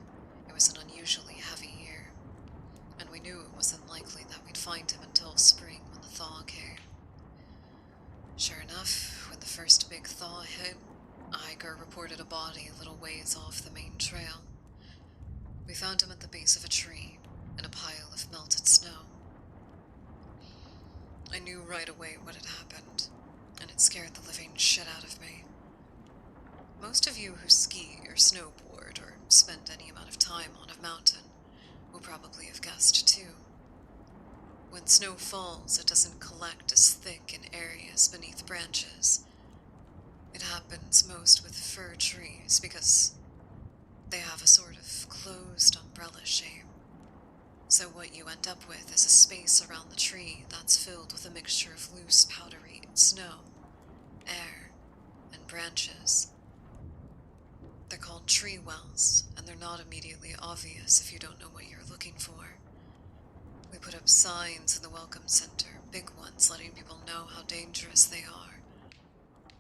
A: It was an unusually heavy year, and we knew it was unlikely that we'd find him until spring when the thaw came. Sure enough, when the first big thaw hit, a hiker reported a body a little ways off the main trail. We found him at the base of a tree, in a pile of melted snow. I knew right away what had happened, and it scared the living shit out of me. Most of you who ski or snowboard or spend any amount of time on a mountain will probably have guessed too. When snow falls, it doesn't collect as thick in areas beneath branches. It happens most with fir trees because they have a sort of closed umbrella shape. So what you end up with is a space around the tree that's filled with a mixture of loose, powdery snow, air, and branches. They're called tree wells, and they're not immediately obvious if you don't know what you're looking for. We put up signs in the welcome center, big ones letting people know how dangerous they are.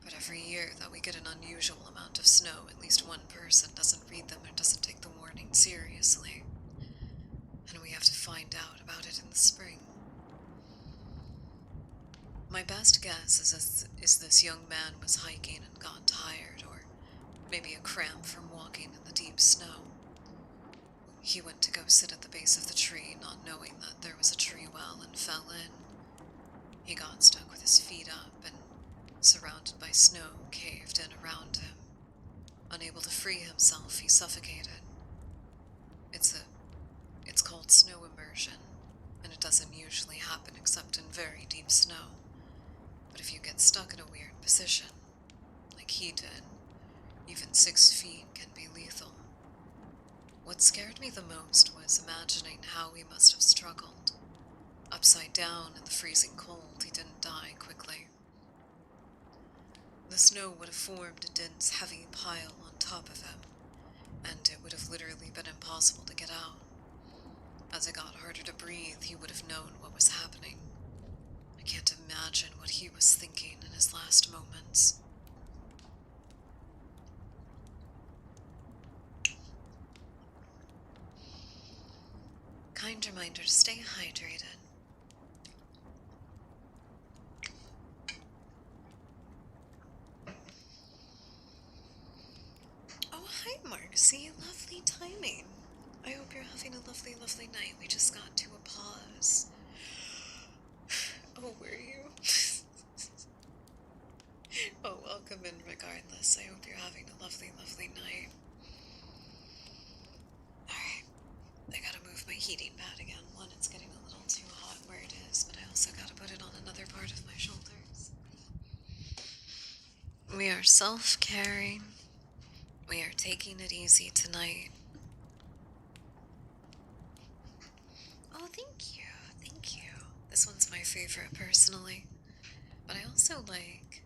A: But every year that we get an unusual amount of snow, at least one person doesn't read them or doesn't take the warning seriously. And we have to find out about it in the spring. My best guess is this young man was hiking and got tired, or maybe a cramp from walking in the deep snow. He went to go sit at the base of the tree, not knowing that there was a tree well, and fell in. He got stuck with his feet up and, surrounded by snow, caved in around him. Unable to free himself, he suffocated. It's called snow immersion, and it doesn't usually happen except in very deep snow. But if you get stuck in a weird position, like he did, even 6 feet can be lethal. What scared me the most was imagining how he must have struggled. Upside down in the freezing cold, he didn't die quickly. The snow would have formed a dense, heavy pile on top of him, and it would have literally been impossible to get out. As it got harder to breathe, he would have known what was happening. I can't imagine what he was thinking in his last moments. Kind reminder to stay hydrated. Oh, hi, Marcy. Lovely timing. I hope you're having a lovely, lovely night. We just got to a pause. Oh, were you? Oh, welcome in regardless. I hope you're having a lovely, lovely night. Alright, I gotta move my heating pad again. One, it's getting a little too hot where it is, but I also gotta put it on another part of my shoulders. We are self-caring. We are taking it easy tonight. Oh, thank you. Thank you. This one's my favorite personally. But I also like...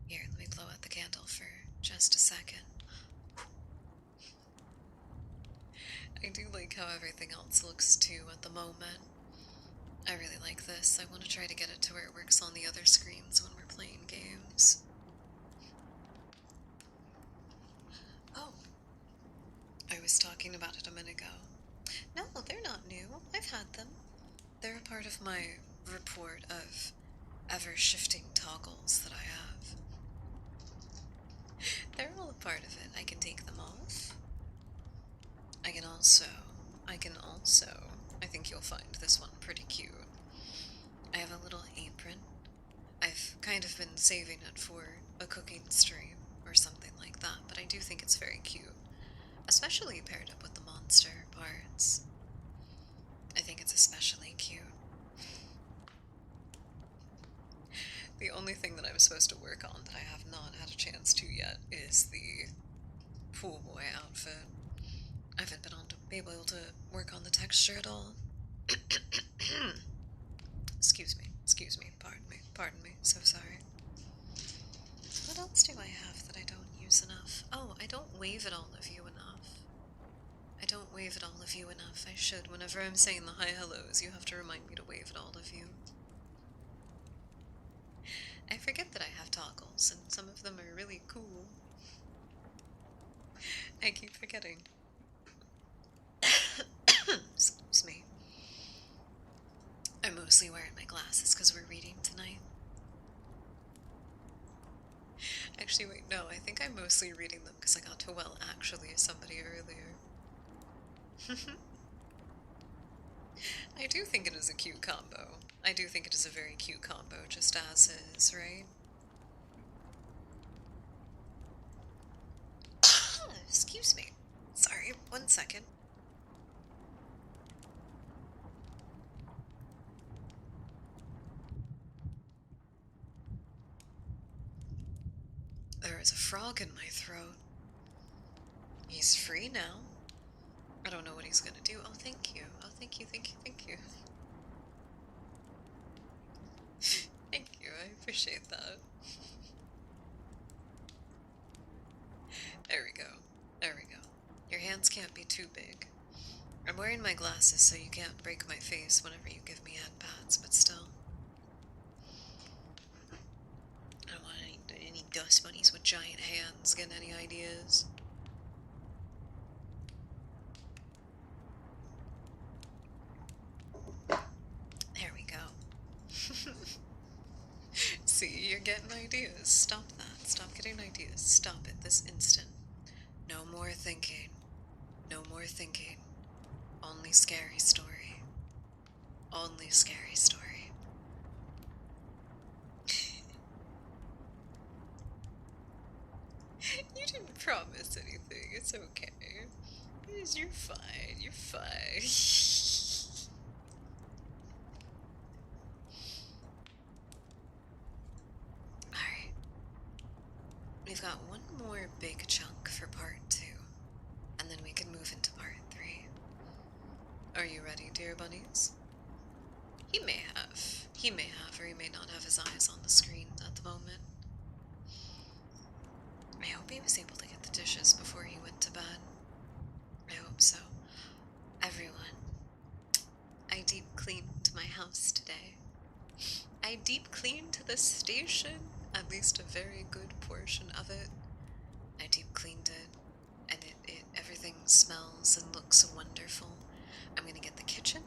A: Here, let me blow out the candle for just a second. I do like how everything else looks too at the moment. I really like this. I want to try to get it to where it works on the other screens when we're playing games. Oh, I was talking about it a minute ago. No, they're not new. I've had them. They're a part of my report of ever-shifting toggles that I have. They're all a part of it. I can take them off. I can also, I think you'll find this one pretty cute. I have a little apron. I've kind of been saving it for a cooking stream or something like that, but I do think it's very cute, especially paired up with the monster parts. I think it's especially cute. The only thing that I'm supposed to work on that I have not had a chance to yet is the pool boy outfit. I haven't been able to work on the texture at all. Excuse me, pardon me, so sorry. What else do I have that I don't use enough? Oh, I don't wave at all of you enough. I don't wave at all of you enough. I should. Whenever I'm saying the hi hellos, you have to remind me to wave at all of you. I forget that I have toggles, and some of them are really cool. I keep forgetting. Excuse me. I'm mostly wearing my glasses because we're reading tonight. Actually, wait, no, I think I'm mostly reading them because I got to, well, actually, somebody earlier. I do think it is a cute combo. I do think it is a very cute combo, just as is, right? Excuse me. Sorry, 1 second. There is a frog in my throat. He's free now. I don't know what he's gonna do. Oh, thank you. Oh, thank you, thank you, thank you. Thank you, I appreciate that. There we go. There we go. Your hands can't be too big. I'm wearing my glasses so you can't break my face whenever you give me head pats, but still. I don't want any dust bunnies with giant hands getting any ideas. There we go. See, you're getting ideas. Stop that. Stop getting ideas. Stop it this instant. No more thinking. No more thinking. Only scary story. Only scary story. You didn't promise anything. It's okay. You're fine. You're fine. Alright. We've got one more big chunk for part 2, and then we can move into part 3. Are you ready, dear bunnies? He may have. He may have, or he may not have his eyes on the screen at the moment. I hope he was able to get the dishes before he went to bed. I hope so. Everyone, I deep cleaned my house today. I deep cleaned the station, at least a very good portion of it. I deep cleaned it, and everything smells and looks wonderful. I'm gonna get the kitchen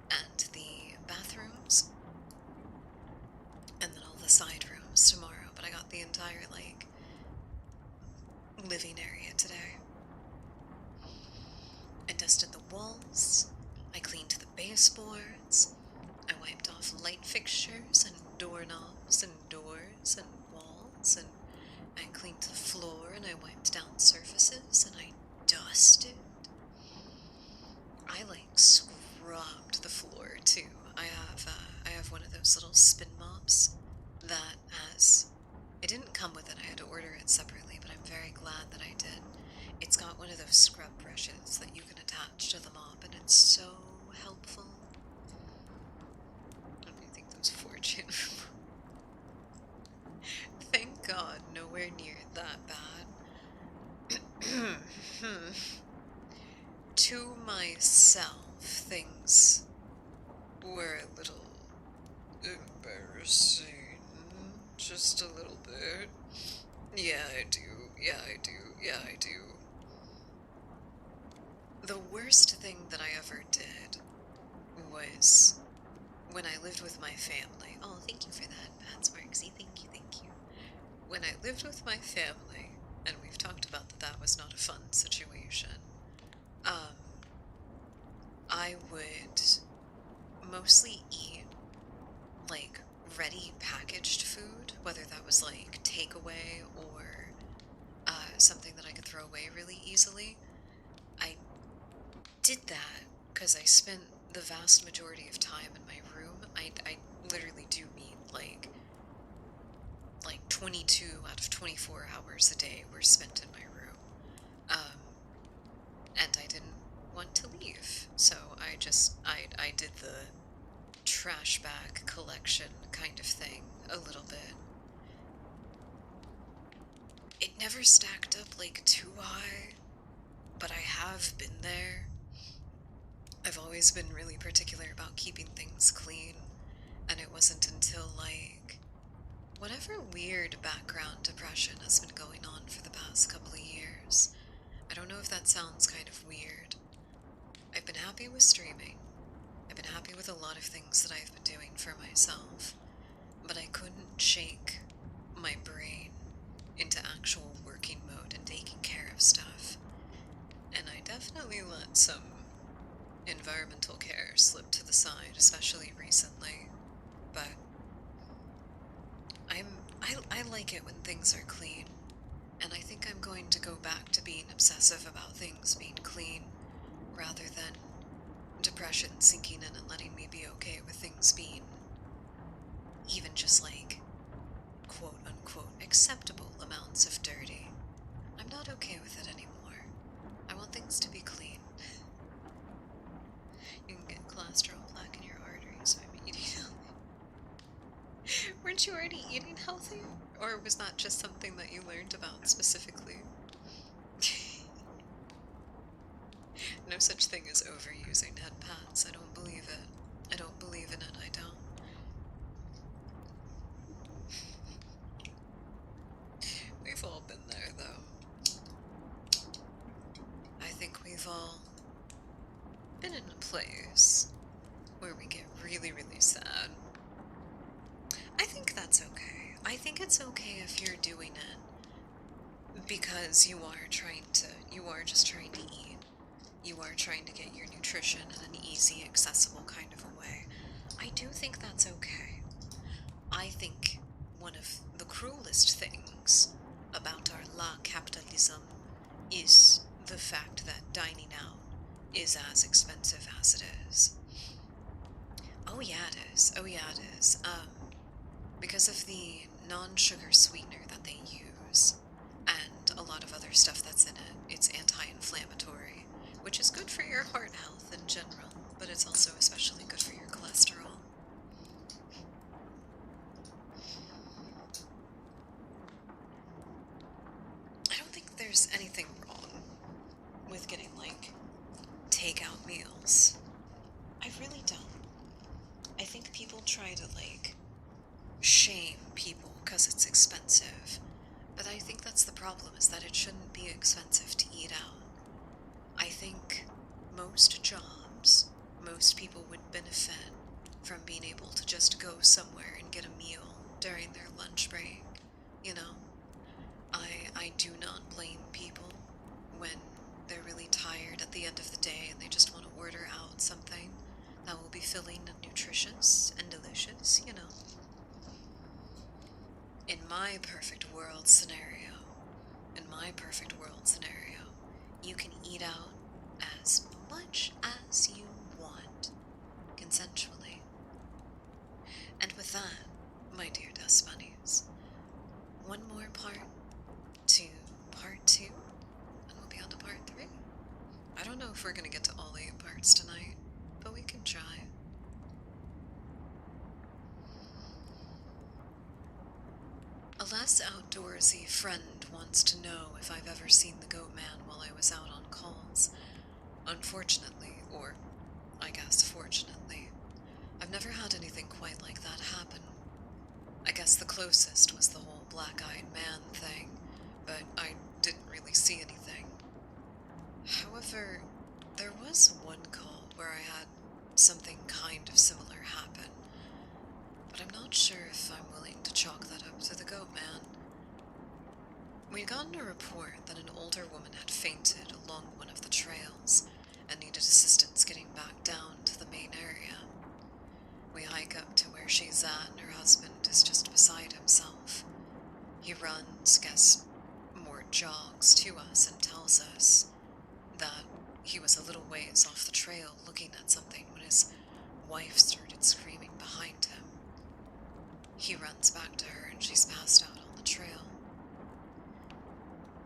A: and the bathrooms, and then all the side rooms tomorrow, but I got the entire, like, living area today. I dusted the walls, I cleaned the baseboards, I wiped off light fixtures and doorknobs and doors and walls, and I cleaned the floor, and I wiped down surfaces, and I dusted. I, like, scrubbed the floor too. I have one of those little spin mops that has. It didn't come with it. I had to order it separately, but I'm very glad that I did. It's got one of those scrub brushes that you can attach to the mop, and it's so helpful. What do you think those fortune? Thank God, nowhere near that bad. To myself, things were a little embarrassing. Just a little bit. Yeah, I do. Yeah, I do. Yeah, I do. The worst thing that I ever did was when I lived with my family. Oh, thank you for that, Pat Sparksy. Thank you, thank you. When I lived with my family, and we've talked about that that was not a fun situation. Um, I would mostly eat like ready packaged food, whether that was like takeaway or something that I could throw away really easily. I did that because I spent the vast majority of time in my room. I literally do mean like 22 out of 24 hours a day were spent in my room. Um, and I didn't want to leave. So I did the trash bag collection kind of thing a little bit. It never stacked up like too high, but I have been there. I've always been really particular about keeping things clean, and it wasn't until like whatever weird background depression has been going on for the past couple of years. I don't know if that sounds kind of weird. I've been happy with streaming. I've been happy with a lot of things that I've been doing for myself, but I couldn't shake my brain into actual working mode and taking care of stuff. And I definitely let some environmental care slip to the side, especially recently. But I like it when things are clean, and I think I'm going to go back to being obsessive about things being clean rather than depression sinking in and letting me be okay with things being even just like quote unquote acceptable amounts of dirty. I'm not okay with it anymore. I want things to be clean. You can get cholesterol plaque in your arteries by eating healthy. Weren't you already eating healthy? Or was that just something that you learned about specifically? No such thing as overusing head pats. I don't believe it. I don't believe in it. I don't. We've all been there, though. I think we've all been in a place where we get really, really sad. I think that's okay. I think it's okay if you're doing it because you are just trying to eat. You are trying to get your nutrition in an easy, accessible kind of a way. I do think that's okay. I think one of the cruelest things about our la capitalism is the fact that dining out is as expensive as it is. Oh yeah, it is. Oh yeah, it is. Because of the non-sugar sweetener that they use and a lot of other stuff that's in it, it's anti-inflammatory, which is good for your heart health in general, but it's also especially good for your cholesterol. I don't think there's anything wrong with getting like takeout meals. I really don't. I think people try to like shame people because it's expensive. But I think that's the problem, is that it shouldn't be expensive to eat out. I think most jobs, most people would benefit from being able to just go somewhere and get a meal during their lunch break. You know, I do not blame people when they're really tired at the end of the day and they just want to order out something that will be filling and nutritious and delicious, you know. In my perfect world scenario, you can eat out as much as you want, consensually. And with that, my dear dust bunnies, one more part to part 2, and we'll be on to part 3. I don't know if we're gonna get to all 8 parts tonight, but we can try. A less outdoorsy friend wants to know if I've ever seen the goat man while I was out on calls. Unfortunately, or I guess fortunately, I've never had anything quite like that happen. I guess the closest was the whole black-eyed man thing, but I didn't really see anything. However, there was one call where I had something kind of similar happen, but I'm not sure if I'm willing to chalk that up to the goat man. We'd gotten a report that an older woman had fainted along one of the trails and needed assistance getting back down to the main area. We hike up to where she's at, and her husband is just beside himself. He runs, gets more jogs to us, and tells us that he was a little ways off the trail looking at something when his wife started screaming behind him. He runs back to her, and she's passed out on the trail.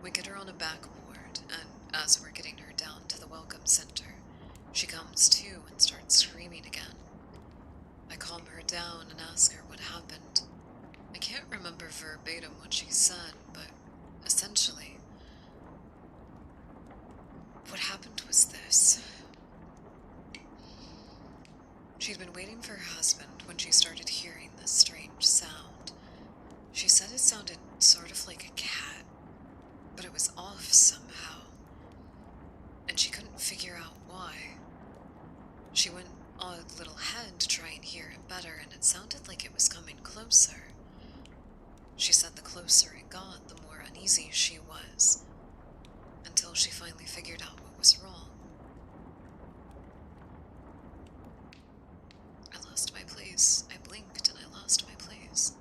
A: We get her on a backboard, and as we're getting her down to the welcome center, she comes to and starts screaming again. I calm her down and ask her what happened. I can't remember verbatim what she said, but essentially, what happened was this. She'd been waiting for her husband when she started hearing this strange sound. She said it sounded sort of like a cat, but it was off somehow, and she couldn't figure out why. She went a little ahead to try and hear it better, and it sounded like it was coming closer. She said the closer it got, the more uneasy she was, until she finally figured out what was wrong. I lost my place. I blinked and I lost my place.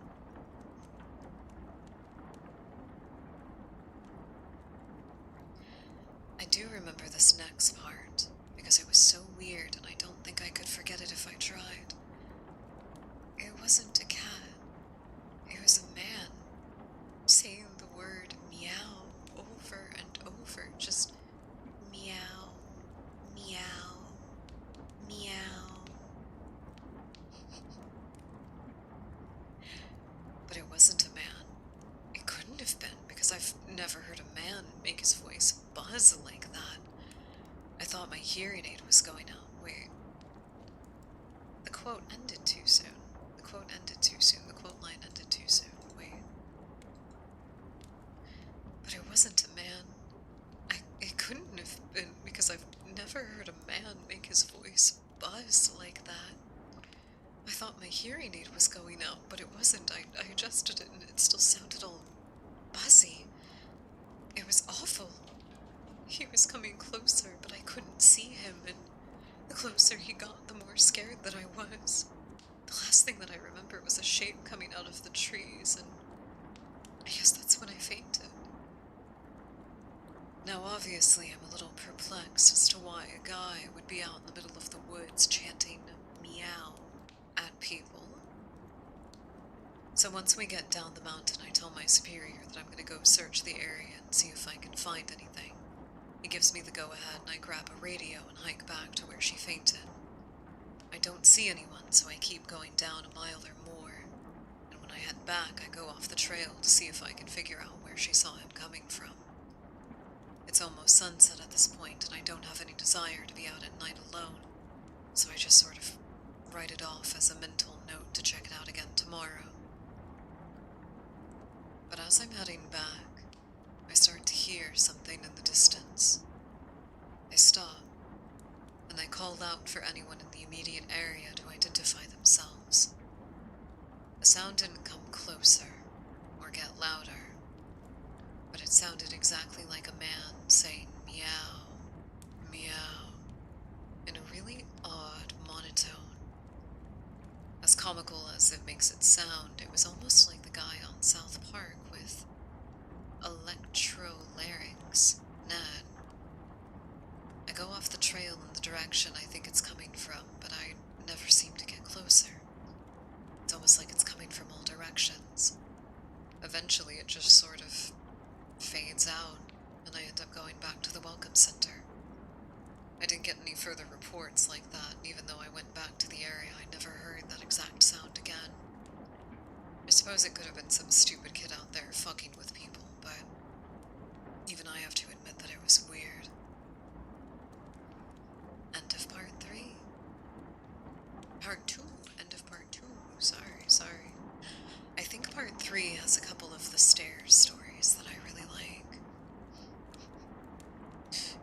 A: I do remember this next part, because it was so weird and I don't think I could forget it if I tried. It wasn't a cat. It was a man saying the word meow over and over, just meow, meow, meow. But it wasn't a man. It couldn't have been, because I've never heard a man make his voice buzz like that. I thought my hearing aid was going out. Wait. The quote ended too soon. The quote ended too soon. The quote line ended too soon. Wait. But it wasn't a man. It couldn't have been, because I've never heard a man make his voice buzz like that. I thought my hearing aid was going out, but it wasn't. I adjusted it and it still sounded all buzzy. It was awful. He was coming closer, but I couldn't see him, and the closer he got, the more scared that I was. The last thing that I remember was a shape coming out of the trees, and I guess that's when I fainted. Now, obviously, I'm a little perplexed as to why a guy would be out in the middle of the woods chanting meow at people. So once we get down the mountain, I tell my superior that I'm going to go search the area and see if I can find anything. He gives me the go-ahead, and I grab a radio and hike back to where she fainted. I don't see anyone, so I keep going down a mile or more, and when I head back, I go off the trail to see if I can figure out where she saw him coming from. It's almost sunset at this point, and I don't have any desire to be out at night alone, so I just sort of write it off as a mental note to check it out again tomorrow. But as I'm heading back, I start to hear something in the distance. I stop, and I call out for anyone in the immediate area to identify themselves. The sound didn't come closer or get louder, but it sounded exactly like a man saying meow, meow, in a really odd monotone. As comical as it makes it sound, it was almost like the guy on South Park with electrolarynx, Ned. I go off the trail in the direction I think it's coming from, but I never seem to get closer. It's almost like it's coming from all directions. Eventually it just sort of fades out, and I end up going back to the welcome center. I didn't get any further reports like that, and even though I went back to the area, I never heard that exact sound again. I suppose it could have been some stupid kid out there fucking with people, but even I have to admit that it was weird. End of part 3. Part 2. End of part 2. Sorry. I think part 3 has a couple of the stairs stories that I really like.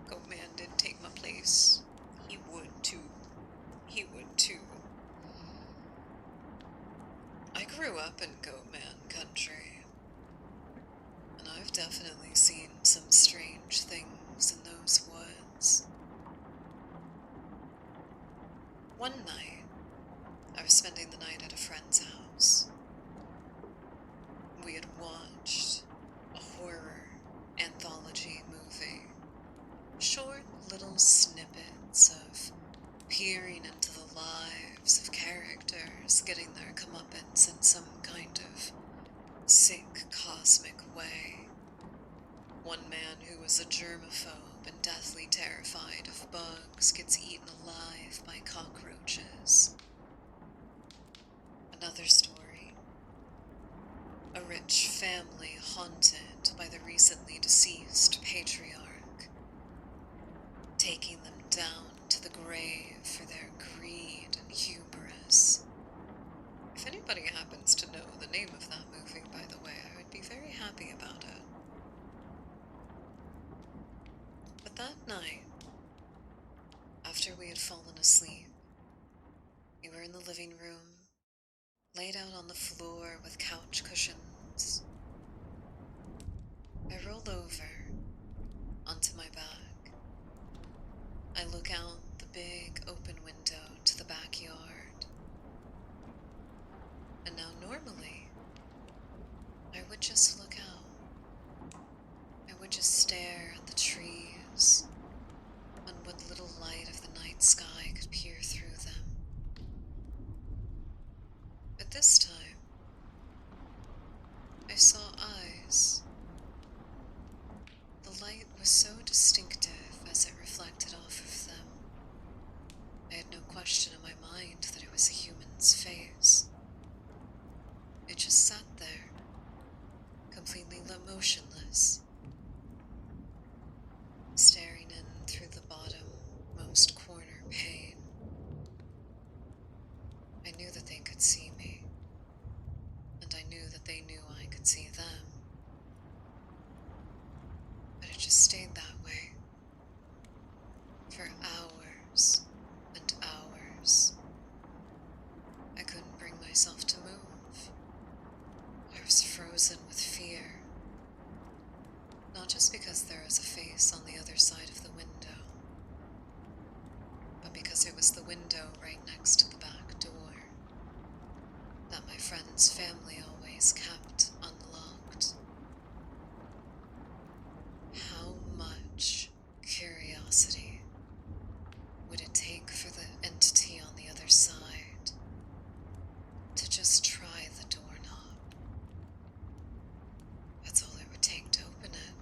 A: Goatman did take my place. He would too. I grew up in Goatman country, and I've I've definitely seen some strange things in those woods. One night, I was spending the night at a friend's house. We had watched a horror anthology movie. Short little snippets of peering into the lives of characters getting their comeuppance in some kind of sick cosmic way. One man who was a germaphobe and deathly terrified of bugs gets eaten alive by cockroaches. Another story. A rich family haunted by the recently deceased patriarch, taking them down to the grave for their greed and hubris. If anybody happens to know the name of that movie, by the way, I would be very happy about it. But that night, after we had fallen asleep, we were in the living room, laid out on the floor with couch cushions. I roll over onto my back. I look out the big open window to the backyard. And now normally, I would just look out. I would just stare at the trees and what little light of the night sky could peer through them. But this time, I saw eyes. The light was so distinctive as it reflected off of them. I had no question in my mind that it was a human's face. It just sat there, completely motionless, staring in through the bottom-most corner pane. I knew that they could see me, and I knew that they knew I could see them. But it just stayed that way for hours and hours. I couldn't bring myself to move. I was frozen with fear. Not just because there was a face on the other side of the window, but because it was the window right next to the back door that my friend's family always kept unlocked. How much curiosity would it take for the entity on the other side to just try the doorknob? That's all it would take to open it.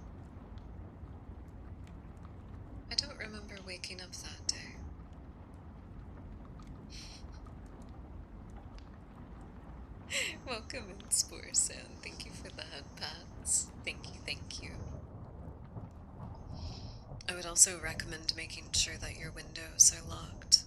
A: I don't remember waking up that day. Welcome in, Spore Sound. Thank you for the head pats. Thank you, thank you. I would also recommend making sure that your windows are locked.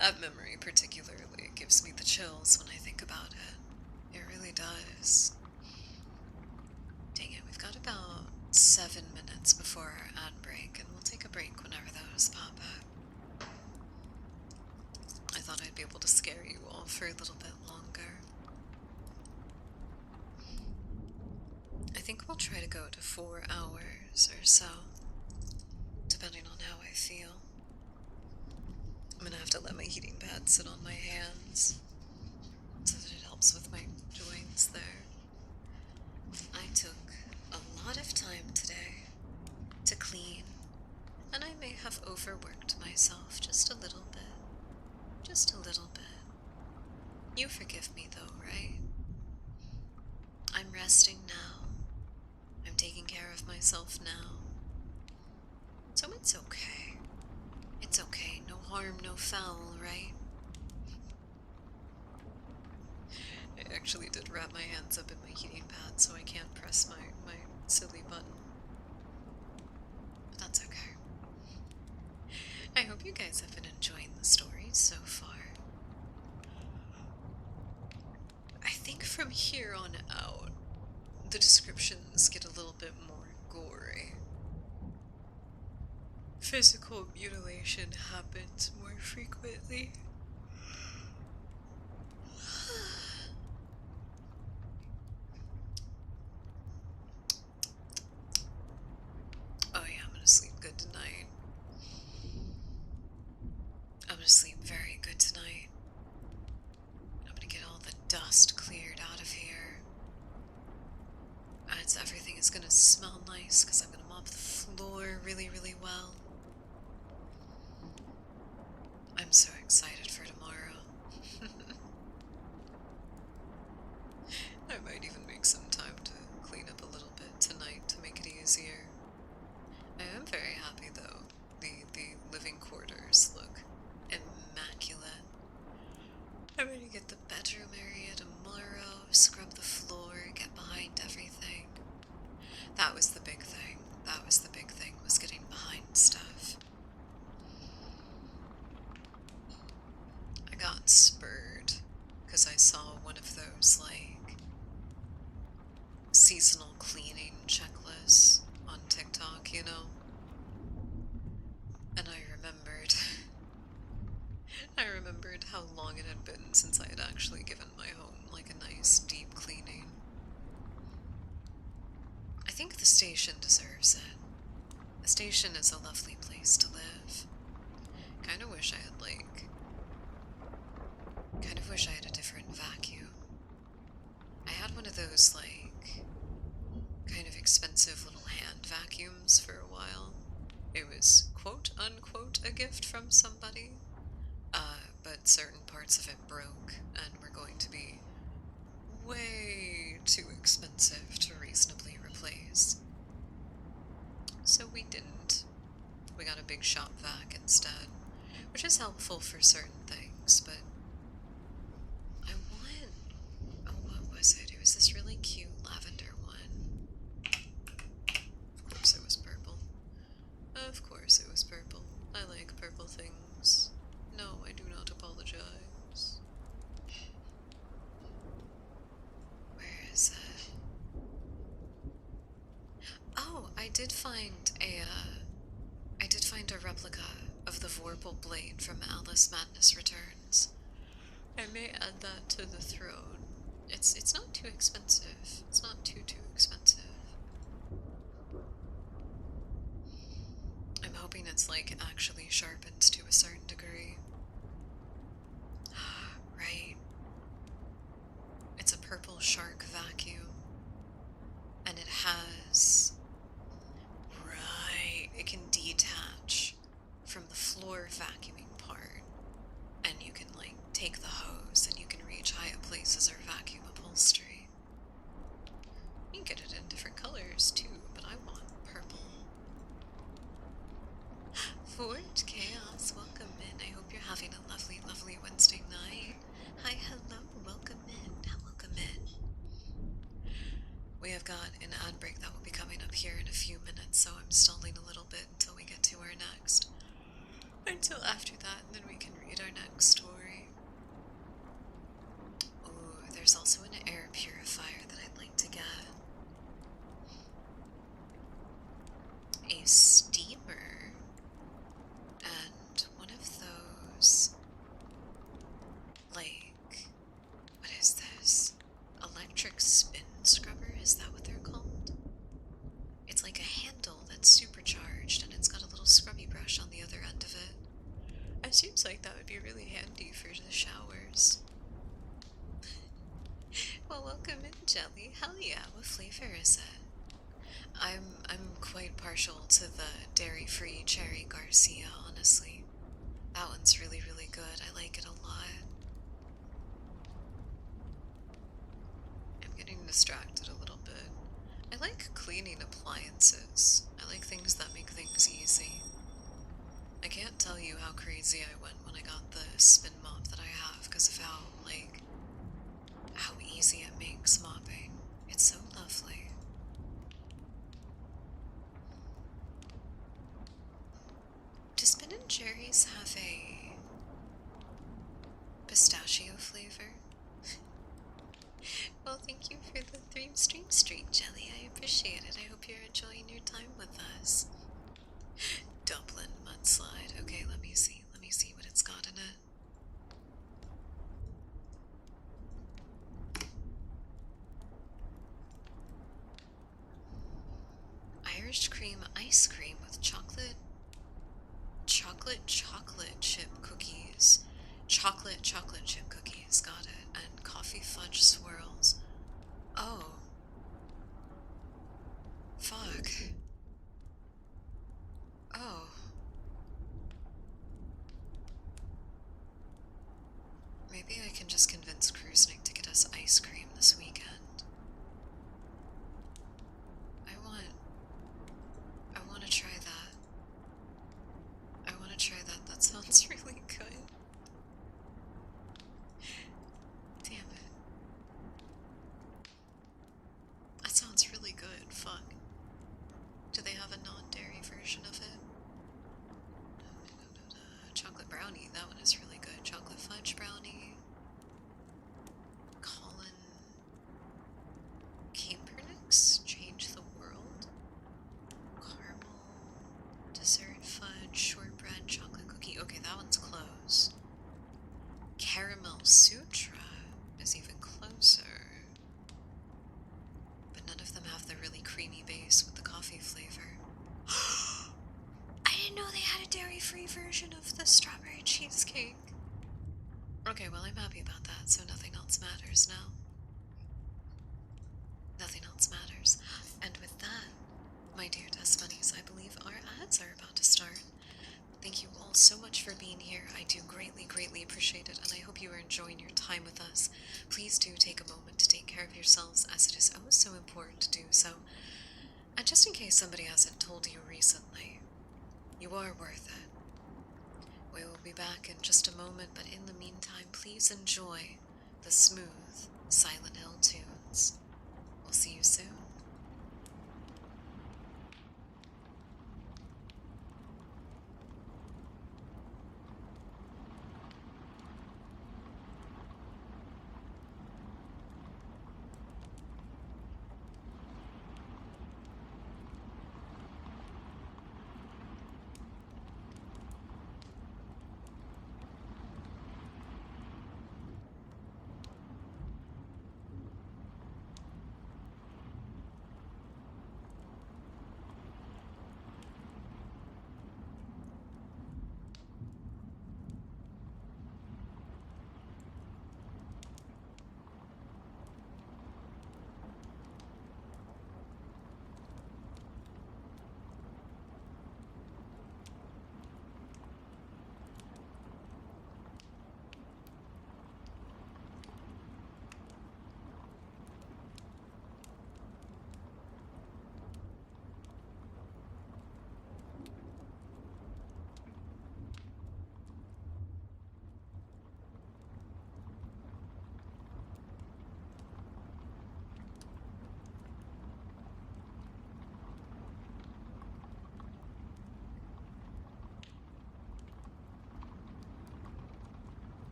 A: That memory particularly gives me the chills when I think about it. It really does. Dang it, we've got about 7 minutes before our ad break, and we'll take a break whenever those pop up. I thought I'd be able to scare you all for a little bit longer. I think we'll try to go to 4 hours or so, depending on how I feel. I'm gonna have to let my heating pad sit on my hands so that it helps with my joints there. I took a lot of time today to clean, and I may have overworked myself just a little bit. Just a little bit. You forgive me though, right? I'm resting now. I'm taking care of myself now. So it's okay. It's okay. No harm, no foul, right? I actually did wrap my hands up in my heating pad so I can't press my silly button. But that's okay. I hope you guys have been enjoying the story so far. I think from here on out, the descriptions get a little bit more gory. Physical mutilation happens more frequently. is gonna smell nice because I'm gonna mop the floor really, really well. I'm so excited for tomorrow. I might even make some time to clean up a little bit tonight to make it easier. I am very happy though. The living quarters look immaculate. I'm ready to get the bedroom area tomorrow, scrub the floor, get behind everything. That was the big thing. That was the big thing, was getting behind stuff. I got spurred because I saw one of those, like, seasonal cleaning checklists on TikTok, you know? And I remembered. I remembered how long it had been since I had actually given my home, like, a nice deep cleaning. I think the station deserves it. The station is a lovely place to live. Kinda wish I had, like... Kind of wish I had a different vacuum. I had one of those, like, kind of expensive little hand vacuums for a while. It was quote-unquote a gift from somebody. But certain parts of it broke and were going to be way too expensive to reasonably replace. So we didn't. We got a big shop vac instead, which is helpful for certain things, but I want... Oh, what was it? It was this really cute lavender one. Of course it was purple. Of course it was purple. I like purple things. No, I do not apologize. Where is it? Oh, I did find a replica of the Vorpal blade from Alice Madness Returns. I may add that to the throne. It's not too expensive. It's not too expensive. I'm hoping it's, like, actually sharpened to a certain degree. Right. It's a purple shark vacuum. And it has... Right. It can detach from the floor vacuuming part. And you can, like, take the hose and you can reach high up places or vacuum upholstery. You can get it in different colors too, but I want purple. Fort Chaos, welcome in. I hope you're having a lovely, lovely Wednesday night. Hi, hello, welcome in. Welcome in. We have got an ad break that will be coming up here in a few minutes, so I'm stalling a little bit until we get to our next. Until after that, and then we can read our next story. Ooh, there's also an air purifier that I'd like to get. A steamer. And one of those, like, what is this? Electric spin scrubber? Is that what they're called? It's like a handle that's supercharged and it's got a little scrubby brush on the other end of it. It seems like that would be really handy for the showers. Well, welcome in, Jelly. Hell yeah, what flavor is it? I'm quite partial to the dairy-free Cherry Garcia, honestly. That one's really, really good. I like it a lot. I'm getting distracted a little bit. I like cleaning appliances. I like things that make things easy. I can't tell you how crazy I went when I got the spin mop that I have because of how, like, how easy it makes mopping. It's so lovely. Do Spin and Cherries have a pistachio flavor? Well, thank you for the stream streak, Jelly. I appreciate it. I hope you're enjoying your time with us. Dublin mudslide. Okay, let me see. Let me see what it's got in it. Irish cream ice cream with chocolate chip cookies. Chocolate chip cookies, got it. And coffee fudge swirls. Oh. cake. Okay, well, I'm happy about that, so nothing else matters now. Nothing else matters. And with that, my dear Dust Bunnies, I believe our ads are about to start. Thank you all so much for being here. I do greatly, greatly appreciate it, and I hope you are enjoying your time with us. Please do take a moment to take care of yourselves, as it is oh so important to do so. And just in case somebody hasn't told you recently, you are worth it. We will be back in just a moment, but in the meantime, please enjoy the smooth Silent Hill tunes. We'll see you soon.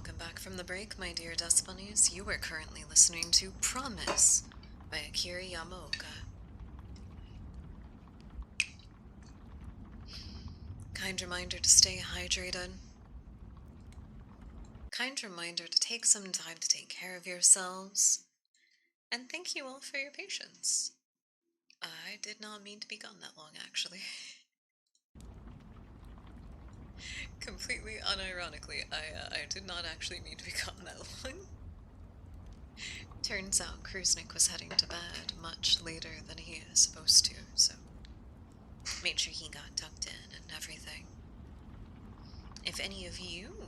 A: welcome back from the break, my dear dust bunnies. You are currently listening to Promise by Akira Yamaoka. Kind reminder to stay hydrated. Kind reminder to take some time to take care of yourselves. And thank you all for your patience. I did not mean to be gone that long, actually. Completely unironically, I did not actually mean to be gone that long. Turns out Kruznik was heading to bed much later than he is supposed to, so made sure he got tucked in and everything. If any of you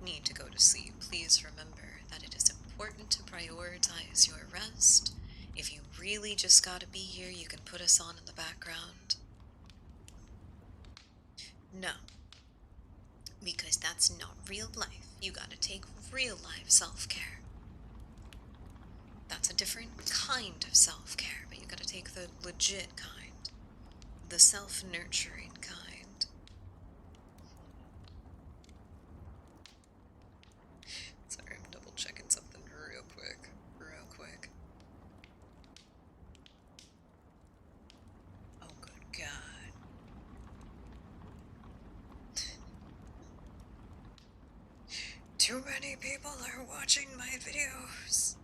A: need to go to sleep, please remember that it is important to prioritize your rest. If you really just gotta be here, you can put us on in the background. No, because that's not real life. You gotta take real life self-care. That's a different kind of self-care, but you gotta take the legit kind. The self-nurturing kind. Sorry, I'm double checking something real quick. Oh, good God. Too many people are watching my videos.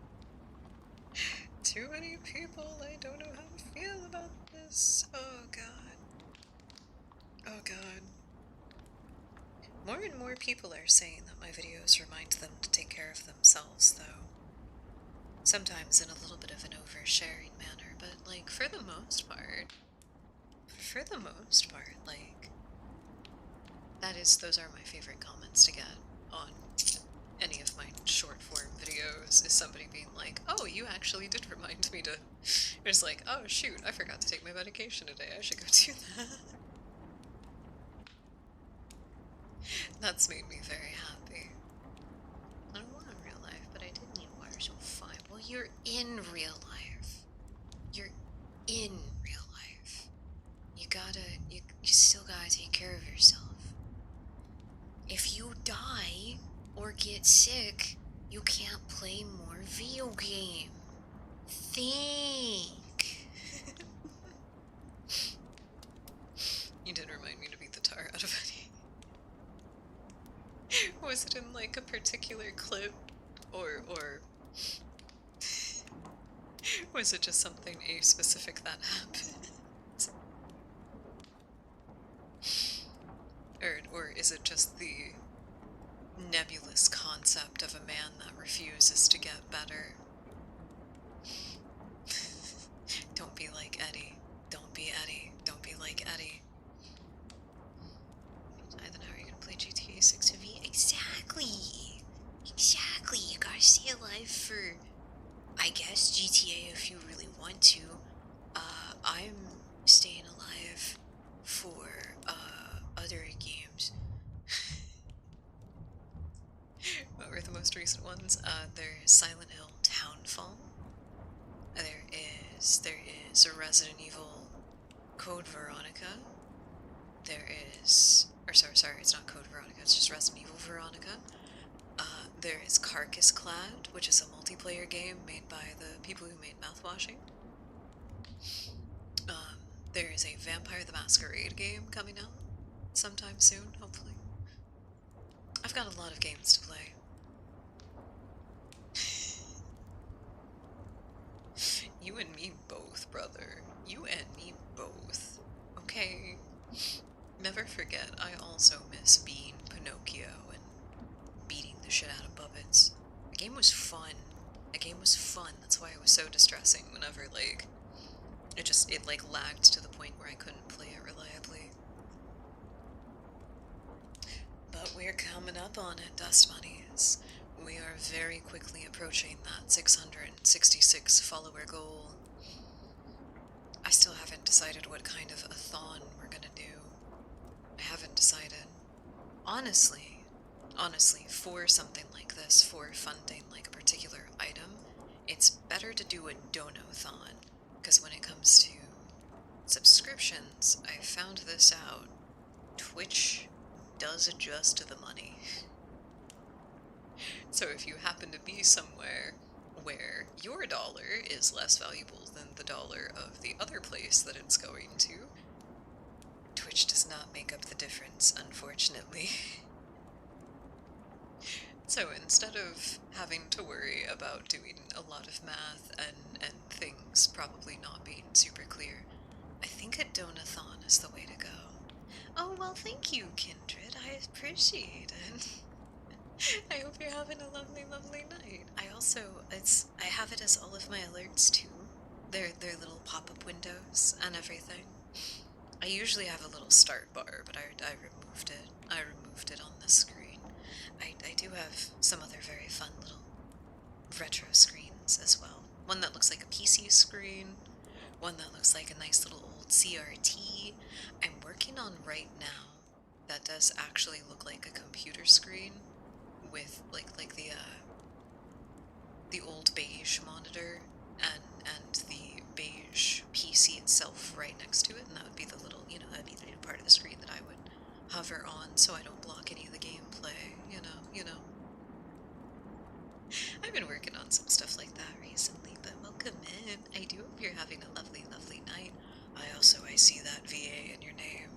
A: Too many people, I don't know how to feel about this. Oh, God. Oh, God. More and more people are saying that my videos remind them to take care of themselves, though. Sometimes in a little bit of an oversharing manner, but, like, for the most part, like, those are my favorite comments to get on any of my short form videos, is somebody being like, oh, you actually did remind me to, it's like, oh shoot, I forgot to take my medication today, I should go do that. That's made me very happy. I don't want a real life, but I did need water, so fine. Well, you're in real life. You're in real life. You still gotta take care of yourself. If you die or get sick, you can't play more video game. Think. You did remind me to beat the tar out of Eddie. Was it in like a particular clip, or was it just something specific that happened? Or is it just the nebulous concept of a man that refuses to get better? Don't be like Eddie. Don't be Eddie. Don't be like Eddie. Then how are you gonna play GTA 6 V? Exactly! Exactly! You gotta stay alive for, I guess, GTA if you really want to. I'm staying alive for, other games. What were the most recent ones? There's Silent Hill Townfall. There is a Resident Evil Code Veronica. Sorry, it's not Code Veronica, it's just Resident Evil Veronica. There is Carcass Cloud, which is a multiplayer game made by the people who made Mouthwashing. There is a Vampire the Masquerade game coming out sometime soon, hopefully. I've got a lot of games to play. You and me both, brother. You and me both. Okay? Never forget, I also miss being Pinocchio and beating the shit out of puppets. The game was fun. That's why it was so distressing whenever, like, it like lagged to the point where I couldn't play it reliably. But we're coming up on it, Dust Bunnies. We are very quickly approaching that 666 follower goal. I still haven't decided what kind of a thon we're gonna do. I haven't decided. Honestly, for something like this, for funding like a particular item, it's better to do a dono-thon, because when it comes to subscriptions, I found this out. Twitch does adjust to the money. So if you happen to be somewhere where your dollar is less valuable than the dollar of the other place that it's going to, Twitch does not make up the difference, unfortunately. So instead of having to worry about doing a lot of math and things probably not being super clear, I think a donathon is the way to go. Oh, well, thank you, Kindred. I appreciate it. I hope you're having a lovely, lovely night. I have it as all of my alerts too. They're little pop-up windows and everything. I usually have a little start bar, but I removed it. I removed it on the screen. I do have some other very fun little retro screens as well. One that looks like a PC screen, one that looks like a nice little old CRT. I'm working on right now that does actually look like a computer screen with like the old beige monitor and the beige PC itself right next to it, and that would be the little, that'd be the part of the screen that I would hover on so I don't block any of the gameplay, I've been working on some stuff like that recently, but welcome in. I do hope you're having a lovely, lovely night. I see that VA in your name.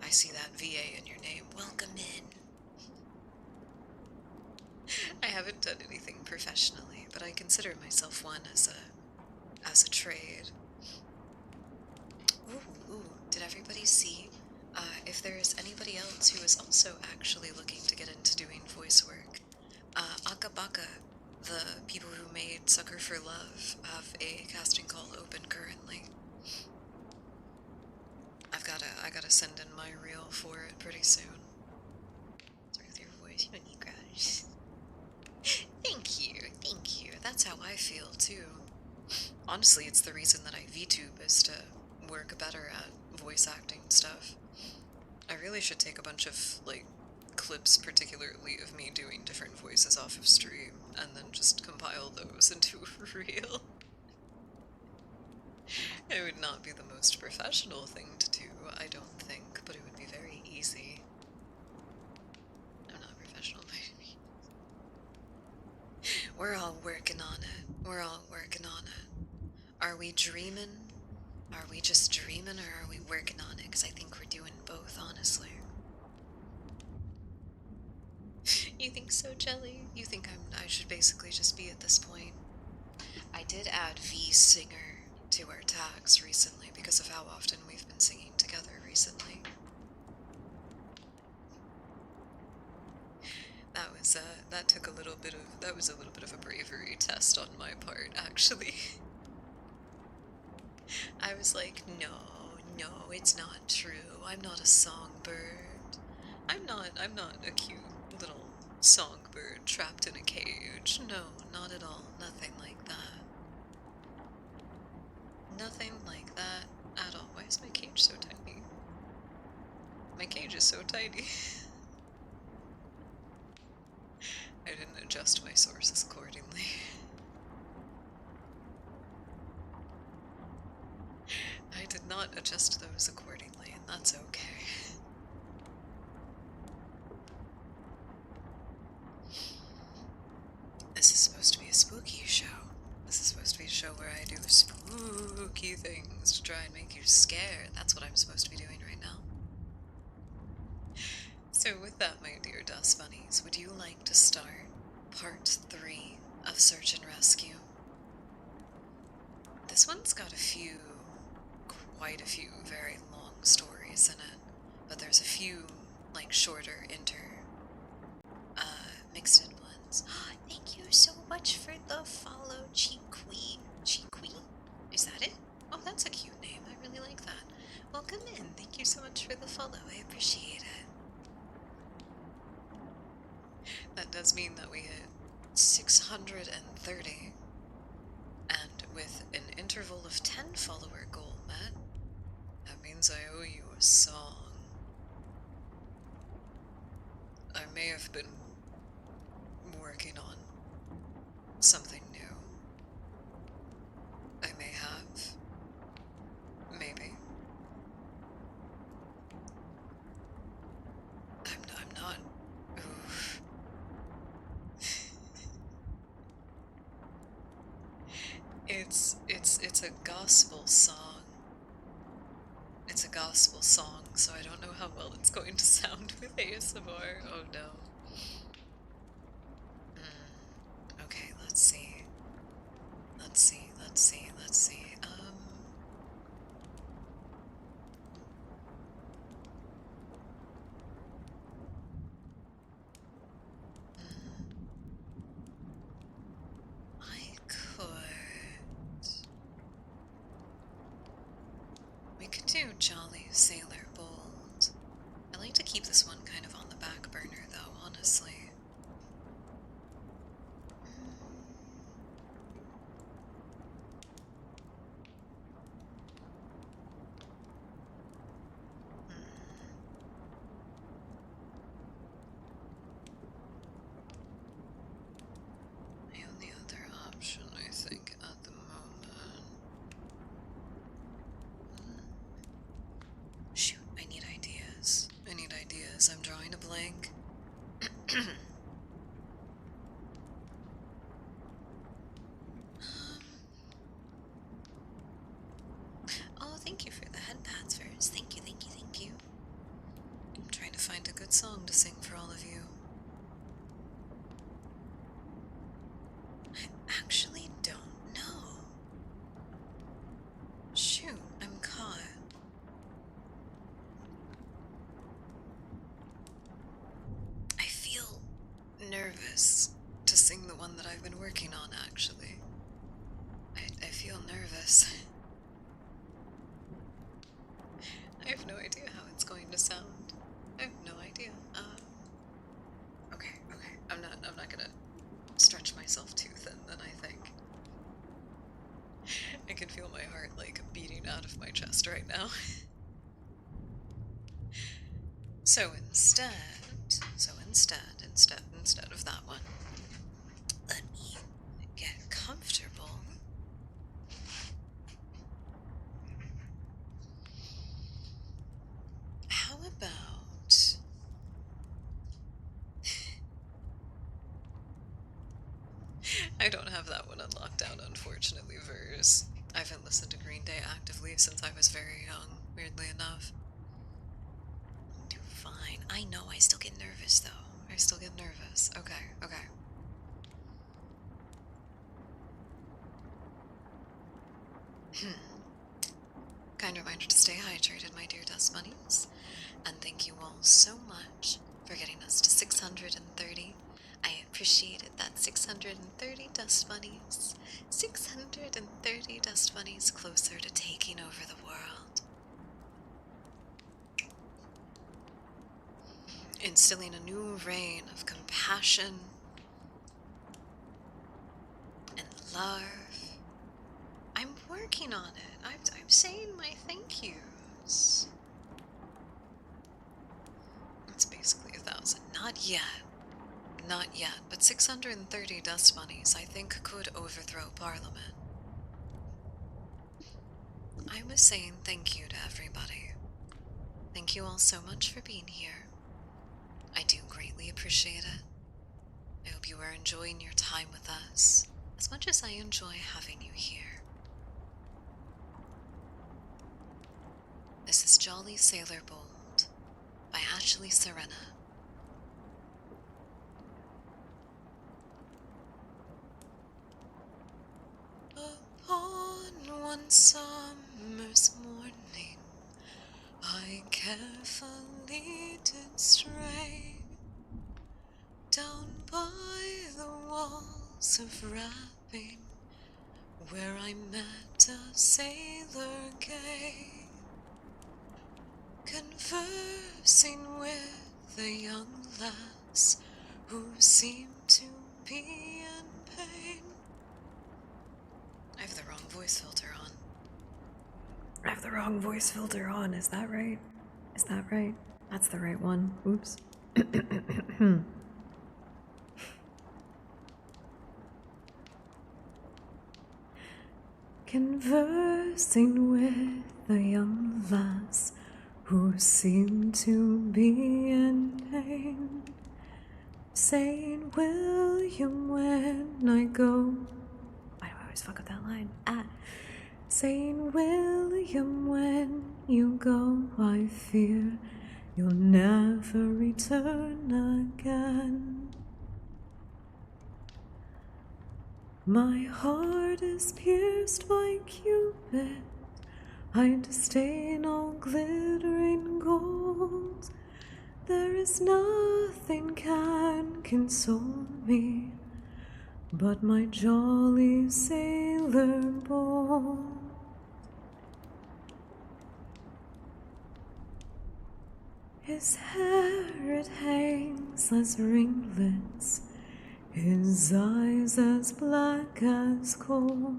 A: I see that VA in your name. Welcome in. I haven't done anything professionally, but I consider myself one as a trade. Ooh, did everybody see if there is anybody else who is also actually looking to get into doing voice work? Akabaka, the people who made Sucker for Love, have a casting call open currently. I gotta send in my reel for it pretty soon. Sorry with your voice, you don't need crush. Thank you. That's how I feel too. Honestly, it's the reason that I VTube is to work better at voice acting stuff. I really should take a bunch of, like, clips particularly of me doing different voices off of stream, and then just compile those into a reel. It would not be the most professional thing to do, I don't think, but it would be very easy. I'm not professional by any means. We're all working on it. We're all working on it. Are we dreaming? Are we just dreaming, or are we working on it? Because I think we're doing both, honestly. You think so, Jelly? You think I should basically just be at this point? I did add V Singer to our tags recently because of how often we've been singing together recently. That was a little bit of a bravery test on my part, actually. I was like, no, it's not true. I'm not a songbird. I'm not a cute little songbird trapped in a cage. No, not at all. Nothing like that. Nothing like that at all. Why is my cage so tiny? My cage is so tiny. I didn't adjust my sources accordingly. I did not adjust those accordingly, and that's okay. This is supposed to be a spooky show. This is supposed to be a show where I do spooky things to try and make you scared. That's what I'm supposed to be doing right now. So with that, my dear Dust Bunnies, would you like to start part 3 of Search and Rescue? This one's got quite a few very long stories in it, but there's a few, like, shorter mixed in ones. Thank you so much for the follow, Chiqui. Chiqui? Is that it? Oh, that's a cute name. I really like that. Welcome in. Thank you so much for the follow. I appreciate it. That does mean that we hit 630. And with an interval of 10 follower goal met, that means I owe you a song. I may have been working on something new. I may have. Maybe. I'm not. Oof. it's a gospel song. It's a gospel song, so I don't know how well it's going to sound with ASMR. Oh no. Okay, let's see. Let's see, let's see, let's see. I could. We could do Jolly Sailor Bold. I like to keep this one kind of on the back burner, though, honestly. The only other option, I think, at the moment. Shoot, I need ideas. I need ideas. I'm drawing a blank. Oh, thank you for the headpads first. Thank you, thank you, thank you. I'm trying to find a good song to sing for all of you. I actually don't know. Shoot, I'm caught. I feel nervous to sing the one that I've been working on, actually. I feel nervous. I have no idea how it's going to sound. I have no idea. Okay. I'm not gonna stretch myself too thin then, I think. I can feel my heart, like, beating out of my chest right now. So instead of that one, let me get comfortable. How about... I don't have that one on lockdown, unfortunately, Vers. I haven't listened to Green Day actively since I was very young, weirdly enough. I'm doing fine. I know, I still get nervous, though. I still get nervous. Okay. Kind reminder to stay hydrated, my dear dust bunnies. And thank you all so much for getting us to 630. I appreciated that 630 dust bunnies. 630 dust bunnies closer to taking over the world. Instilling a new reign of compassion and love. I'm working on it. I'm saying my thank yous. It's basically 1,000. Not yet, but 630 dust bunnies I think could overthrow Parliament. I was saying thank you to everybody. Thank you all so much for being here. I do greatly appreciate it. I hope you are enjoying your time with us as much as I enjoy having you here. This is Jolly Sailor Bold by Ashley Serena. Upon one summer's morning, I carefully did stray down by the walls of wrapping, where I met a sailor gay, conversing with a young lass who seemed to be in pain. I have the wrong voice filter on. Is that right? That's the right one. Oops. Conversing with a young lass who seemed to be in pain, saying, William, when I go... Why do I always always fuck up that line. Saint William, when you go, I fear you'll never return again. My heart is pierced by Cupid, I disdain all glittering gold. There is nothing can console me but my jolly sailor bold. His hair it hangs as ringlets, his eyes as black as coal.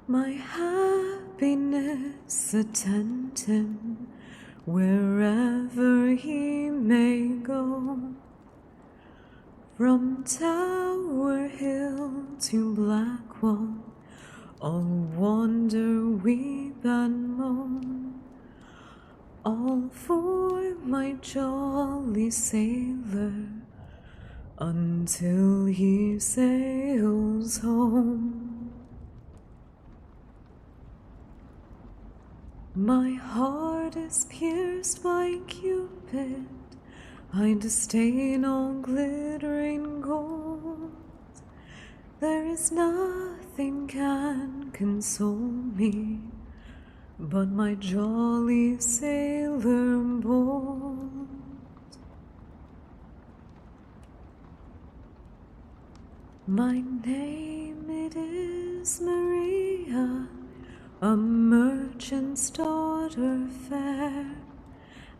A: My happiness attend him wherever he may go. From Tower Hill to Blackwall, all wander, weep and moan, all for my jolly sailor, until he sails home. My heart is pierced by Cupid, I disdain all glittering gold. There is nothing can console me but my jolly sailor bold. My name it is Maria, a merchant's daughter fair,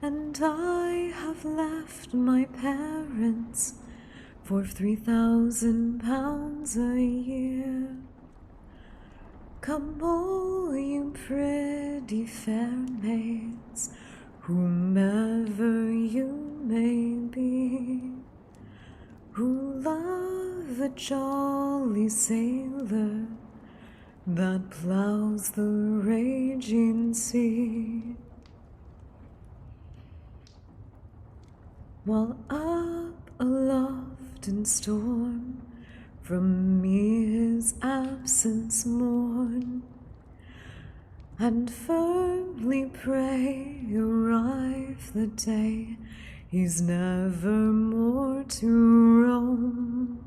A: and I have left my parents for £3,000 a year. Come all you pretty fair maids, whomever you may be, who love a jolly sailor that plows the raging sea. While up aloft in storm, from me his absence mourn, and firmly pray arrive the day he's never more to roam.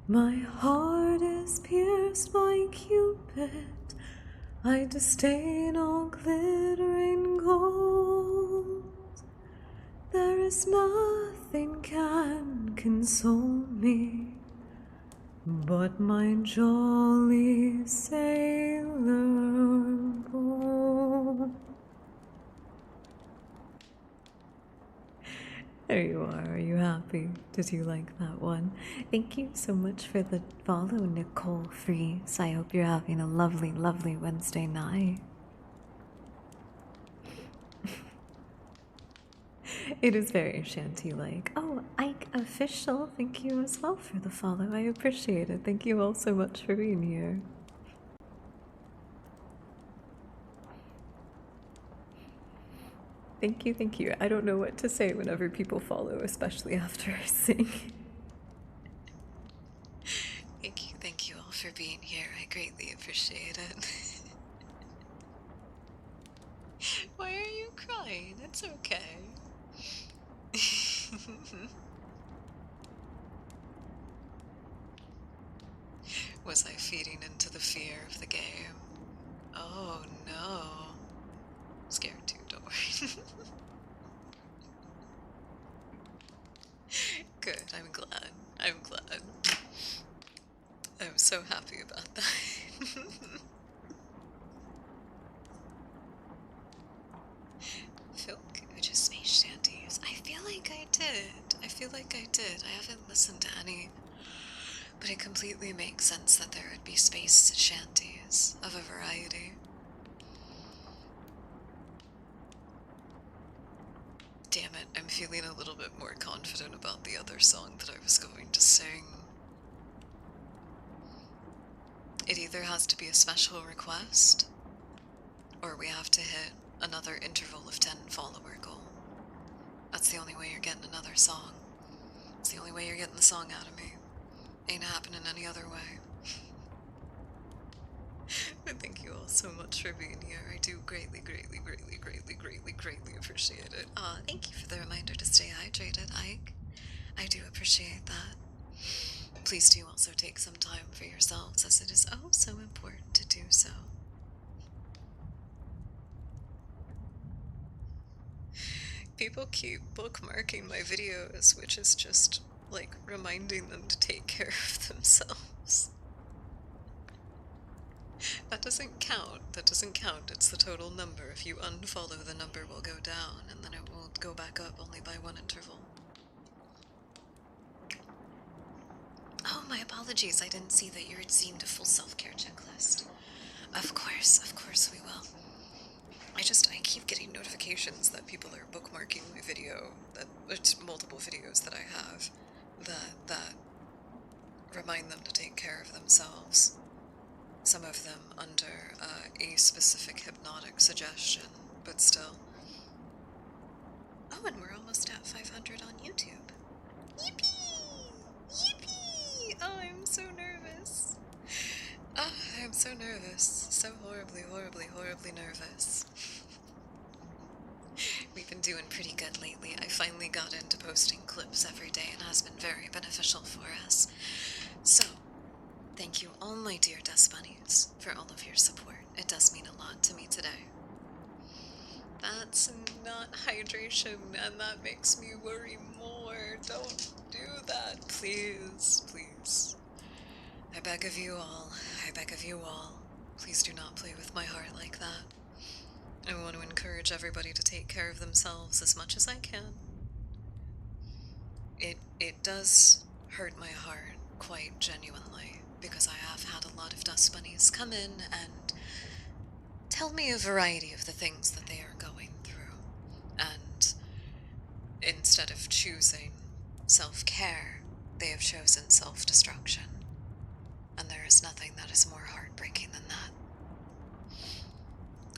A: My heart is pierced by Cupid, I disdain all glittering gold. There is nothing can console me but my jolly sailor bold. There you are you happy? Did you like that one? Thank you so much for the follow, Nicole Freeze. I hope you're having a lovely, lovely Wednesday night. It is very shanty-like. Oh, Ike Official, thank you as well for the follow. I appreciate it. Thank you all so much for being here. Thank you, thank you. I don't know what to say whenever people follow, especially after I sing. Thank you all for being here. I greatly appreciate it. Why are you crying? It's okay. Was I feeding into the fear of the game? Oh no. Scared too, don't worry. Good, I'm glad. I'm glad. I'm so happy about that. Phil just made shanties. I feel like I did. I haven't listened to any. But it completely makes sense that there would be space shanties of a variety. Damn it, I'm feeling a little bit more confident about the other song that I was going to sing. It either has to be a special request, or we have to hit another interval of 10 follower goal. That's the only way you're getting another song. It's the only way you're getting the song out of me. Ain't happening any other way. But thank you all so much for being here. I do greatly appreciate it. Thank you for the reminder to stay hydrated, Ike. I do appreciate that. Please do also take some time for yourselves, as it is oh so important to do so. People keep bookmarking my videos, which is just, like, reminding them to take care of themselves. That doesn't count. That doesn't count. It's the total number. If you unfollow, the number will go down, and then it will go back up only by one interval. Oh, my apologies. I didn't see that you had seen the full self-care checklist. Of course we will. I keep getting notifications that people are bookmarking my video, that it's multiple videos that I have, that remind them to take care of themselves. Some of them under a specific hypnotic suggestion, but still. Oh, and we're almost at 500 on YouTube. Yippee! Yippee! Oh, I'm so nervous. Oh, I'm so nervous. So horribly nervous. We've been doing pretty good lately. I finally got into posting clips every day and has been very beneficial for us. So, thank you all my dear Dust Bunnies for all of your support. It does mean a lot to me today. That's not hydration, and that makes me worry more. Don't do that, please. I beg of you all, please do not play with my heart like that. I want to encourage everybody to take care of themselves as much as I can. It does hurt my heart quite genuinely, because I have had a lot of Dust Bunnies come in and tell me a variety of the things that they are going through, and instead of choosing self-care, they have chosen self-destruction. And there is nothing that is more heartbreaking than that.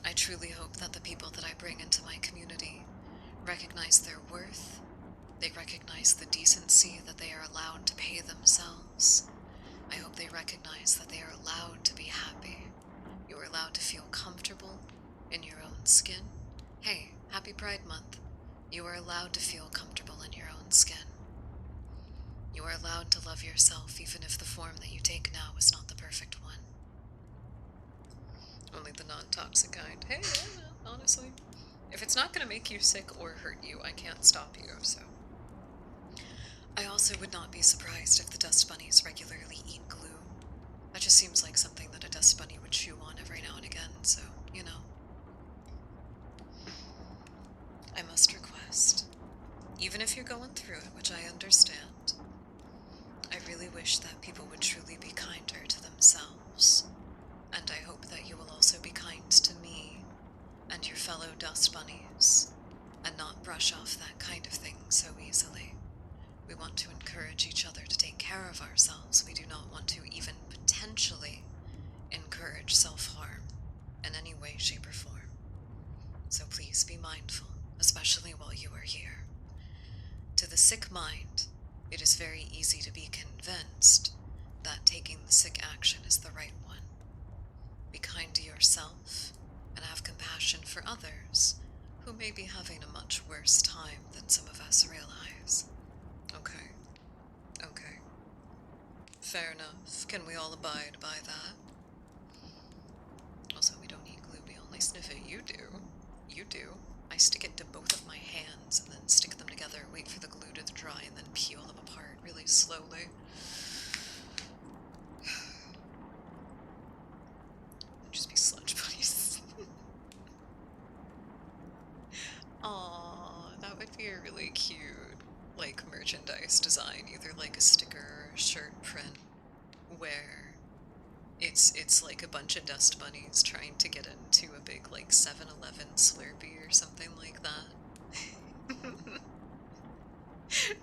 A: I truly hope that the people that I bring into my community recognize their worth. They recognize the decency that they are allowed to pay themselves. I hope they recognize that they are allowed to be happy. You are allowed to feel comfortable in your own skin. Hey, happy Pride Month. You are allowed to feel comfortable in your own skin. You are allowed to love yourself even if the form that you take now is not the perfect one. Only the non-toxic kind. Hey, yeah, no, honestly. If it's not going to make you sick or hurt you, I can't stop you, so. I also would not be surprised if the Dust Bunnies regularly eat glue. That just seems like something that a Dust Bunny would chew on every now and again, so, you know. I must request, even if you're going through it, which I understand, I really wish that people would truly be kinder to themselves. And I hope that you will also be kind to me and your fellow Dust Bunnies, and not brush off that kind of thing so easily. We want to encourage each other to take care of ourselves. We do not want to even potentially encourage self-harm in any way, shape, or form. So please be mindful, especially while you are here. To the sick mind, it is very easy to be convinced that taking the sick action is the right one. Be kind to yourself and have compassion for others who may be having a much worse time than some of us realize. Okay. Fair enough. Can we all abide by that? Also, we don't eat glue, we only sniff it. You do. I stick it to both of my hands and then stick them together, wait for the glue to dry, and then peel them apart really slowly. Just be sludge bunnies. Aww, that would be a really cute, like, merchandise design, either like a sticker or a shirt print, where it's like a bunch of Dust Bunnies trying to get into a big, like, 7-Eleven Slurpee or something like that.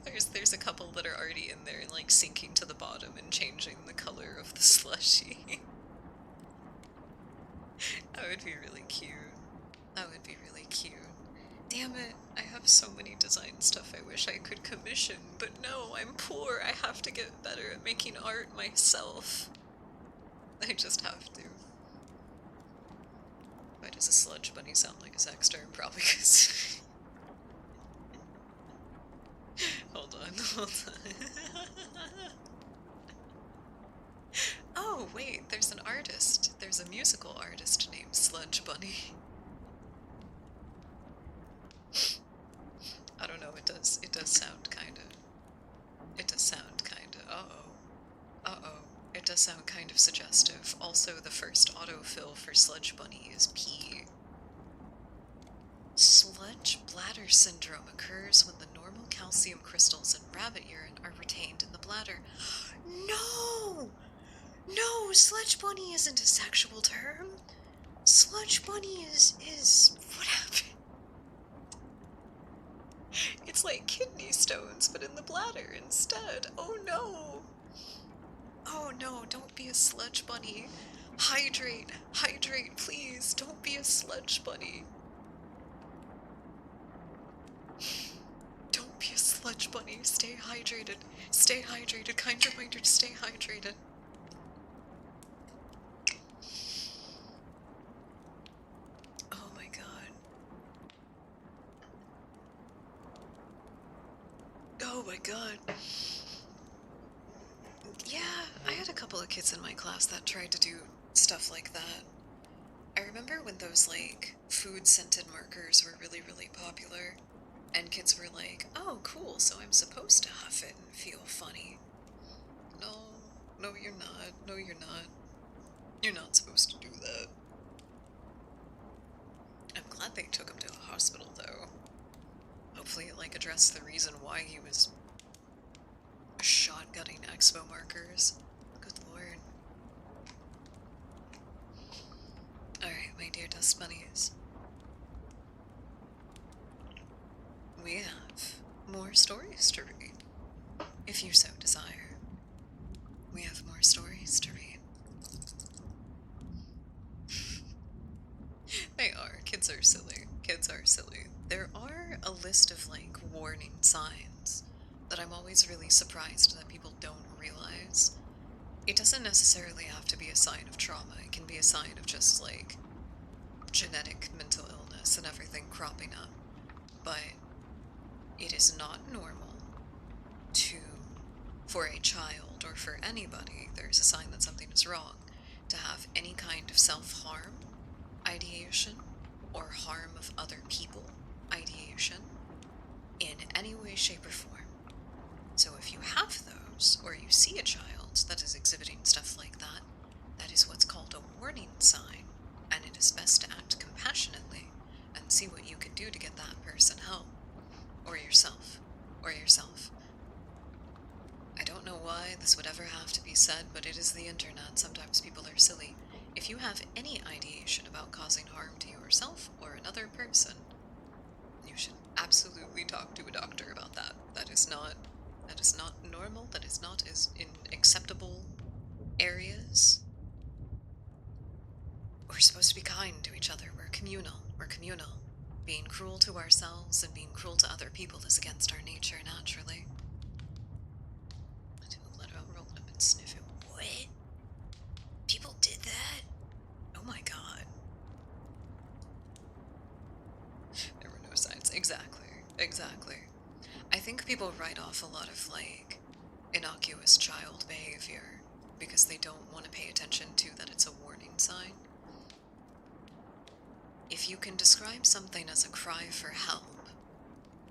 A: There's a couple that are already in there and, like, sinking to the bottom and changing the color of the slushie. That would be really cute. Damn it, I have so many design stuff I wish I could commission, but no, I'm poor. I have to get better at making art myself. I just have to. Why does a sludge bunny sound like a sex term? Probably because... Hold on. Oh, wait, there's an artist. There's a musical artist named Sludge Bunny. I don't know, it does sound uh-oh. It does sound kind of suggestive. Also, the first autofill for Sludge Bunny is P. Sludge bladder syndrome occurs when the normal calcium crystals in rabbit urine are retained in the bladder. No! No, Sludge Bunny isn't a sexual term. Sludge Bunny is... What happened? It's like kidney stones, but in the bladder instead. Oh no! Oh no, don't be a sludge bunny. Hydrate, hydrate, please. Don't be a sludge bunny. Don't be a sludge bunny. Stay hydrated. Stay hydrated. Kind reminder to stay hydrated. Oh my god. Oh my god. Yeah, I had a couple of kids in my class that tried to do stuff like that. I remember when those, like, food-scented markers were really, really popular, and kids were like, oh, cool, so I'm supposed to huff it and feel funny. No, no you're not. No you're not. You're not supposed to do that. I'm glad they took him to a hospital, though. Hopefully it, like, addressed the reason why he was shotgunning expo markers. Good lord. Alright, my dear dust bunnies. We have more stories to read, if you so desire. We have more stories to read. They are. Kids are silly. Kids are silly. There are a list of, like, warning signs that I'm always really surprised that people don't realize. It doesn't necessarily have to be a sign of trauma. It can be a sign of just, like, genetic mental illness and everything cropping up. But it is not normal for a child or for anybody, there's a sign that something is wrong, to have any kind of self-harm ideation or harm of other people ideation in any way, shape, or form. So if you have those, or you see a child that is exhibiting stuff like that, that is what's called a warning sign, and it is best to act compassionately and see what you can do to get that person help. Or yourself. I don't know why this would ever have to be said, but it is the internet. Sometimes people are silly. If you have any ideation about causing harm to yourself or another person, you should absolutely talk to a doctor about that. That is not normal. That is not as in acceptable areas. We're supposed to be kind to each other. We're communal. Being cruel to ourselves and being cruel to other people is against our nature naturally. I do let out, roll it up and sniff it. What? People did that? Oh my god. There were no signs. Exactly. I think people write off a lot of, like, innocuous child behavior because they don't want to pay attention to that it's a warning sign. If you can describe something as a cry for help,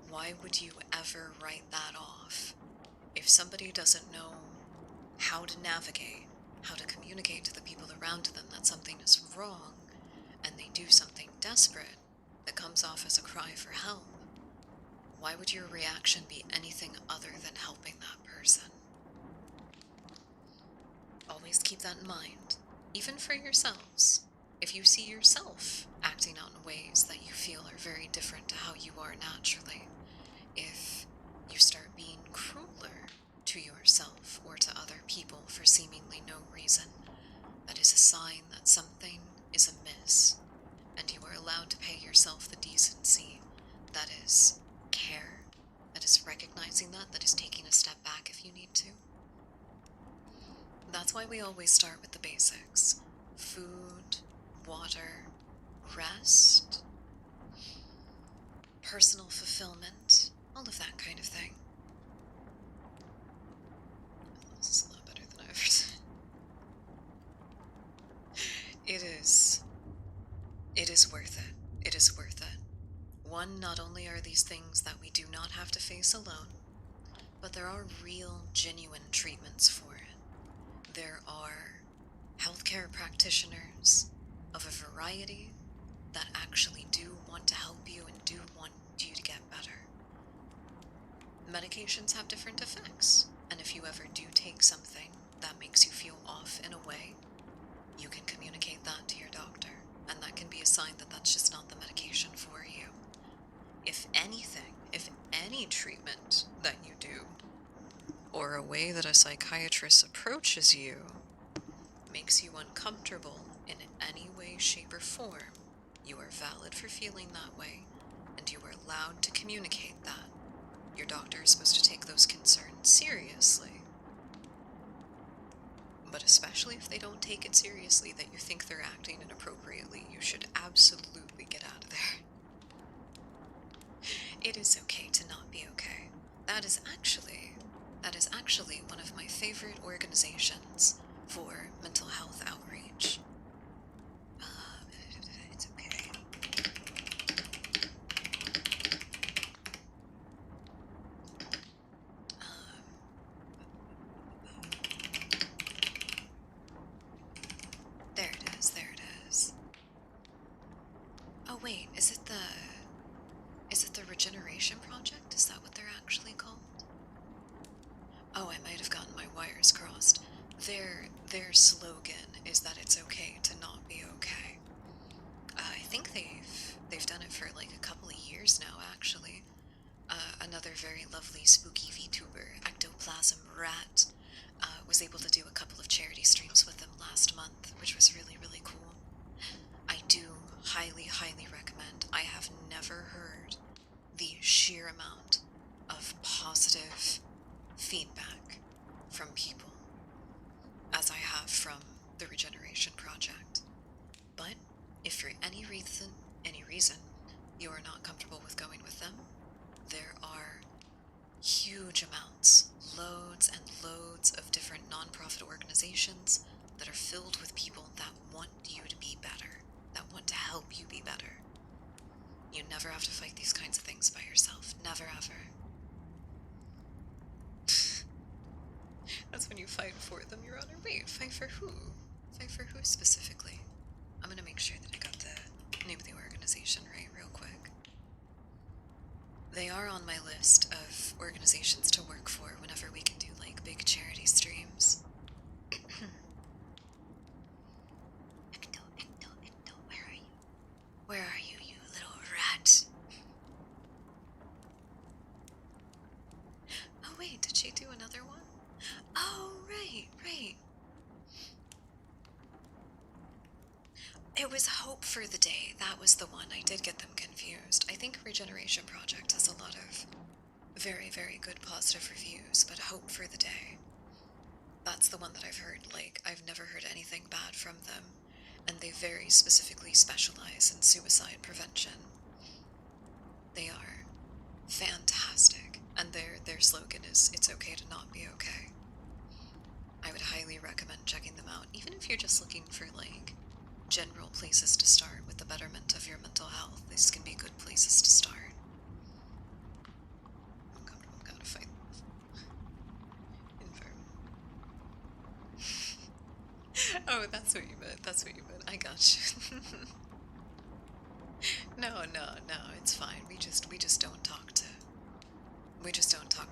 A: why would you ever write that off? If somebody doesn't know how to navigate, how to communicate to the people around them that something is wrong, and they do something desperate that comes off as a cry for help, why would your reaction be anything other than helping that person? Always keep that in mind, even for yourselves. If you see yourself acting out in ways that you feel are very different to how you are naturally, if you start being crueler to yourself or to other people for seemingly no reason, that is a sign that something is amiss, and you are allowed to pay yourself the decency that That's why we always start with the basics. Food, water, rest, personal fulfillment, all of that kind of thing. This is a lot better than I ever said. It is worth it. It is worth it. One, not only are these things that we do not have to face alone, but there are real, genuine treatments for it. There are healthcare practitioners of a variety that actually do want to help you and do want you to get better. Medications have different effects, and if you ever do take something that makes you feel off in a way, you can communicate that to your doctor, and that can be a sign that that's just not the medication for you. If anything, if any treatment that you do, or a way that a psychiatrist approaches you, makes you uncomfortable in any way, shape, or form, you are valid for feeling that way, and you are allowed to communicate that. Your doctor is supposed to take those concerns seriously. But especially if they don't take it seriously, that you think they're acting inappropriately, you should absolutely get out of there. It is okay to not be okay. That is actually one of my favorite organizations for mental health outreach. It's okay. There it is, there it is. Oh wait, is it the Regeneration Project? Is that what they're actually called? Oh, I might have gotten my wires crossed. Their slogan is that it's okay to not be okay. I think they've done it for like a couple of years now, actually. Another very lovely spooky VTuber, Ectoplasm Rat, was able to do a couple of charity streams with them last month, which was really, really cool. I do highly, highly recommend. I have never heard the sheer amount of positive feedback from people as I have from the Regeneration Project. But if for any reason you are not comfortable with going with them, there are huge amounts, loads and loads of different nonprofit organizations that are filled with people that want you to be better, that want to help you be better. You never have to fight these kinds of things by yourself. Never, ever. That's when you fight for them, Your Honor. Wait, fight for who? Fight for who specifically? I'm gonna make sure that I got the name of the organization right real quick. They are on my list of organizations to work for whenever we can do, like, big charity streams. Ecto, where are you? Where are you, you little rat? Oh wait, did she do another one? Oh, right. It was Hope for the Day. That was the one. I did get them confused. I think Regeneration Project has a lot of very, very good positive reviews, but Hope for the Day, that's the one that I've heard. Like, I've never heard anything bad from them, and they very specifically specialize in suicide prevention. They are fantastic, and their slogan is, "It's okay to not be okay." I would highly recommend checking them out, even if you're just looking for, like, general places to start with the betterment of your mental health. These can be good places to start. Uncomfortable, gotta fight. Environment. Oh, that's what you meant. That's what you meant. I got you. No, it's fine. We just don't talk to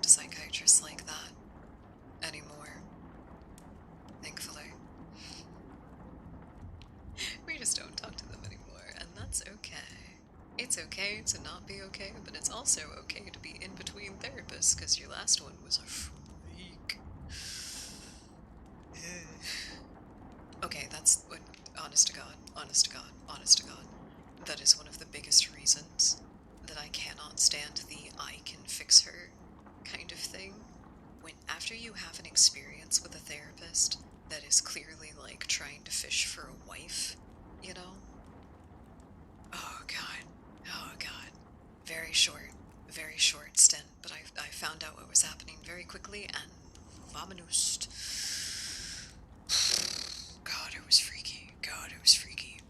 A: psychiatrists like that anymore. Thankfully. We just don't talk to them anymore, and that's okay. It's okay to not be okay, but it's also okay to be in between therapists, because your last one was a freak. Okay, that's what, honest to God, that is one of the biggest reasons that I cannot stand the "I can fix her" kind of thing. When after you have an experience with a therapist that is very quickly and vomitused. God, it was freaky. God, it was freaky.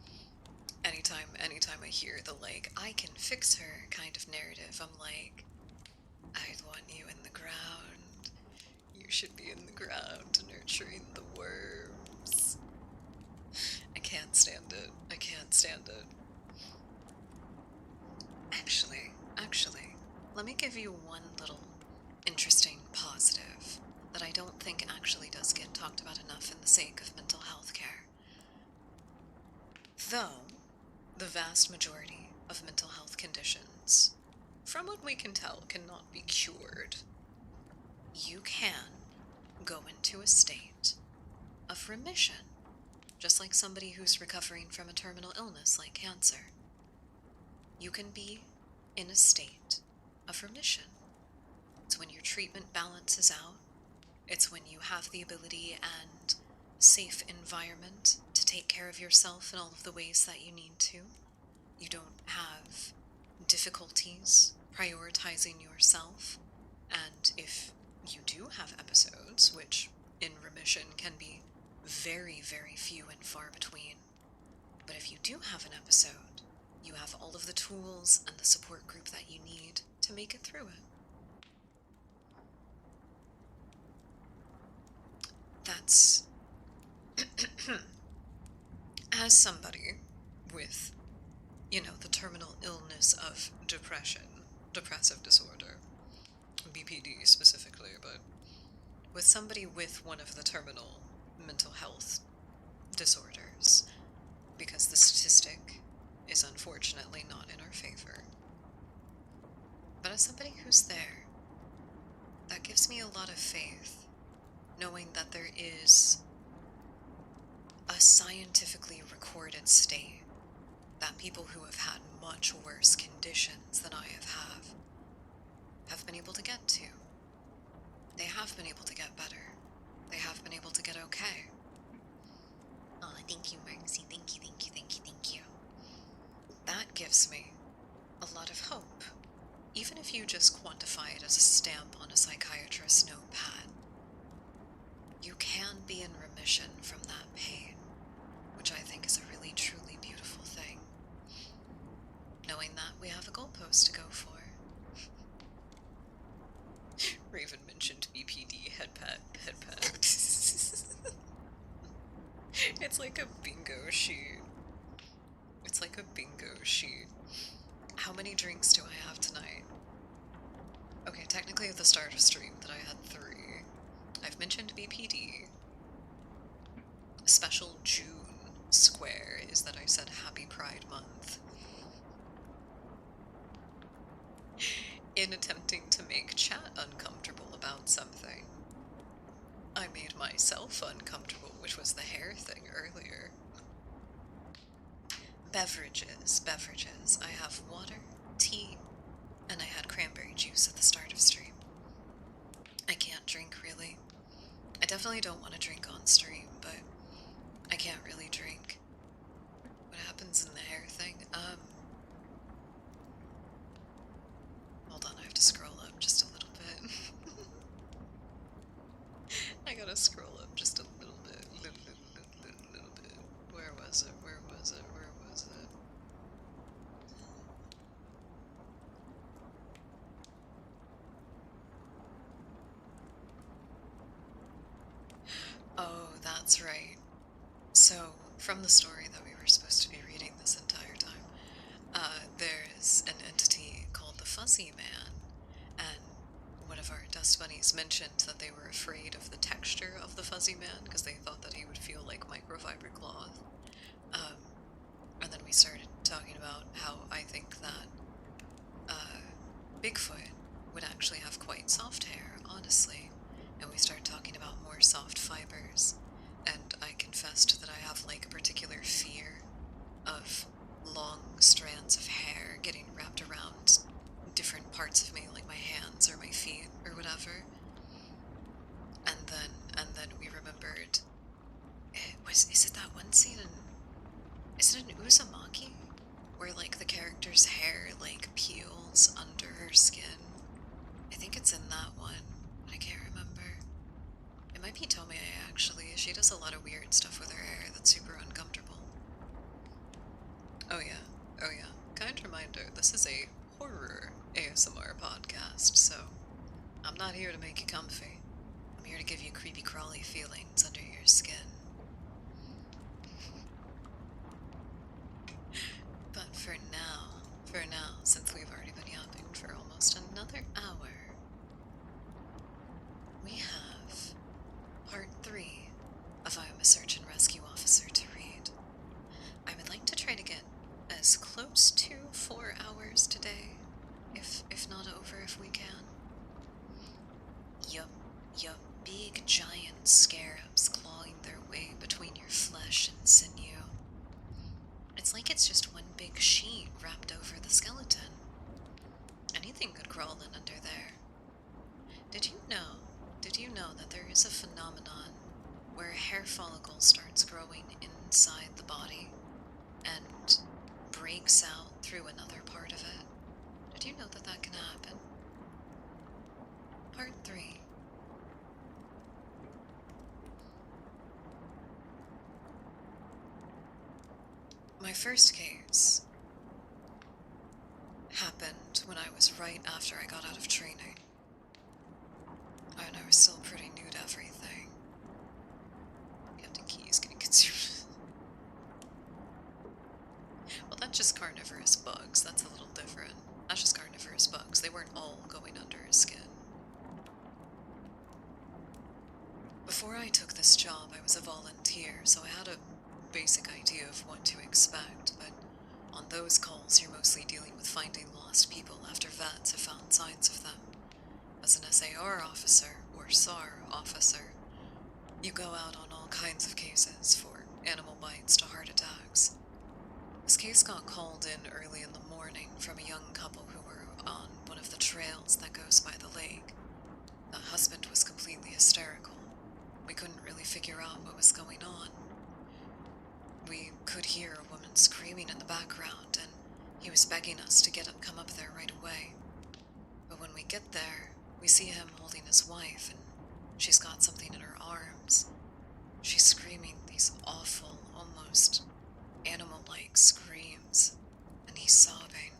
A: Anytime I hear the, like, I can fix her kind of narrative, I'm like, I'd want you in the ground. You should be in the ground nurturing the worms. I can't stand it. I can't stand it. Actually, let me give you one little interesting positive that I don't think actually does get talked about enough in the sake of mental health care. Though the vast majority of mental health conditions, from what we can tell, cannot be cured, you can go into a state of remission, just like somebody who's recovering from a terminal illness like cancer. You can be in a state of remission. It's when your treatment balances out. It's when you have the ability and safe environment to take care of yourself in all of the ways that you need to. You don't have difficulties prioritizing yourself. And if you do have episodes, which in remission can be very, very few and far between, but if you do have an episode, you have all of the tools and the support group that you need to make it through it. That's as somebody with, the terminal illness of depression, depressive disorder, BPD specifically, but with somebody with one of the terminal mental health disorders, because the statistic is unfortunately not in our favor. But as somebody who's there, that gives me a lot of faith, knowing that there is a scientifically recorded state that people who have had much worse conditions than I have been able to get to. They have been able to get better. They have been able to get okay. Oh, thank you, Mercy. Thank you, thank you, thank you, thank you. That gives me a lot of hope. Even if you just quantify it as a stamp on a psychiatrist's notepad, you can be in remission from that pain, which I think is a really, truly beautiful thing. Knowing that we have a goalpost to go for. Raven mentioned BPD headpad. It's like a bingo sheet. It's like a bingo sheet. How many drinks do I have tonight? Okay, technically at the start of stream that I had 3. I've mentioned BPD. Special June square is that I said Happy Pride Month. In attempting to make chat uncomfortable about something, I made myself uncomfortable, which was the hair thing earlier. Beverages. I have water, tea, and I had cranberry juice at the start of stream. I can't drink, really. I definitely don't want to drink on stream, but I can't really drink. What happens in the hair thing? Hold on, I have to scroll up just a little bit. I gotta scroll up just a little bit. Little bit. Where was it? Oh, that's right. So, from the story that we were supposed to be reading this entire time, there's an entity called the Fuzzy Man, and one of our dust bunnies mentioned that they were afraid of the texture of the Fuzzy Man because they thought that he would feel like microfiber cloth. And then we started talking about how I think that Bigfoot would actually have quite soft hair, honestly. And we started talking about more soft fibers, and I confessed that I have like a particular fear of long strands of hair getting wrapped around different parts of me, like my hands or my feet or whatever. And then we remembered, is it that one scene is it an Uzumaki? Where like the character's hair like peels under her skin? I think it's in that one. I can't She does a lot of weird stuff with her hair that's super uncomfortable. Oh yeah, oh yeah. Kind reminder, this is a horror ASMR podcast, so I'm not here to make you comfy. I'm here to give you creepy crawly feelings under your skin. But for now, since we've already been yapping for almost another hour, we have part 3 of I Am a Search and Rescue Officer to read. I would like to try to get as close to 4 hours today, if not over if we can. Yup, big giant scarabs clawing their way between your flesh and sinew. It's like it's just one big sheet wrapped over the skeleton. Anything could crawl in under there. Did you know that there is a phenomenon where a hair follicle starts growing inside the body and breaks out through another part of it? Did you know that that can happen? Part 3. My first case happened when I was right after I got out of training. And I was still pretty new to everything. Captain Key's getting consumed. Well, that's just carnivorous bugs. That's a little different. That's just carnivorous bugs. They weren't all going under his skin. Before I took this job, I was a volunteer, so I had a basic idea of what to expect, but on those calls, you're mostly dealing with finding lost people after vets have found signs of them. As an SAR officer, or SAR officer, you go out on all kinds of cases, for animal bites to heart attacks. This case got called in early in the morning from a young couple who were on one of the trails that goes by the lake. The husband was completely hysterical. We couldn't really figure out what was going on. We could hear a woman screaming in the background, and he was begging us to come up there right away. But when we get there, we see him holding his wife, and she's got something in her arms. She's screaming these awful, almost animal-like screams, and he's sobbing.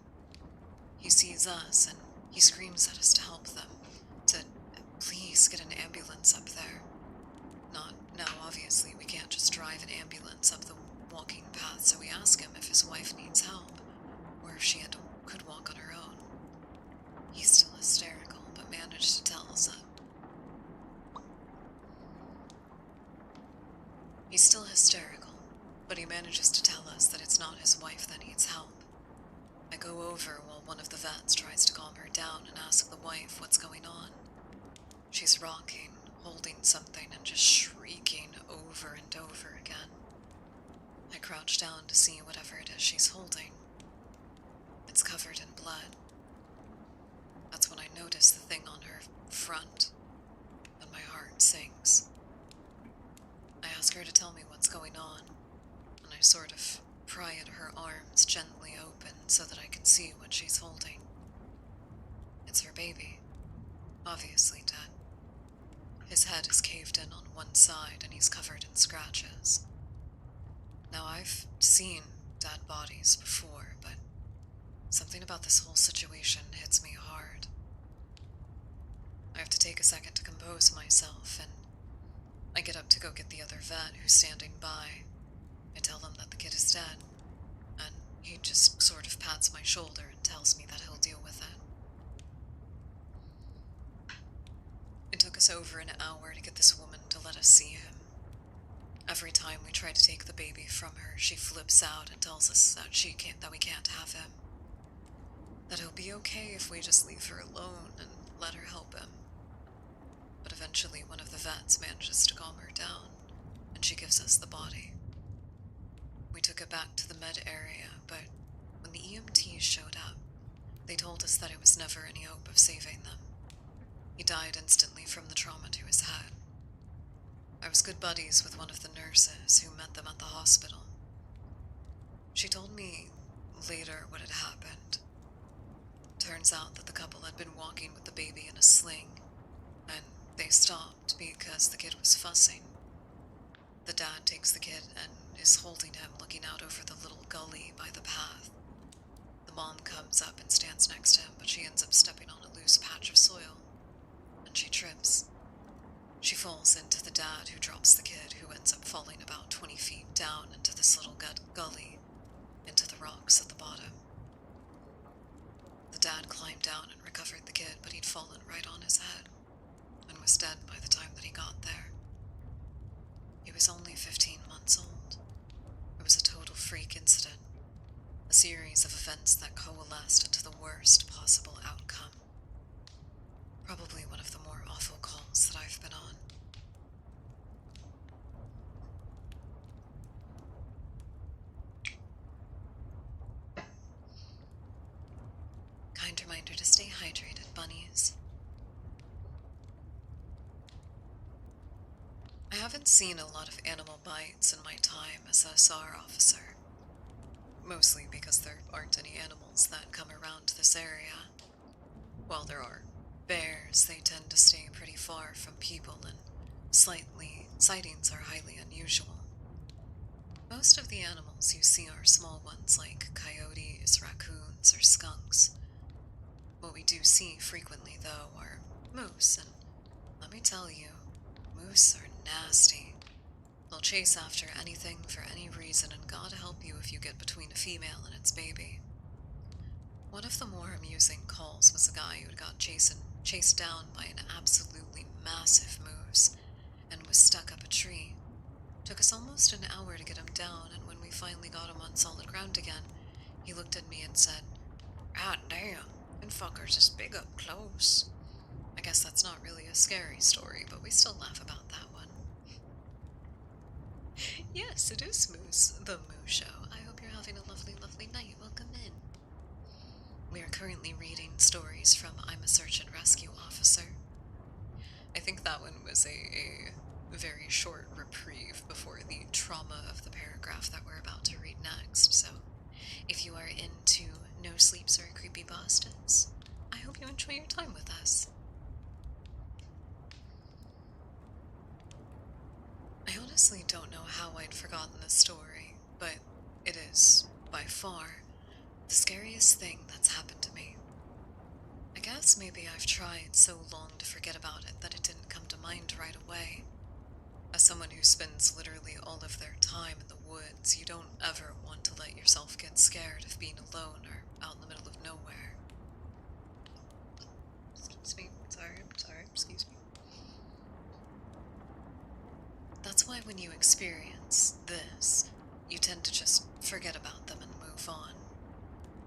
A: He sees us, and he screams at us to help them, to please get an ambulance up there. Now, obviously, we can't just drive an ambulance up the walking path, so we ask him if his wife needs help, or if she could walk on her own. He's still hysterical, but managed to tell us that. He's still hysterical, but he manages to tell us that it's not his wife that needs help. I go over while one of the vets tries to calm her down and ask the wife what's going on. She's rocking, holding something, and just shrieking over and over again. I crouch down to see whatever it is she's holding. It's covered in blood. That's when I notice the thing on her front, and my heart sinks. I ask her to tell me what's going on, and I sort of pry at her arms gently open so that I can see what she's holding. It's her baby, obviously dead. His head is caved in on one side, and he's covered in scratches. Now, I've seen dead bodies before, but something about this whole situation hits me hard. I have to take a second to compose myself, and I get up to go get the other vet who's standing by. I tell him that the kid is dead, and he just sort of pats my shoulder and tells me that he'll deal with it. It took us over an hour to get this woman to let us see him. Every time we try to take the baby from her, she flips out and tells us that we can't have him. That he'll be okay if we just leave her alone and let her help him. But eventually one of the vets manages to calm her down, and she gives us the body. We took it back to the med area, but when the EMTs showed up, they told us that it was never any hope of saving them. He died instantly from the trauma to his head. I was good buddies with one of the nurses who met them at the hospital. She told me later what had happened. Turns out that the couple had been walking with the baby in a sling, and they stopped because the kid was fussing. The dad takes the kid and is holding him, looking out over the little gully by the path. The mom comes up and stands next to him, but she ends up stepping on a loose patch of soil, and she trips. She falls into the dad, who drops the kid, who ends up falling about 20 feet down into this little gully, into the rocks at the bottom. The dad climbed down and recovered the kid, but he'd fallen right on his head and was dead by the time that he got there. He was only 15 months old. It was a total freak incident, a series of events that coalesced into the worst possible outcome. Probably one of the more awful calls that I've been on. Kind reminder to stay hydrated, bunnies. I haven't seen a lot of animal bites in my time as a SAR officer. Mostly because there aren't any animals that come around this area. While there are bears, they tend to stay pretty far from people, and sightings are highly unusual. Most of the animals you see are small ones like coyotes, raccoons, or skunks. What we do see frequently, though, are moose, and let me tell you, moose are nasty. They'll chase after anything for any reason, and God help you if you get between a female and its baby. One of the more amusing calls was a guy who got chased down by an absolutely massive moose and was stuck up a tree. Took us almost an hour to get him down, and when we finally got him on solid ground again, he looked at me and said, "Ah, damn, them fuckers is big up close." I guess that's not really a scary story, but we still laugh about that one. Yes, it is Moose, the Moo Show. I hope you're having a lovely, lovely night. Welcome in. We are currently reading stories from I'm a Search and Rescue Officer. I think that one was a very short reprieve before the trauma of the paragraph that we're about to read next, so if you are into no sleeps or creepypastas, I hope you enjoy your time with us. I honestly don't know how I'd forgotten this story, but it is, by far, the scariest thing that's happened to me. I guess maybe I've tried so long to forget about it that it didn't come to mind right away. As someone who spends literally all of their time in the woods, you don't ever want to let yourself get scared of being alone or out in the middle of nowhere. Excuse me, sorry, excuse me. That's why when you experience this, you tend to just forget about them and move on.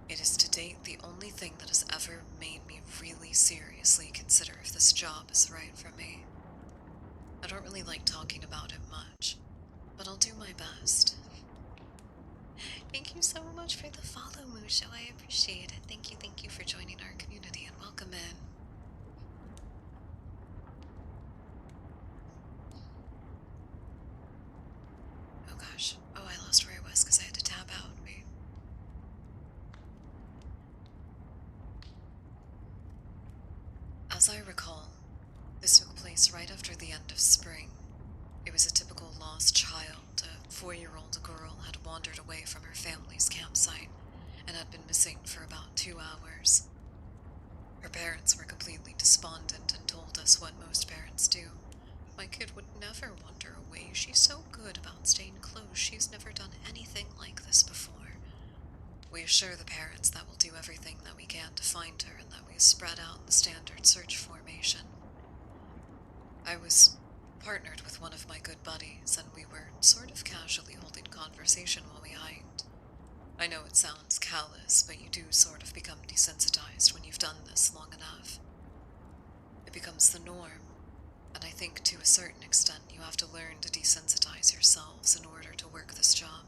A: It is to date the only thing that has ever made me really seriously consider if this job is right for me. I don't really like talking about it much, but I'll do my best. Thank you so much for the follow, Musho. I appreciate it. Thank you for joining our community, and welcome in. Oh gosh. Oh, I lost where I was because I had to tab out. Wait. As I recall, this took place right after the end of spring. It was a typical lost child. A 4-year-old girl had wandered away from her family's campsite and had been missing for about 2 hours. Her parents were completely despondent and told us what most parents do. My kid would never wander away. She's so good about staying close. She's never done anything like this before. We assure the parents that we'll do everything that we can to find her and that we spread out in the standard search formation. I was partnered with one of my good buddies, and we were sort of casually holding conversation while we hiked. I know it sounds callous, but you do sort of become desensitized when you've done this long enough. It becomes the norm, and I think to a certain extent you have to learn to desensitize yourselves in order to work this job.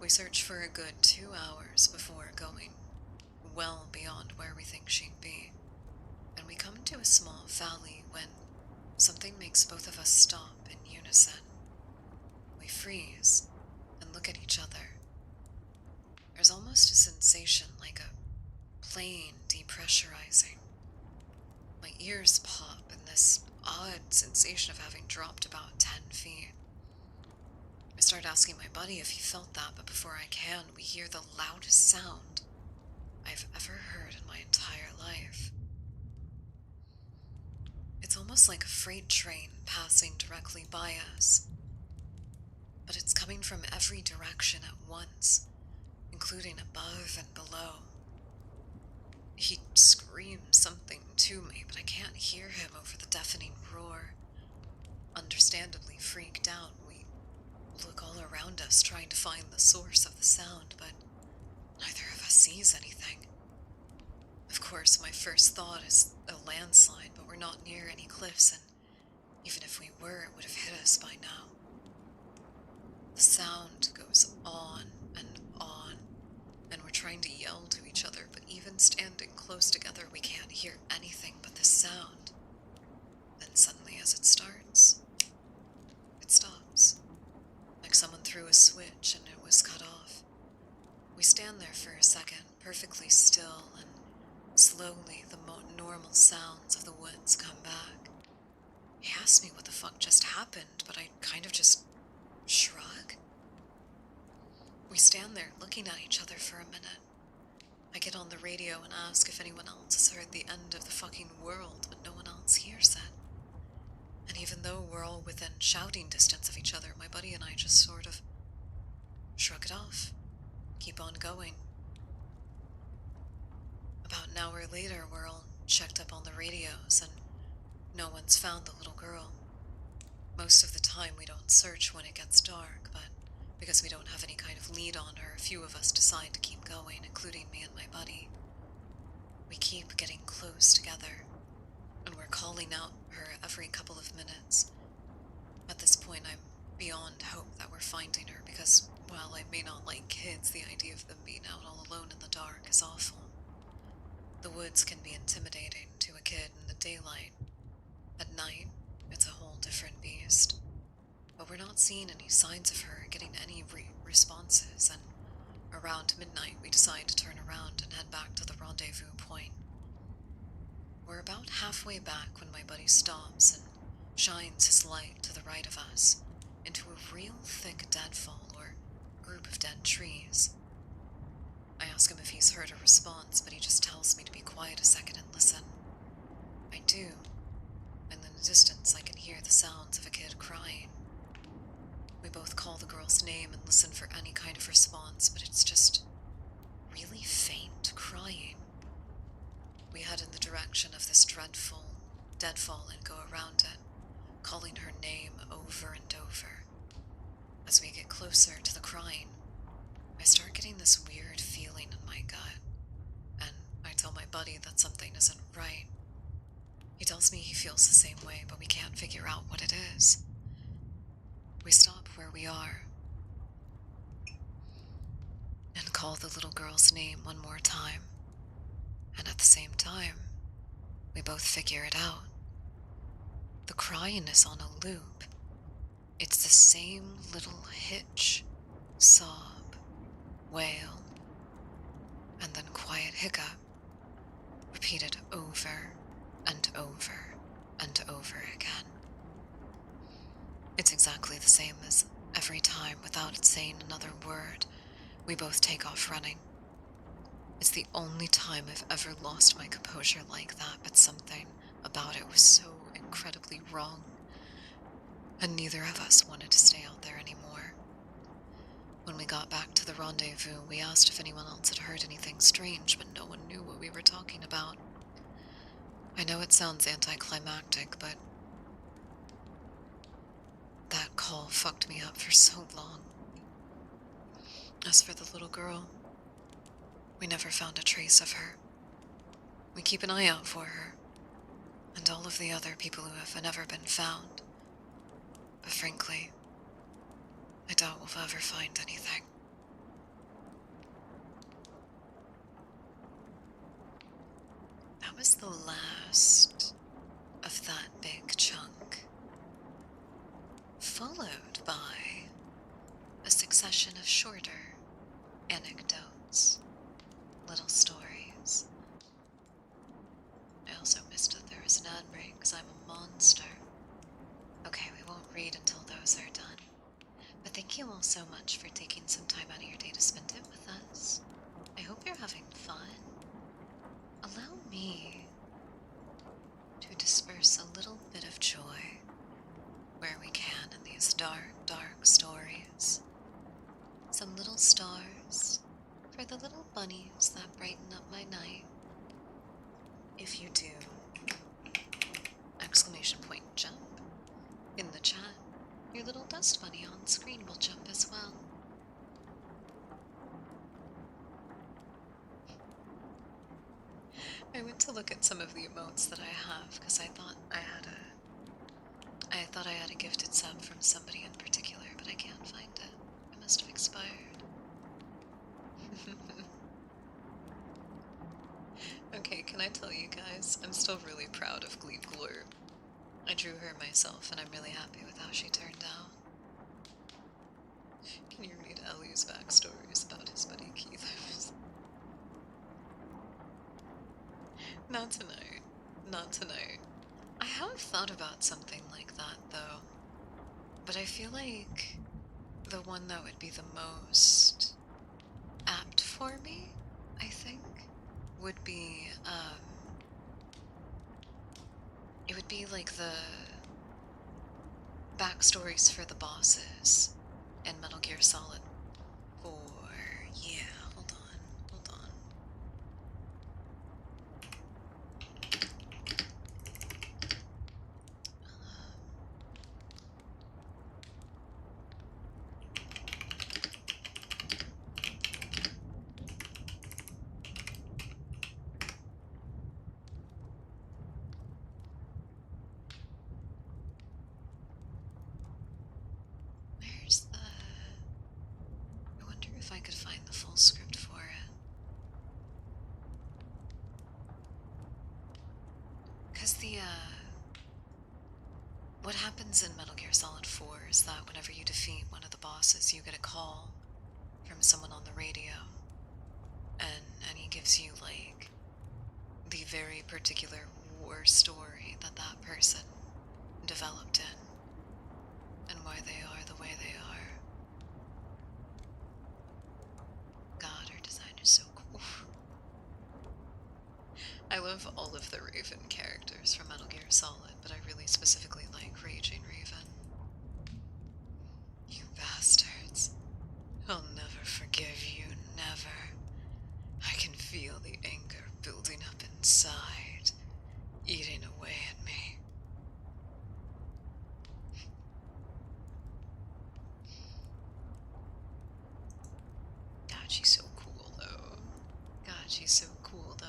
A: We search for a good 2 hours before going well beyond where we think she'd be, and we come to a small valley when something makes both of us stop in unison. We freeze and look at each other. There's almost a sensation like a plane depressurizing. My ears pop, and this odd sensation of having dropped about 10 feet. start asking my buddy if he felt that, but before I can, we hear the loudest sound I've ever heard in my entire life. It's almost like a freight train passing directly by us, but it's coming from every direction at once, including above and below. He screams something to me, but I can't hear him over the deafening roar. Understandably freaked out, we look all around us trying to find the source of the sound, but neither of us sees anything. Of course, my first thought is a landslide, but we're not near any cliffs, and even if we were, it would have hit us by now. The sound goes on, and we're trying to yell to each other, but even standing close together, we can't hear anything but this sound. Then suddenly, as it starts, it stops. Like someone threw a switch and it was cut off. We stand there for a second, perfectly still, and slowly the normal sounds of the woods come back. He asked me what the fuck just happened, but I kind of just shrug. We stand there looking at each other for a minute. I get on the radio and ask if anyone else has heard the end of the fucking world, but no one else hears it. And even though we're all within shouting distance of each other, my buddy and I just sort of shrug it off, keep on going. About an hour later, we're all checked up on the radios, and no one's found the little girl. Most of the time, we don't search when it gets dark, but because we don't have any kind of lead on her, a few of us decide to keep going, including me and my buddy. We keep getting close together, and we're calling out her every couple of minutes. At this point, I'm beyond hope that we're finding her, because while I may not like kids, the idea of them being out all alone in the dark is awful. The woods can be intimidating to a kid in the daylight. At night, it's a whole different beast. But we're not seeing any signs of her getting any responses, and around midnight we decide to turn around and head back to the rendezvous point. We're about halfway back when my buddy stops and shines his light to the right of us into a real thick deadfall or group of dead trees. I ask him if he's heard a response, but he just tells me to be quiet a second and listen. I do, and in the distance I can hear the sounds of a kid crying. We both call the girl's name and listen for any kind of response, but it's just really faint crying. We head in the direction of this dreadful deadfall and go around it, calling her name over and over. As we get closer to the crying, I start getting this weird feeling in my gut, and I tell my buddy that something isn't right. He tells me he feels the same way, but we can't figure out what it is. We stop where we are and call the little girl's name one more time, and at the same time, we both figure it out. The crying is on a loop. It's the same little hitch, sob, wail, and then quiet hiccup, repeated over and over and over again. It's exactly the same as every time, without it saying another word, we both take off running. It's the only time I've ever lost my composure like that, but something about it was so incredibly wrong, and neither of us wanted to stay out there anymore. When we got back to the rendezvous, we asked if anyone else had heard anything strange, but no one knew what we were talking about. I know it sounds anticlimactic, but that call fucked me up for so long. As for the little girl, we never found a trace of her. We keep an eye out for her, and all of the other people who have never been found. But frankly, I doubt we'll ever find anything. That was the last of that big chunk, followed by a succession of shorter anecdotes, little stories. I also missed that there was an ad break because I'm a monster. Okay, we won't read until those are done. But thank you all so so much for taking some time out of your day to spend it with us. I hope you're having fun. Allow me to disperse a little bit of joy where we can in these dark, dark stories. Some little stars for the little bunnies that brighten up my night. If you do, exclamation point jump in the chat, your little dust bunny on screen will jump as well. I went to look at some of the emotes that I have because I thought I had a gifted sub from somebody in particular, but I can't find it. It must have expired. Okay, can I tell you guys, I'm still really proud of Gleep Glurp. I drew her myself, and I'm really happy with how she turned out. Can you read Ellie's backstories about his buddy Keithers? Not tonight. Not tonight. I have thought about something like that, though. But I feel like the one that would be the most apt for me, I think, would be, it would be like the backstories for the bosses in Metal Gear Solid 4. Yeah, hold on. Where's the... I wonder if I could find the full script for it. Because what happens in Metal Gear Solid 4 is that whenever you defeat one of the bosses, you get a call from someone on the radio. And he gives you, like, the very particular war story that that person developed in, and why they are the way they are. God, her design is so cool. I love all of the Raven characters from Metal Gear Solid, but I really specifically like Raging Raven. You bastards. I'll never forgive you, never. I can feel the anger building up inside, eating away at me. God, she's so cool, though. God, she's so cool, though.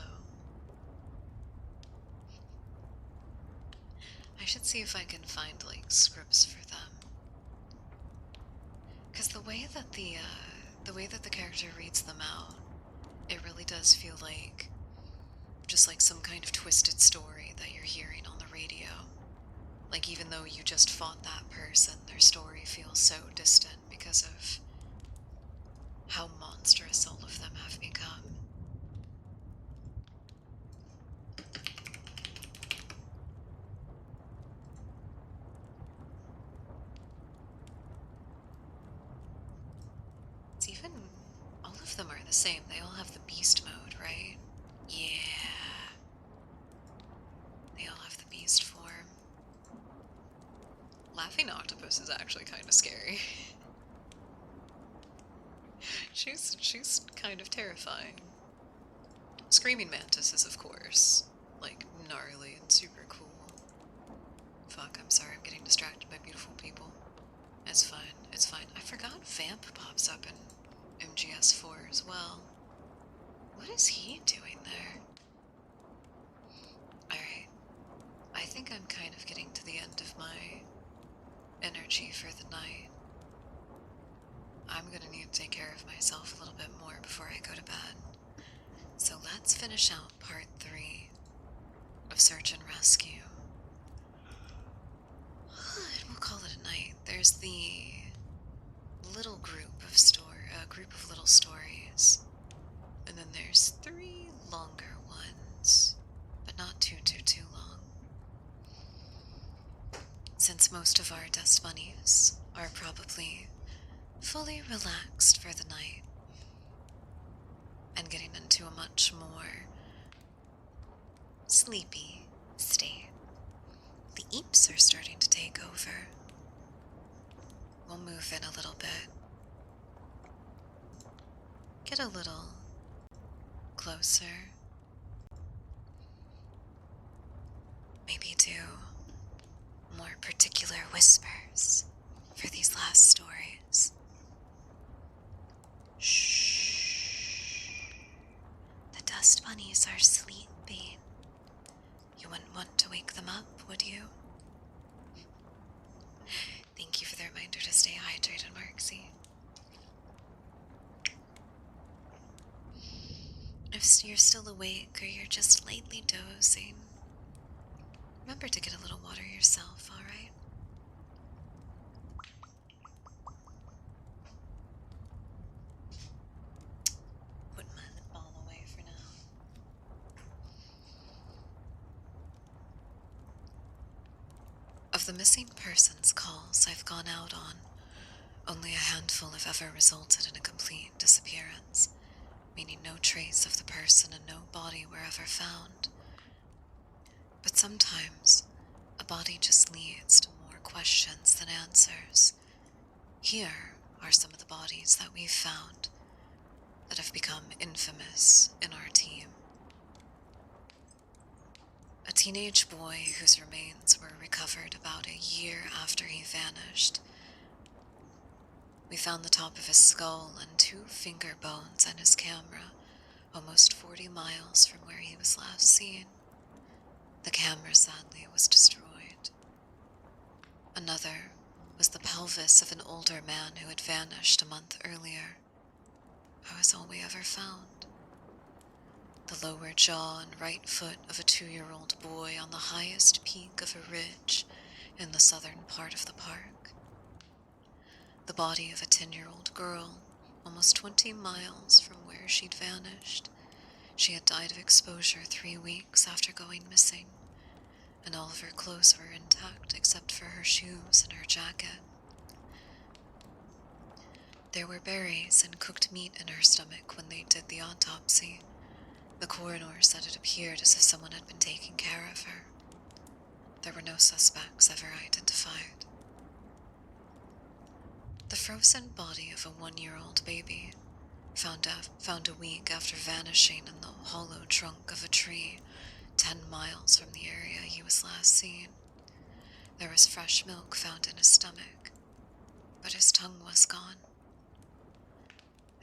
A: I should see if I can find, like, scripts for them. Because the way that the character reads them out, it really does feel like just like some kind of twisted story that you're hearing on the radio. Like, even though you just fought that person, their story feels so distant because of how monstrous all of them have become. It's even, all of them are the same. They all have the beast mode, right? Yeah. They all have the beast form. Laughing Octopus is actually kind of scary. she's kind of terrifying. Screaming Mantis is, of course, like, gnarly and super cool. Fuck, I'm sorry, I'm getting distracted by beautiful people. It's fine, it's fine. I forgot Vamp pops up in MGS4 as well. What is he doing there? Alright, I think I'm kind of getting to the end of my energy for the night. I'm gonna need to take care of myself a little bit more before I go to bed. So let's finish out part 3 of Search and Rescue. And we'll call it a night. There's the little group of little stories. And then there's 3 longer ones, but not too long. Since most of our dust bunnies are probably fully relaxed for the night and getting into a much more sleepy state. The eeps are starting to take over. We'll move in a little bit. Get a little closer. Maybe do more particular whispers for these last stories. Shh. The dust bunnies are sleeping. You wouldn't want to wake them up, would you? Thank you for the reminder to stay hydrated, Marksy. If you're still awake or you're just lightly dozing, remember to get a little water yourself, alright? Put my ball away for now. Of the missing persons calls I've gone out on, only a handful have ever resulted in a complete disappearance, meaning no trace of the person and no body were ever found. But sometimes, a body just leads to more questions than answers. Here are some of the bodies that we've found that have become infamous in our team. A teenage boy whose remains were recovered about a year after he vanished. We found the top of his skull and 2 finger bones and his camera, almost 40 miles from where he was last seen. The camera, sadly, was destroyed. Another was the pelvis of an older man who had vanished a month earlier. That was all we ever found. The lower jaw and right foot of a 2-year-old boy on the highest peak of a ridge in the southern part of the park. The body of a 10-year-old girl, almost 20 miles from where she'd vanished. She had died of exposure 3 weeks after going missing, and all of her clothes were intact except for her shoes and her jacket. There were berries and cooked meat in her stomach when they did the autopsy. The coroner said it appeared as if someone had been taking care of her. There were no suspects ever identified. The frozen body of a 1-year-old baby, found a week after vanishing in the hollow trunk of a tree 10 miles from the area he was last seen. There was fresh milk found in his stomach, but his tongue was gone.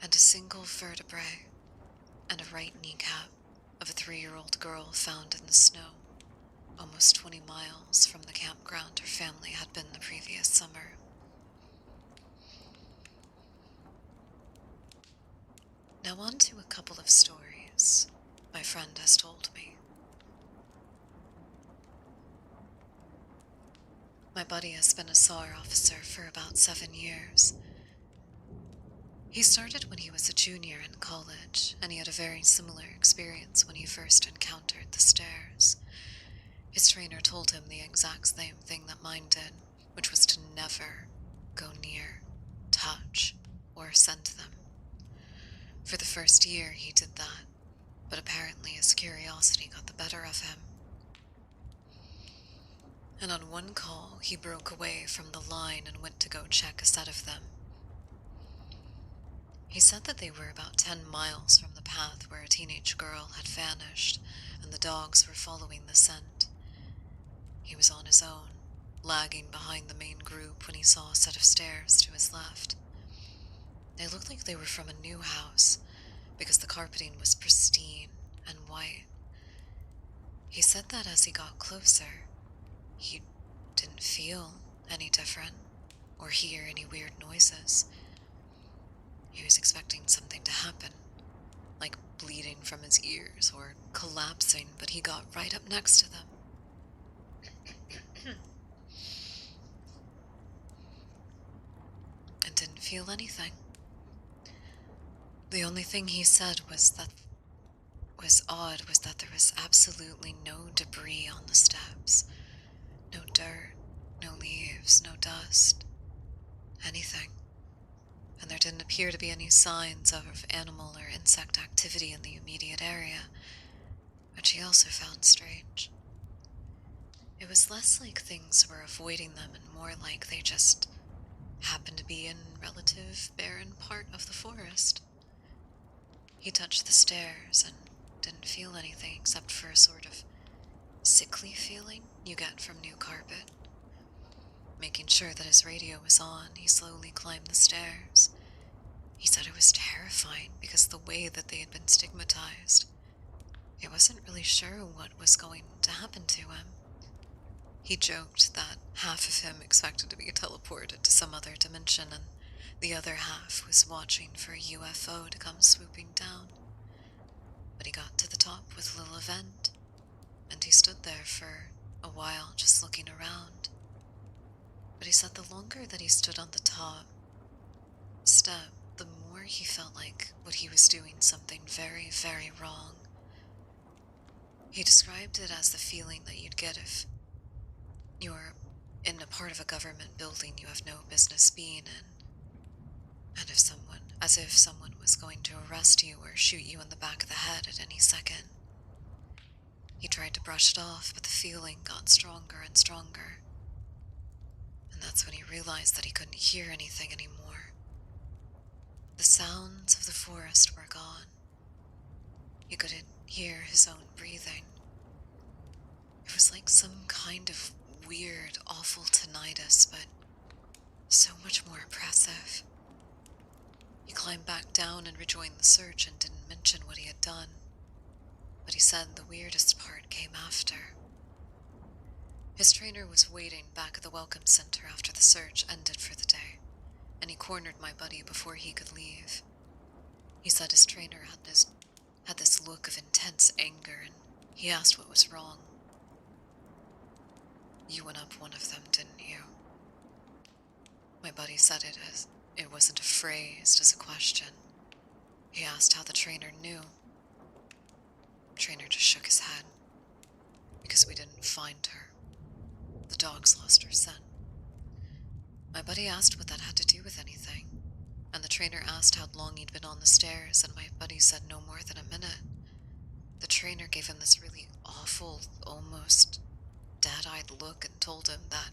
A: And a single vertebrae and a right kneecap of a 3-year-old girl found in the snow, almost 20 miles from the campground her family had been the previous summer. Now on to a couple of stories my friend has told me. My buddy has been a SAR officer for about 7 years. He started when he was a junior in college, and he had a very similar experience when he first encountered the stairs. His trainer told him the exact same thing that mine did, which was to never go near, touch, or ascend them. For the first year he did that, but apparently his curiosity got the better of him. And on one call, he broke away from the line and went to go check a set of them. He said that they were about 10 miles from the path where a teenage girl had vanished, and the dogs were following the scent. He was on his own, lagging behind the main group when he saw a set of stairs to his left. They looked like they were from a new house, because the carpeting was pristine and white. He said that as he got closer, he didn't feel any different or hear any weird noises. He was expecting something to happen, like bleeding from his ears or collapsing, but he got right up next to them. And didn't feel anything. The only thing he said was odd was that there was absolutely no debris on the steps. No dirt, no leaves, no dust, anything. and there didn't appear to be any signs of animal or insect activity in the immediate area, which he also found strange. It was less like things were avoiding them and more like they just happened to be in relative barren part of the forest. He touched the stairs and didn't feel anything except for a sort of sickly feeling you get from new carpet. Making sure that his radio was on, he slowly climbed the stairs. He said it was terrifying because the way that they had been stigmatized. He wasn't really sure what was going to happen to him. He joked that half of him expected to be teleported to some other dimension and the other half was watching for a UFO to come swooping down. But he got to the top with a little event, and he stood there for a while just looking around. But he said the longer that he stood on the top step, the more he felt like what he was doing something very, very wrong. He described it as the feeling that you'd get if you're in a part of a government building you have no business being in, and as if someone was going to arrest you or shoot you in the back of the head at any second. He tried to brush it off, but the feeling got stronger and stronger. And that's when he realized that he couldn't hear anything anymore. The sounds of the forest were gone. He couldn't hear his own breathing. It was like some kind of weird, awful tinnitus, but so much more oppressive. He climbed back down and rejoined the search and didn't mention what he had done. But he said the weirdest part came after. His trainer was waiting back at the welcome center after the search ended for the day, and he cornered my buddy before he could leave. He said his trainer had this look of intense anger, and he asked what was wrong. "You went up one of them, didn't you?" My buddy said it wasn't phrased as a question. He asked how the trainer knew. The trainer just shook his head. "Because we didn't find her. The dogs lost her scent." My buddy asked what that had to do with anything, and the trainer asked how long he'd been on the stairs, and my buddy said no more than a minute. The trainer gave him this really awful, almost dead-eyed look and told him that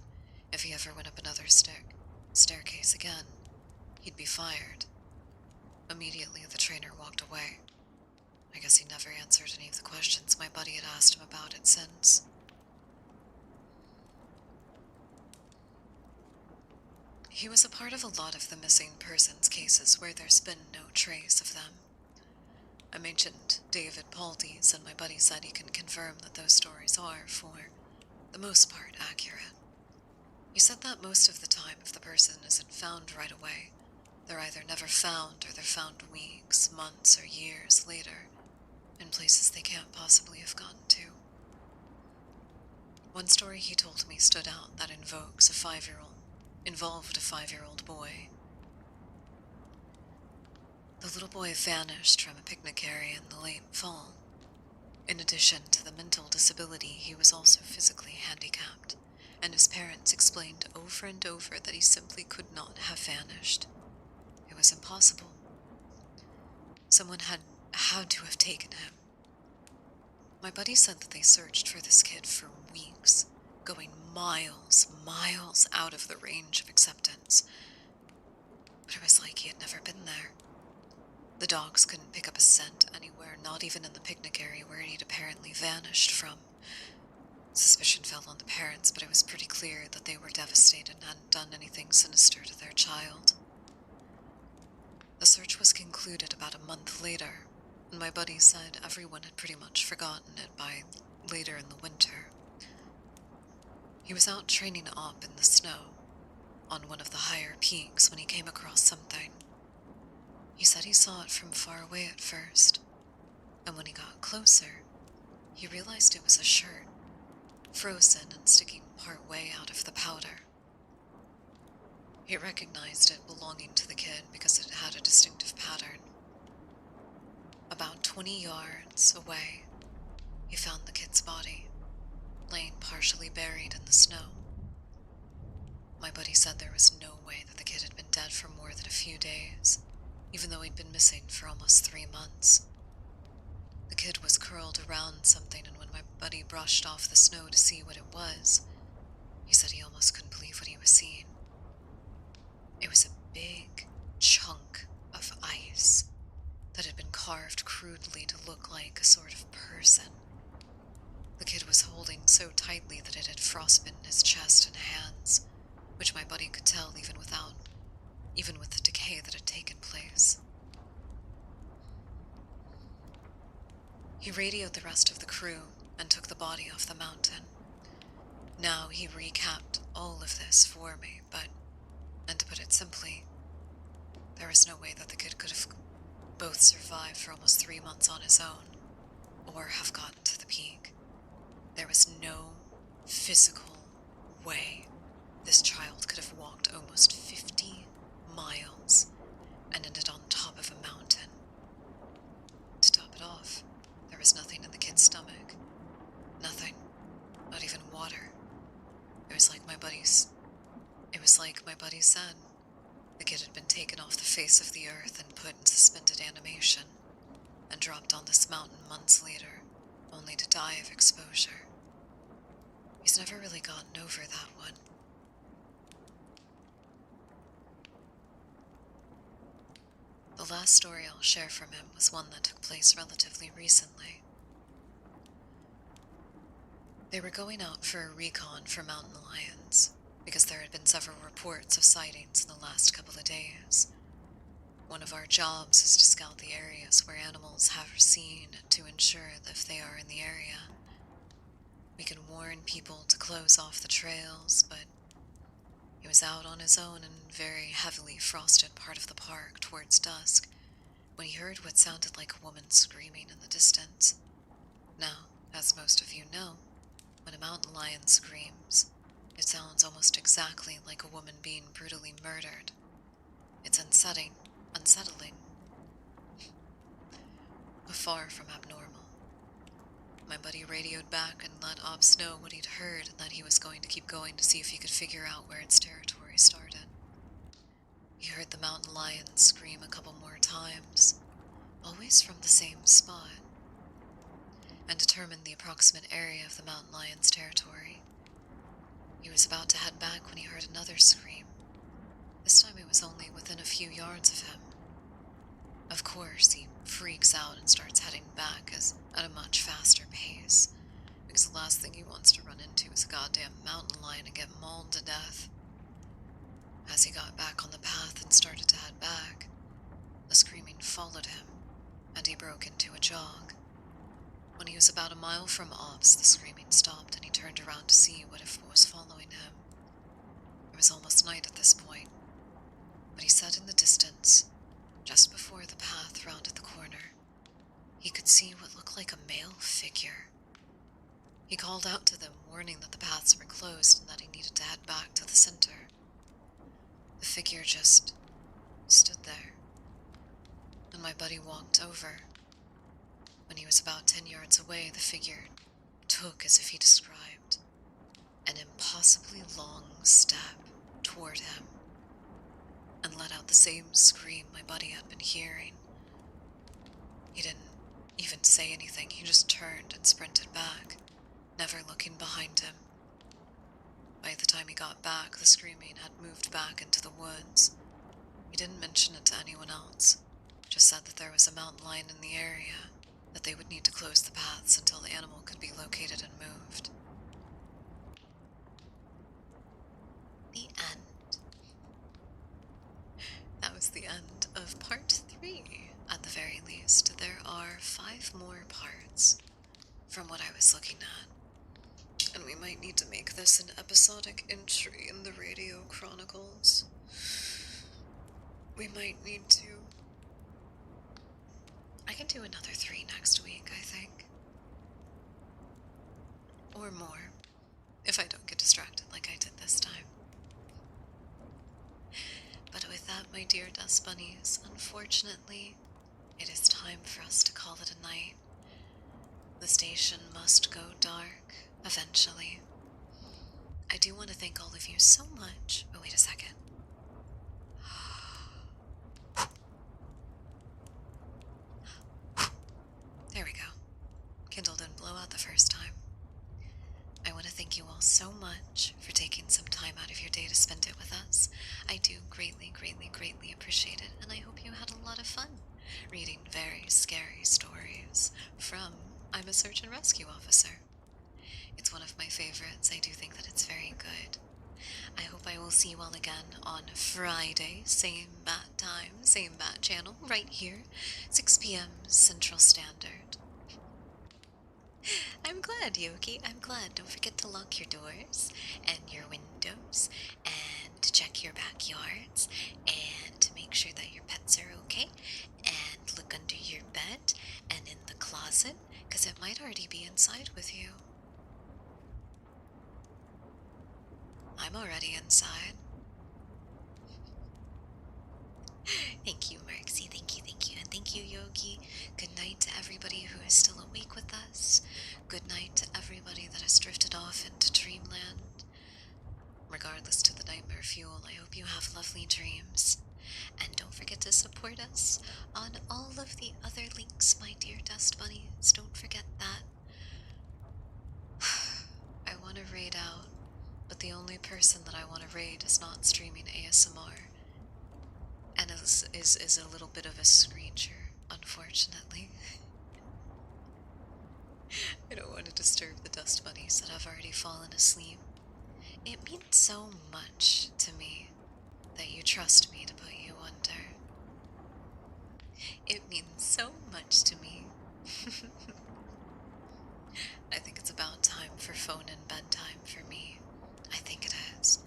A: if he ever went up another staircase again, he'd be fired. Immediately, the trainer walked away. I guess he never answered any of the questions my buddy had asked him about it since. He was a part of a lot of the missing persons cases where there's been no trace of them. I mentioned David Paldy's, and my buddy said he can confirm that those stories are, for the most part, accurate. He said that most of the time, if the person isn't found right away, they're either never found or they're found weeks, months, or years later, in places they can't possibly have gotten to. One story he told me stood out that involved a 5-year-old boy. The little boy vanished from a picnic area in the late fall. In addition to the mental disability, he was also physically handicapped, and his parents explained over and over that he simply could not have vanished. It was impossible. Someone had to have taken him. My buddy said that they searched for this kid for weeks, going miles out of the range of acceptance. But it was like he had never been there. The dogs couldn't pick up a scent anywhere, not even in the picnic area where he'd apparently vanished from. Suspicion fell on the parents, but it was pretty clear that they were devastated and hadn't done anything sinister to their child. The search was concluded about a month later, and my buddy said everyone had pretty much forgotten it by later in the winter. He was out training up in the snow, on one of the higher peaks, when he came across something. He said he saw it from far away at first, and when he got closer, he realized it was a shirt, frozen and sticking part way out of the powder. He recognized it belonging to the kid because it had a distinctive pattern. About 20 yards away, he found the kid's body, laying partially buried in the snow. My buddy said there was no way that the kid had been dead for more than a few days, even though he'd been missing for almost 3 months. The kid was curled around something, and when my buddy brushed off the snow to see what it was, he said he almost couldn't believe what he was seeing. It was a big chunk of ice that had been carved crudely to look like a sort of person. The kid was holding so tightly that it had frostbitten his chest and hands, which my buddy could tell even with the decay that had taken place. He radioed the rest of the crew and took the body off the mountain. Now he recapped all of this for me, and to put it simply, there was no way that the kid could have both survived for almost 3 months on his own, or have gotten to the peak. There was no physical way this child could have walked almost 50 miles and ended on top of a mountain. To top it off, there was nothing in the kid's stomach. Nothing. Not even water. It was like my buddy said. The kid had been taken off the face of the earth and put in suspended animation, and dropped on this mountain months later, only to die of exposure. He's never really gotten over that one. The last story I'll share from him was one that took place relatively recently. They were going out for a recon for mountain lions, because there had been several reports of sightings in the last couple of days. One of our jobs is to scout the areas where animals have seen to ensure that if they are in the area, we can warn people to close off the trails, but he was out on his own in a very heavily frosted part of the park towards dusk when he heard what sounded like a woman screaming in the distance. Now, as most of you know, when a mountain lion screams, it sounds almost exactly like a woman being brutally murdered. It's unsettling, but far from abnormal. My buddy radioed back and let Ops know what he'd heard and that he was going to keep going to see if he could figure out where its territory started. He heard the mountain lion scream a couple more times, always from the same spot, and determined the approximate area of the mountain lion's territory. He was about to head back when he heard another scream. This time it was only within a few yards of him. Of course, he freaks out and starts heading back at a much faster pace, because the last thing he wants to run into is a goddamn mountain lion and get mauled to death. As he got back on the path and started to head back, the screaming followed him, and he broke into a jog. When he was about a mile from Ops, the screaming stopped and he turned around to see what was following him. It was almost night at this point, but he said in the distance, just before the path rounded the corner, he could see what looked like a male figure. He called out to them, warning that the paths were closed and that he needed to head back to the center. The figure just stood there, and my buddy walked over. When he was about 10 yards away, the figure took, as if he described, an impossibly long step toward him, and let out the same scream my buddy had been hearing. He didn't even say anything, he just turned and sprinted back, never looking behind him. By the time he got back, the screaming had moved back into the woods. He didn't mention it to anyone else, just said that there was a mountain lion in the area, that they would need to close the paths until the animal could be located and moved. The end. That was the end of part 3, at the very least. There are 5 more parts, from what I was looking at. And we might need to make this an episodic entry in the Radio Chronicles. We might need to. I can do another 3 next week, I think. Or more, if I don't get distracted like I did this time. But with that, my dear dust bunnies, unfortunately, it is time for us to call it a night. The station must go dark, eventually. I do want to thank all of you so much. Oh, wait a second. There we go. Kindle didn't blow out the first time. I want to thank you all so much for taking some time out of your day to spend it with us. I do greatly, greatly, greatly appreciate it, and I hope you had a lot of fun reading very scary stories from I'm a Search and Rescue Officer. It's one of my favorites. I do think that it's very good. I hope I will see you all again on Friday, same bat time, same bat channel, right here, 6 p.m. Central Standard. I'm glad, Yoki. I'm glad. Don't forget to lock your doors and your windows and to check your backyards and to make sure that your pets are okay and look under your bed and in the closet because it might already be inside with you. I'm already inside. Thank you, Marxie. Thank you, thank you. And thank you, Yogi. Good night to everybody who is still awake with us. Good night to everybody that has drifted off into dreamland. Regardless to the nightmare fuel, I hope you have lovely dreams. And don't forget to support us on all of the other links, my dear dust bunnies. Don't forget that. I want to raid out, but the only person that I want to raid is not streaming ASMR. And is a little bit of a screecher, unfortunately. I don't want to disturb the dust bunnies that have already fallen asleep. It means so much to me that you trust me to put you under. It means so much to me. I think it's about time for phone and bedtime for me. I think it is.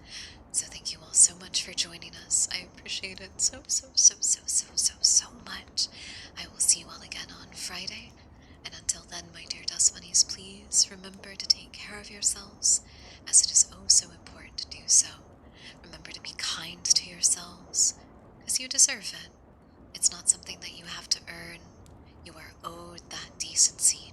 A: So thank you all so much for joining us. I appreciate it so much. I will see you all again on Friday. And until then, my dear dust bunnies, please remember to take care of yourselves, as it is oh so important to do so. Remember to be kind to yourselves, because you deserve it. It's not something that you have to earn. You are owed that decency